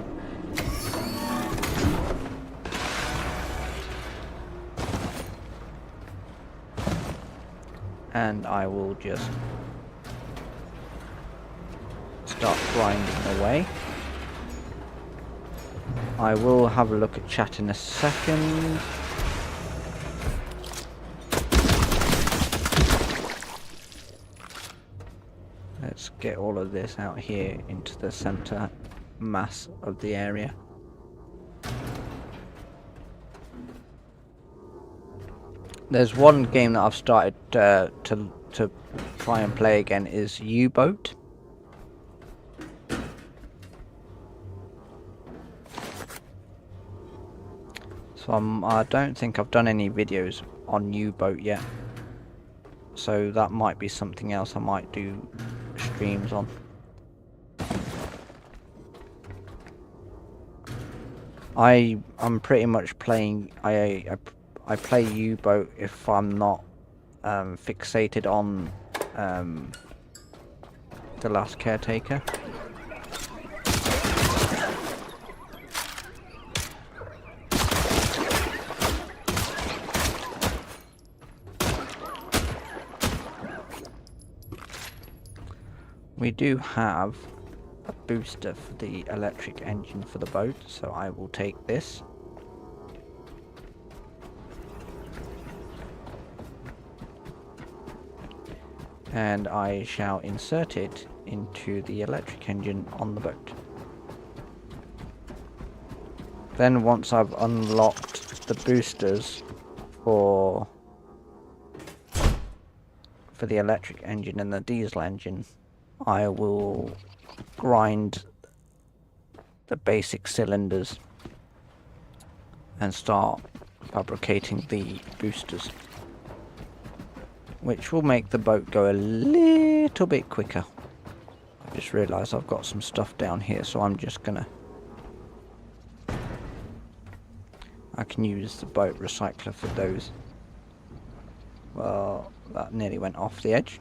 And I will just start grinding away. I will have a look at chat in a second. Let's get all of this out here into the center mass of the area. There's one game that I've started to try and play again, is U-Boat. So I don't think I've done any videos on U-Boat yet. So that might be something else I might do streams on. I'm pretty much playing. I play U-Boat if I'm not fixated on the Last Caretaker. We do have a booster for the electric engine for the boat, so I will take this. And I shall insert it into the electric engine on the boat. Then once I've unlocked the boosters for the electric engine and the diesel engine, I will grind the basic cylinders and start fabricating the boosters, which will make the boat go a little bit quicker. I just realised I've got some stuff down here, so I'm just gonna... I can use the boat recycler for those. Well, that nearly went off the edge.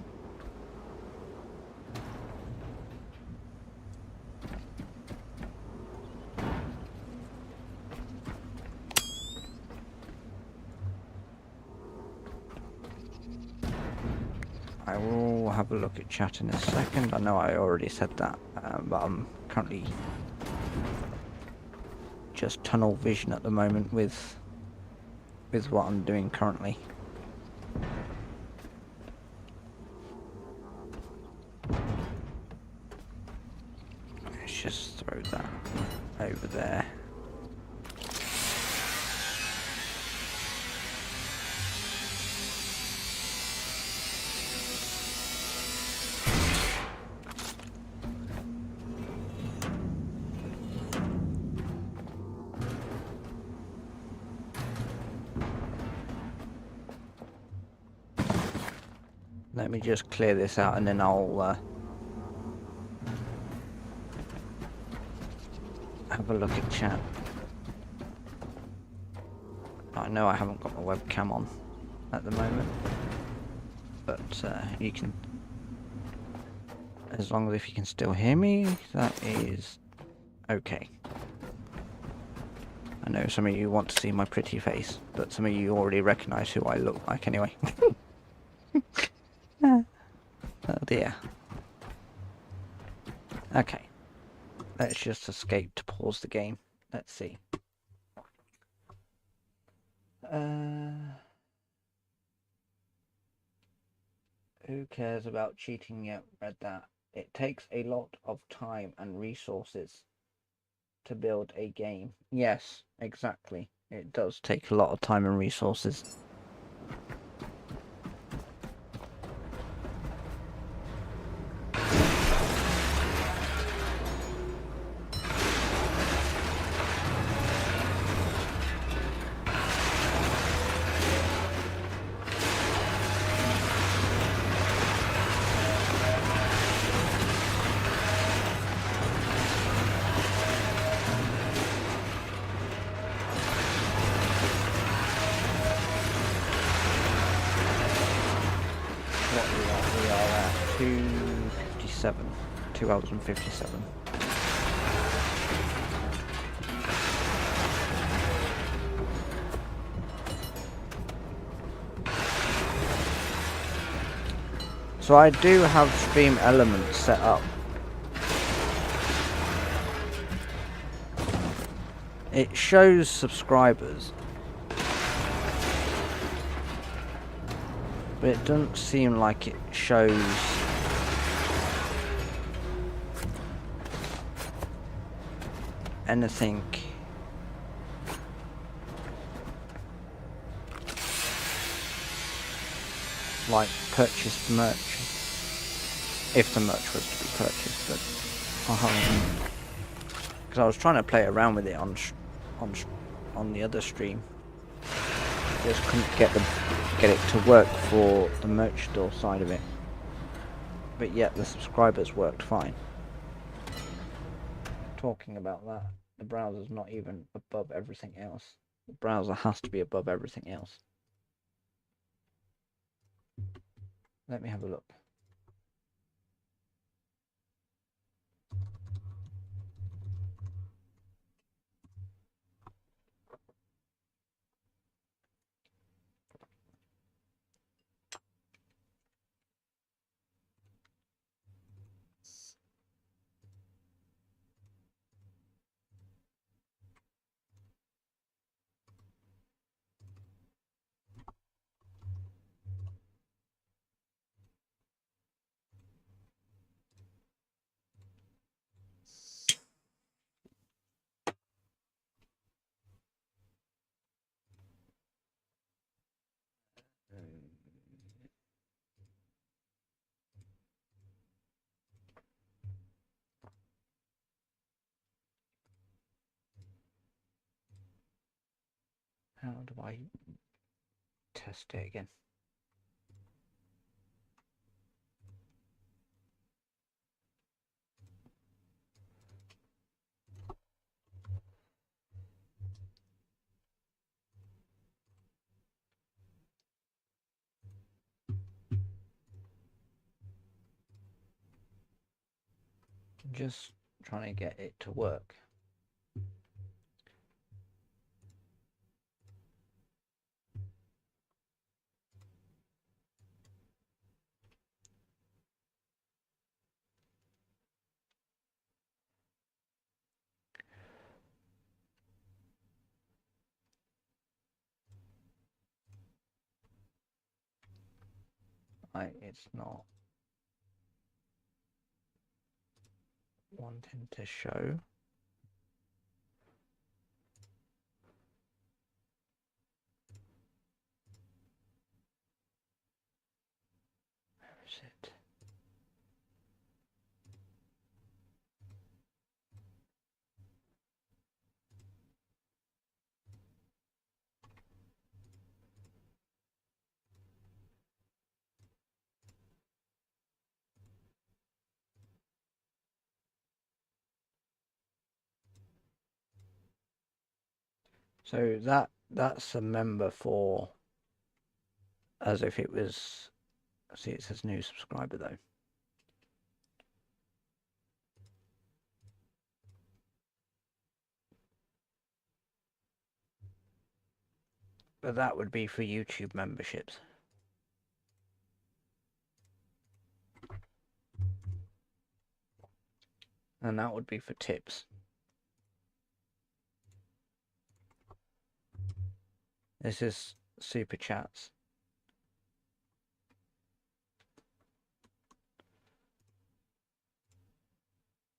I will have a look at chat in a second. I know I already said that, but I'm currently just tunnel vision at the moment with what I'm doing currently. Let's just throw that over there. Let me just clear this out and then I'll have a look at chat. I know I haven't got my webcam on at the moment, but you can, as long as if you can still hear me, that is okay. I know some of you want to see my pretty face, but some of you already recognise who I look like anyway. Oh dear. Okay. Let's just escape to pause the game. Let's see. Who cares about cheating yet? Read that. It takes a lot of time and resources to build a game. Yes, exactly. It does take a lot of time and resources. We are at 2:57. 2 hours and 57. So I do have stream elements set up. It shows subscribers, but it doesn't seem like it shows anything like purchased merch, if the merch was to be purchased. But because I was trying to play around with it on the other stream, just couldn't get it to work for the merch store side of it, but yet the subscribers worked fine. Talking about that, the browser's not even above everything else. The browser has to be above everything else. Let me have a look. How do I test it again? I'm just trying to get it to work. Like, it's not wanting to show. Where is it? So that's a member for, as if it was, see it says new subscriber though. But that would be for YouTube memberships. And that would be for tips. This is super chats.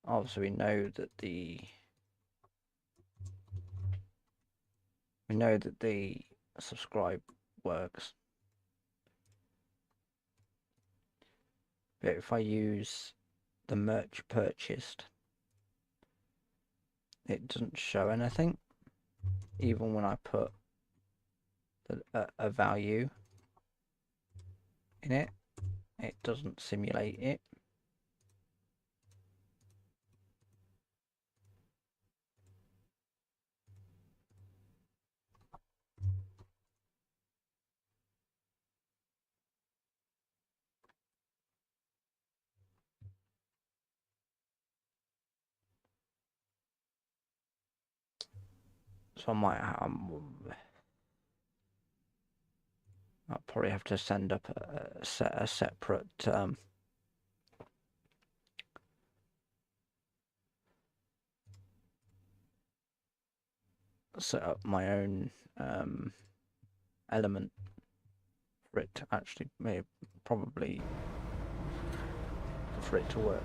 Obviously, we know that the subscribe works. But if I use the merch purchased, it doesn't show anything, even when I put a value in it. It doesn't simulate it. So I might I'll probably have to send up a separate set up my own element for it to actually probably for it to work.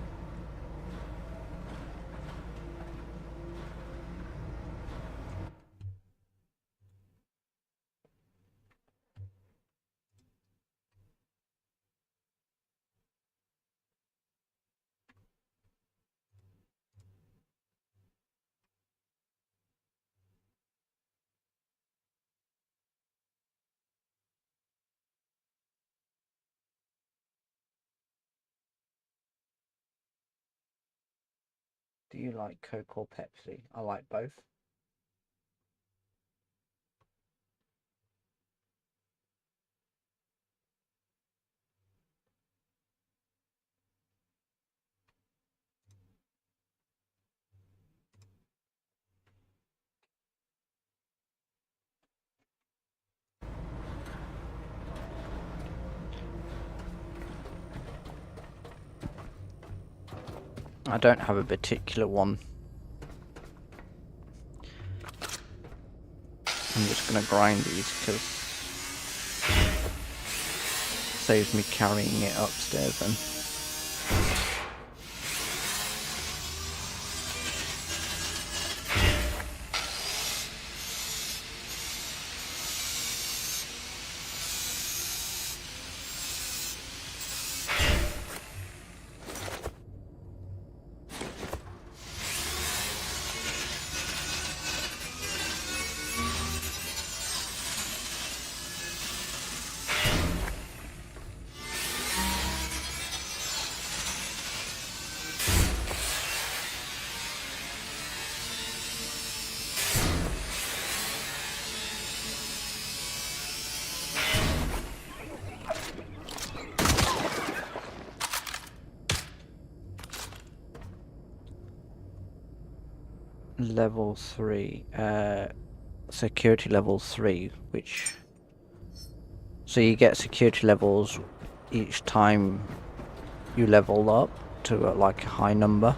Do you like Coke or Pepsi? I like both. I don't have a particular one. I'm just going to grind these because it saves me carrying it upstairs then. Level 3, security level 3, which, so you get security levels each time you level up to like a high number.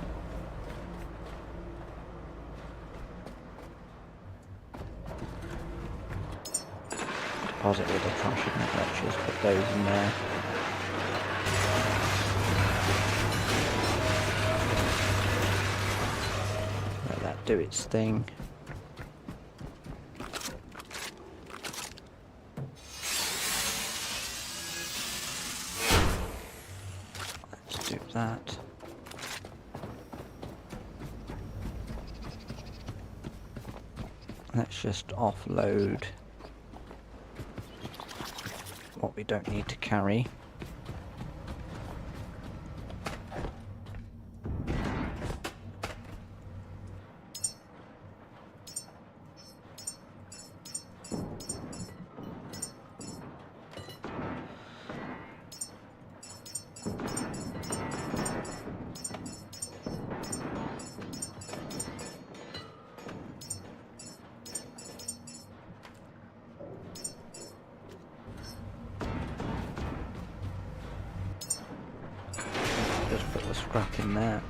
deposit all the trash in it. Let's just put those in there. Let that do its thing. Let's do that. Let's just offload what we don't need to carry. Just put the scrap in there.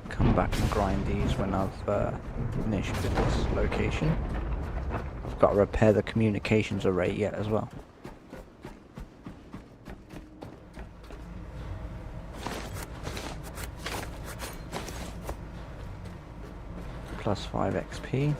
Come back and grind these when I've finished with this location. I've got to repair the communications array yet as well. Plus 5 XP.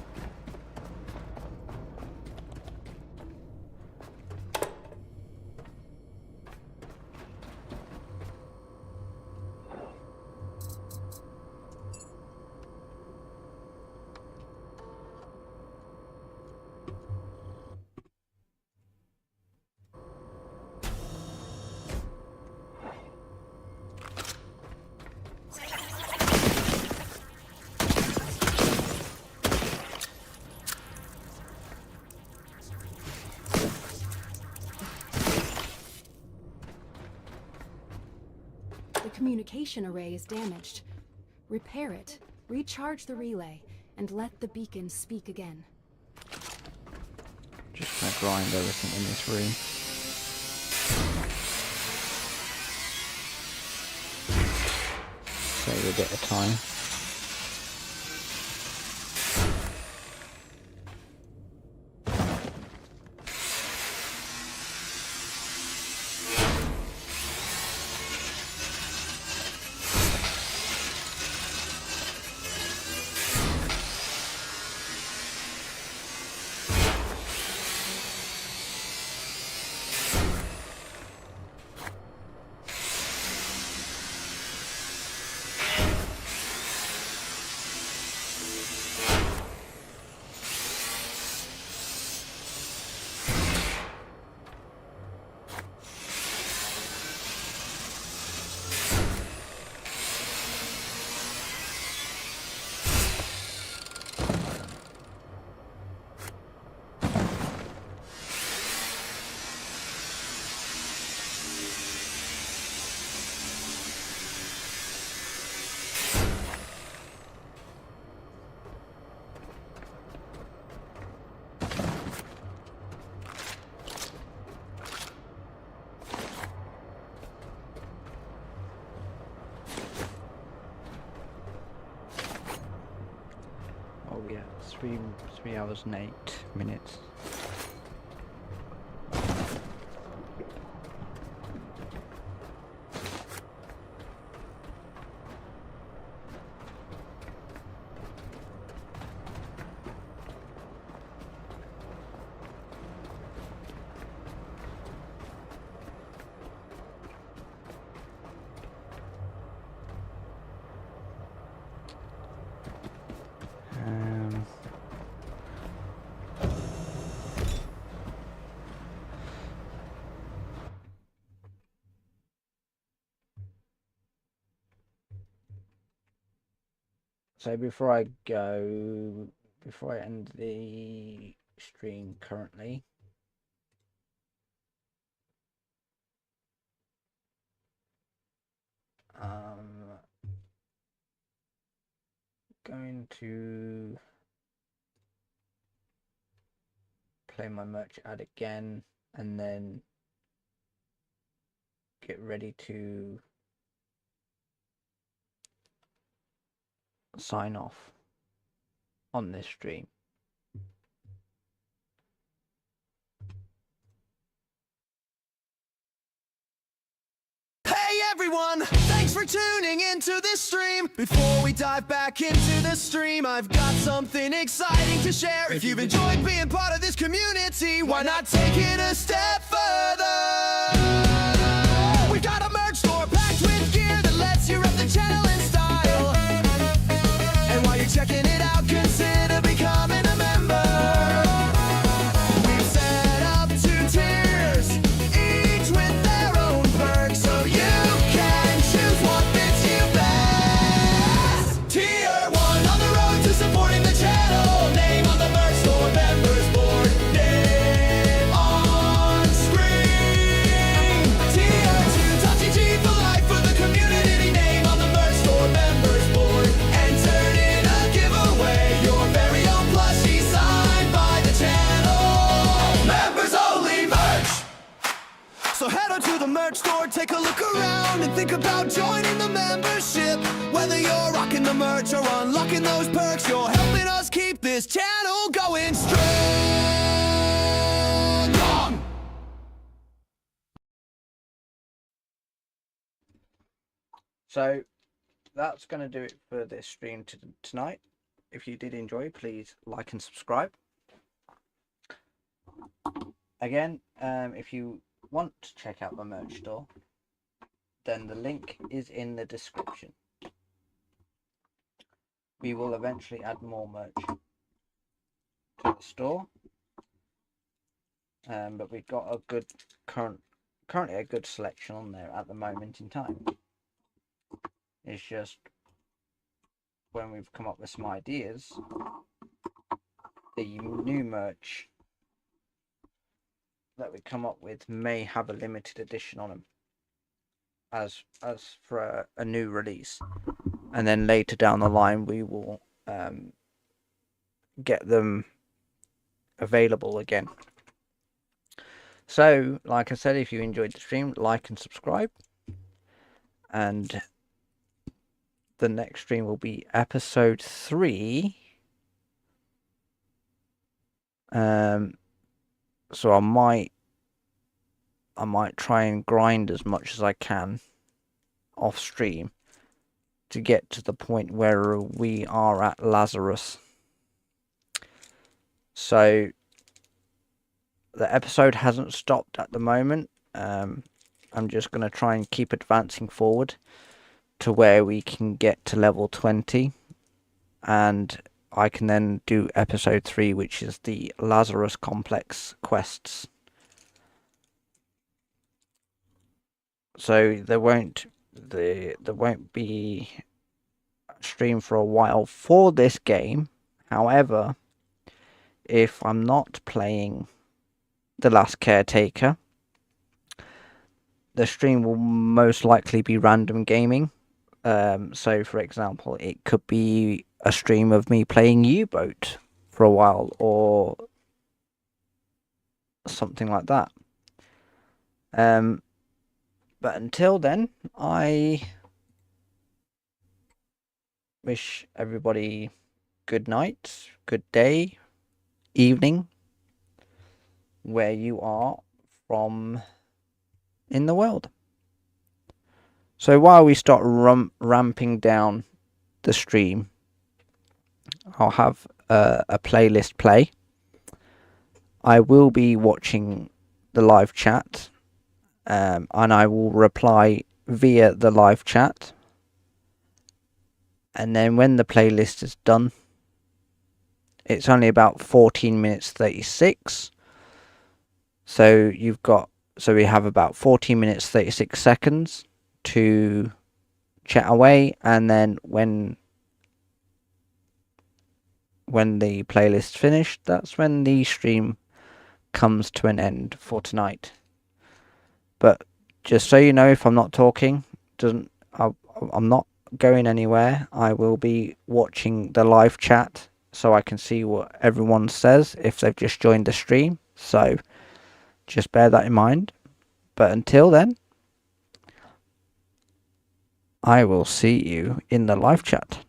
The communication array is damaged. Repair it, recharge the relay, and let the beacon speak again. Just gonna grind everything in this room. Save a bit of time. Oh yeah, 3 hours and 8 minutes. So before I end the stream currently, going to play my merch ad again, and then get ready to sign off on this stream. Hey everyone, thanks for tuning into this stream. Before we dive back into the stream, I've got something exciting to share. If you've enjoyed being part of this community, why not take it a step further? We've got a merch store packed with gear that lets you rep the channel in style. And while you're checking it out, consider becoming a member. We've set up 2 tiers, each with their own perks, so you can choose what fits you best. Tier 1 on the road to supporting the channel. Name on the merch store members board. Name on screen. Tier 2 Touchy G for life for the community. Name on the merch store members board. Entered in a giveaway. Your very own plushie signed by the channel. Members only merch. So head on to the merch store, take a look around, and think about joining the membership. Whether you're rocking the merch or unlocking those perks, you're helping us keep this channel going strong. So that's going to do it for this stream tonight. If you did enjoy, please like and subscribe. Again, if you want to check out the merch store, then the link is in the description. We will eventually add more merch to the store, but we've got a good currently a good selection on there at the moment in time. It's just when we've come up with some ideas, the new merch that we come up with may have a limited edition on them as for a new release, and then later down the line we will get them available again. So like I said, if you enjoyed the stream, like and subscribe, and the next stream will be episode 3. So I might try and grind as much as I can off stream to get to the point where we are at Lazarus. So the episode hasn't stopped at the moment. I'm just going to try and keep advancing forward to where we can get to level 20, and I can then do episode 3, which is the Lazarus Complex quests. So there won't be a stream for a while for this game. However, if I'm not playing the Last Caretaker, the stream will most likely be random gaming. So for example, it could be a stream of me playing U-Boat for a while, or something like that. But until then, I wish everybody good night, good day, evening, where you are from in the world. So while we start ramping down the stream, I'll have a playlist play. I will be watching the live chat, and I will reply via the live chat. And then when the playlist is done, it's only about 14 minutes 36. So we have about 14 minutes 36 seconds to chat away, and then when the playlist's finished, that's when the stream comes to an end for tonight. But just so you know, if I'm not talking, I'm not going anywhere. I will be watching the live chat so I can see what everyone says if they've just joined the stream. So just bear that in mind. But until then, I will see you in the live chat.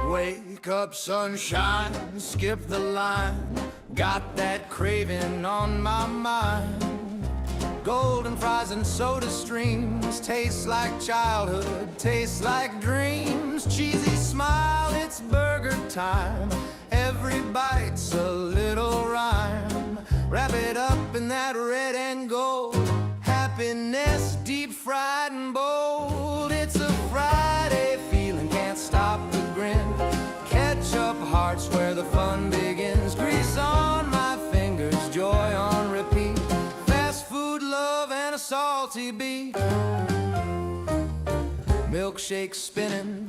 Wake up, sunshine, skip the line. Got that craving on my mind. Golden fries and soda streams, tastes like childhood, tastes like dreams. Cheesy smile, it's burger time. Every bite's a little rhyme. Wrap it up in that red and gold. Happiness deep fried and bold. It's a Friday feeling, can't stop the grin. Ketchup hearts where the fun begins. Grease on my fingers, joy on repeat. Fast food love and a salty beat. Milkshake spinning,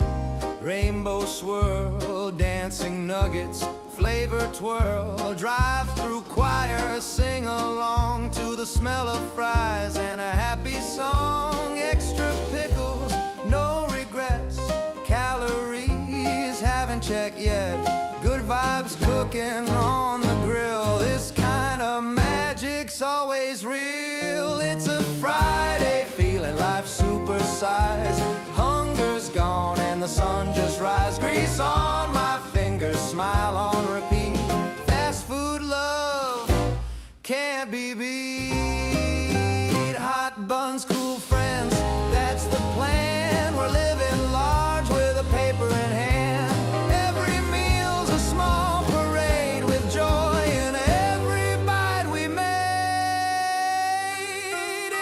rainbow swirl, dancing nuggets, flavor twirl. Drive through choir, sing along to the smell of fries and a happy song. Extra pickles, no regrets. Calories haven't checked yet. Good vibes cooking on the grill. This kind of magic's always real. It's a Friday feeling, life supersized. Hunger's gone and the sun just rise. Grease on my fingers, smile on repeat. Fast food love can't be beat. Hot buns, cool friends, that's the plan. We're living large with a paper in hand. Every meal's a small parade with joy in every bite we made.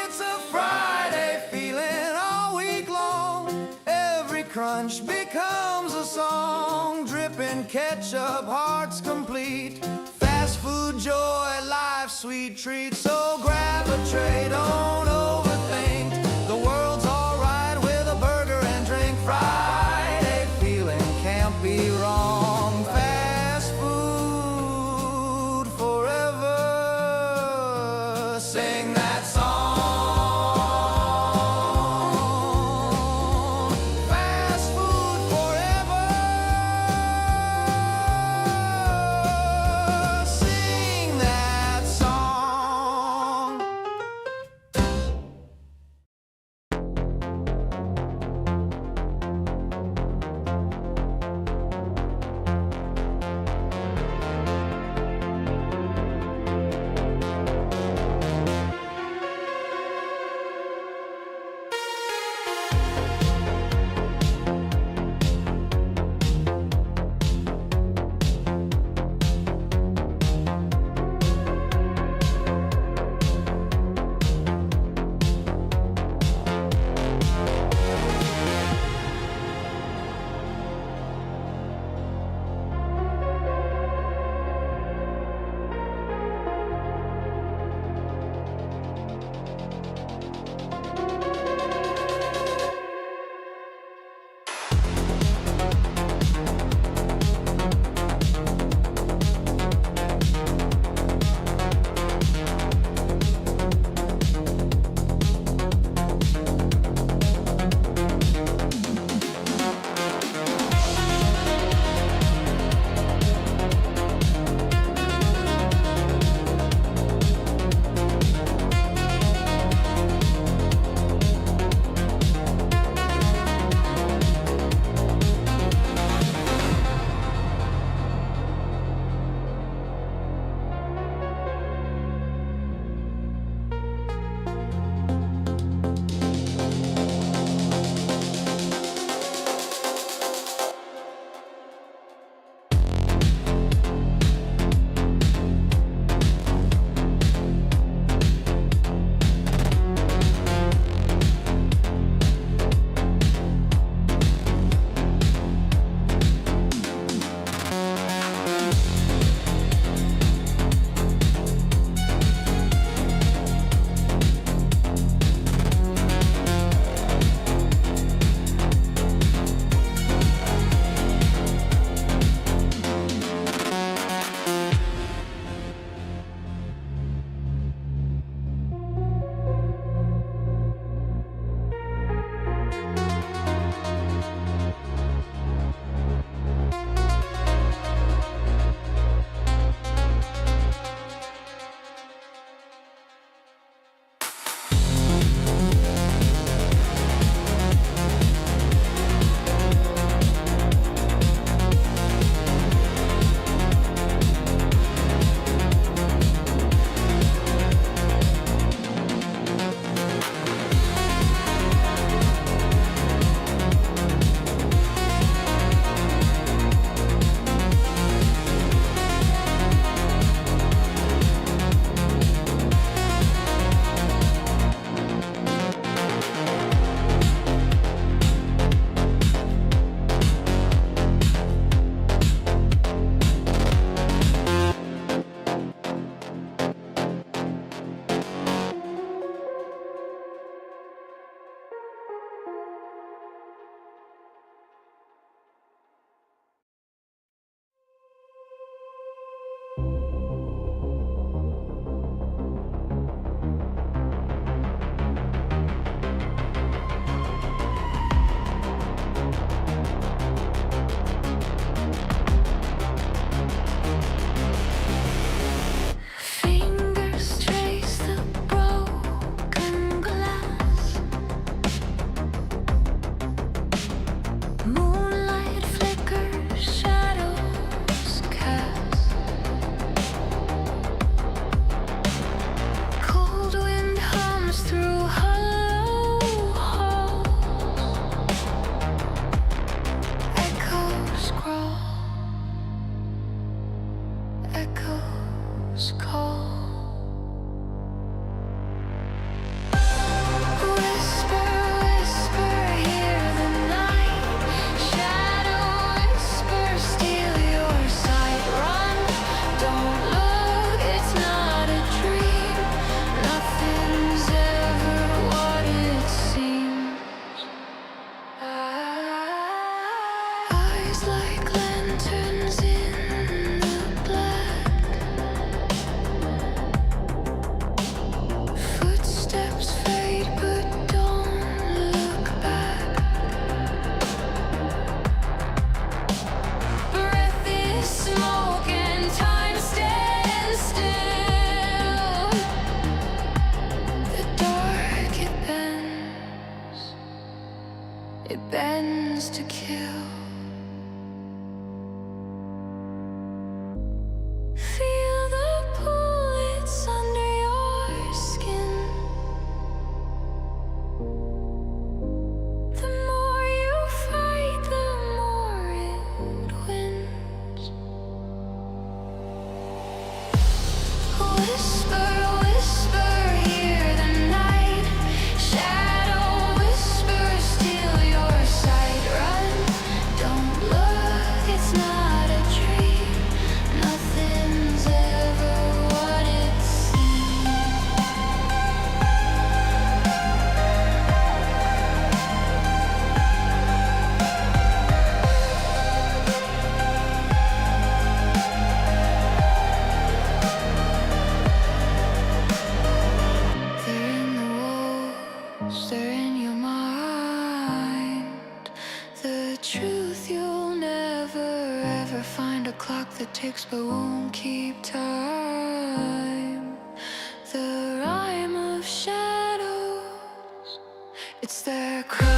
It's a Friday feeling all week long. Every crunch becomes a song. Dripping ketchup, hearts complete. Fast food joy, life sweet treat. So grab a tray, don't overthink. The world's alright with a burger and drink. Friday feeling can't be wrong. Fast food forever. Sing that song. Fast food forever. Sing that song. tracks but won't keep time. The rhyme of shadows, it's their cry.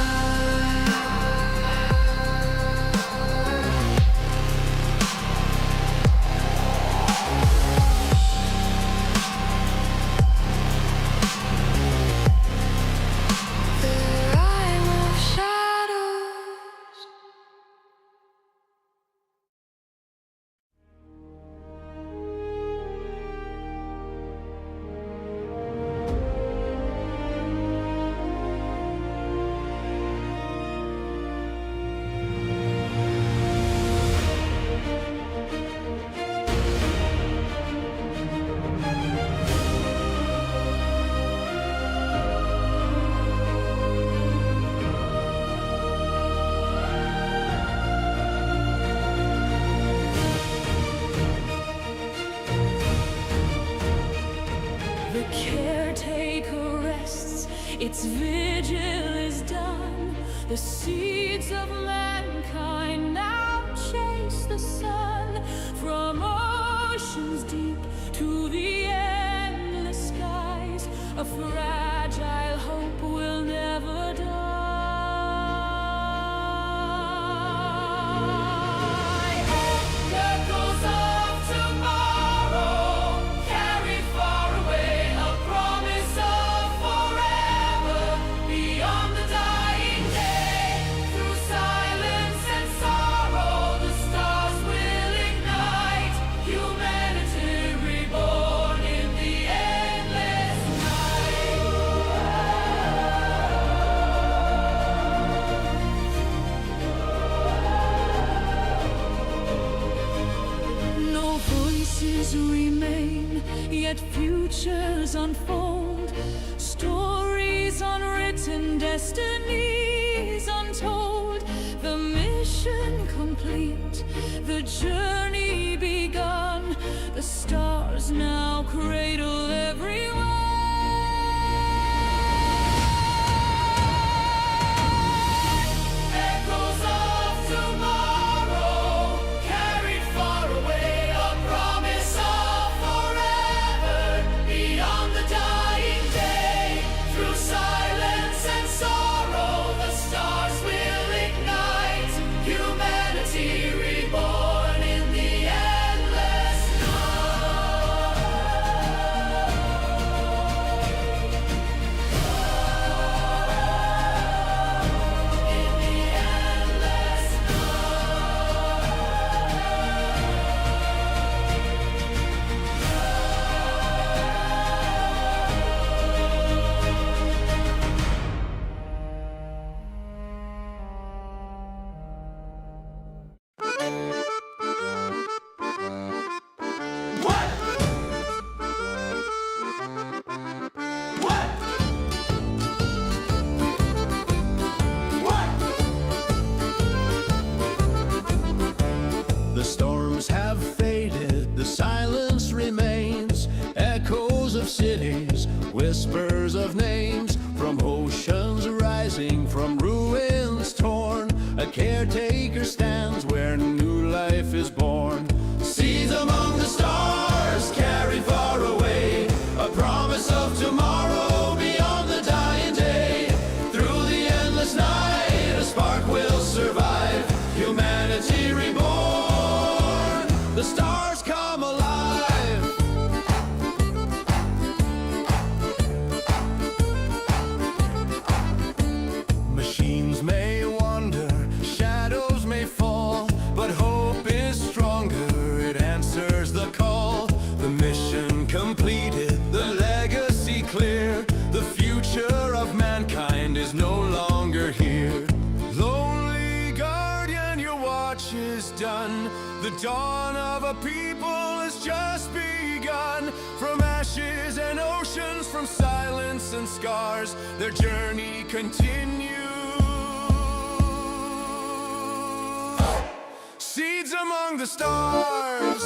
The caretaker rests, its vigil is done. The seeds of mankind now chase the sun. From oceans deep to the endless skies, a fragile hope will never die. Echoes of tomorrow, carried far away, a promise of forever beyond the dying day. Through silence and sorrow, the stars will ignite. Humanity reborn in the endless night. No voices remain, yet futures unfold. Stories unwritten, destinies untold. The mission complete, the journey begun. The stars now cradle everyone. Echoes of tomorrow, carried far away, a promise of forever beyond the dying day. Through silence and sorrow, the stars will ignite. Humanity reborn in the endless night. In the endless The storms have faded, the silence remains. Echoes of cities, whispers of names. From oceans rising, from ruins torn, a caretaker stands where new life is born. Seeds among the stars, carried far away, a promise of tomorrow beyond the dying day. Through the endless night, a spark will survive. Humanity reborn, the stars come alive. Machines may wander, shadows may fall, but hope is stronger, it answers the call. The mission completed, the legacy clear. The future of mankind is no longer here. Lonely guardian, your watch is done. The dawn of a people has just begun. From ashes and oceans, from silence and scars, their journey continues. Seeds among the stars.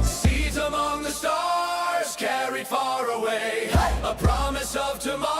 Seeds a promise of tomorrow.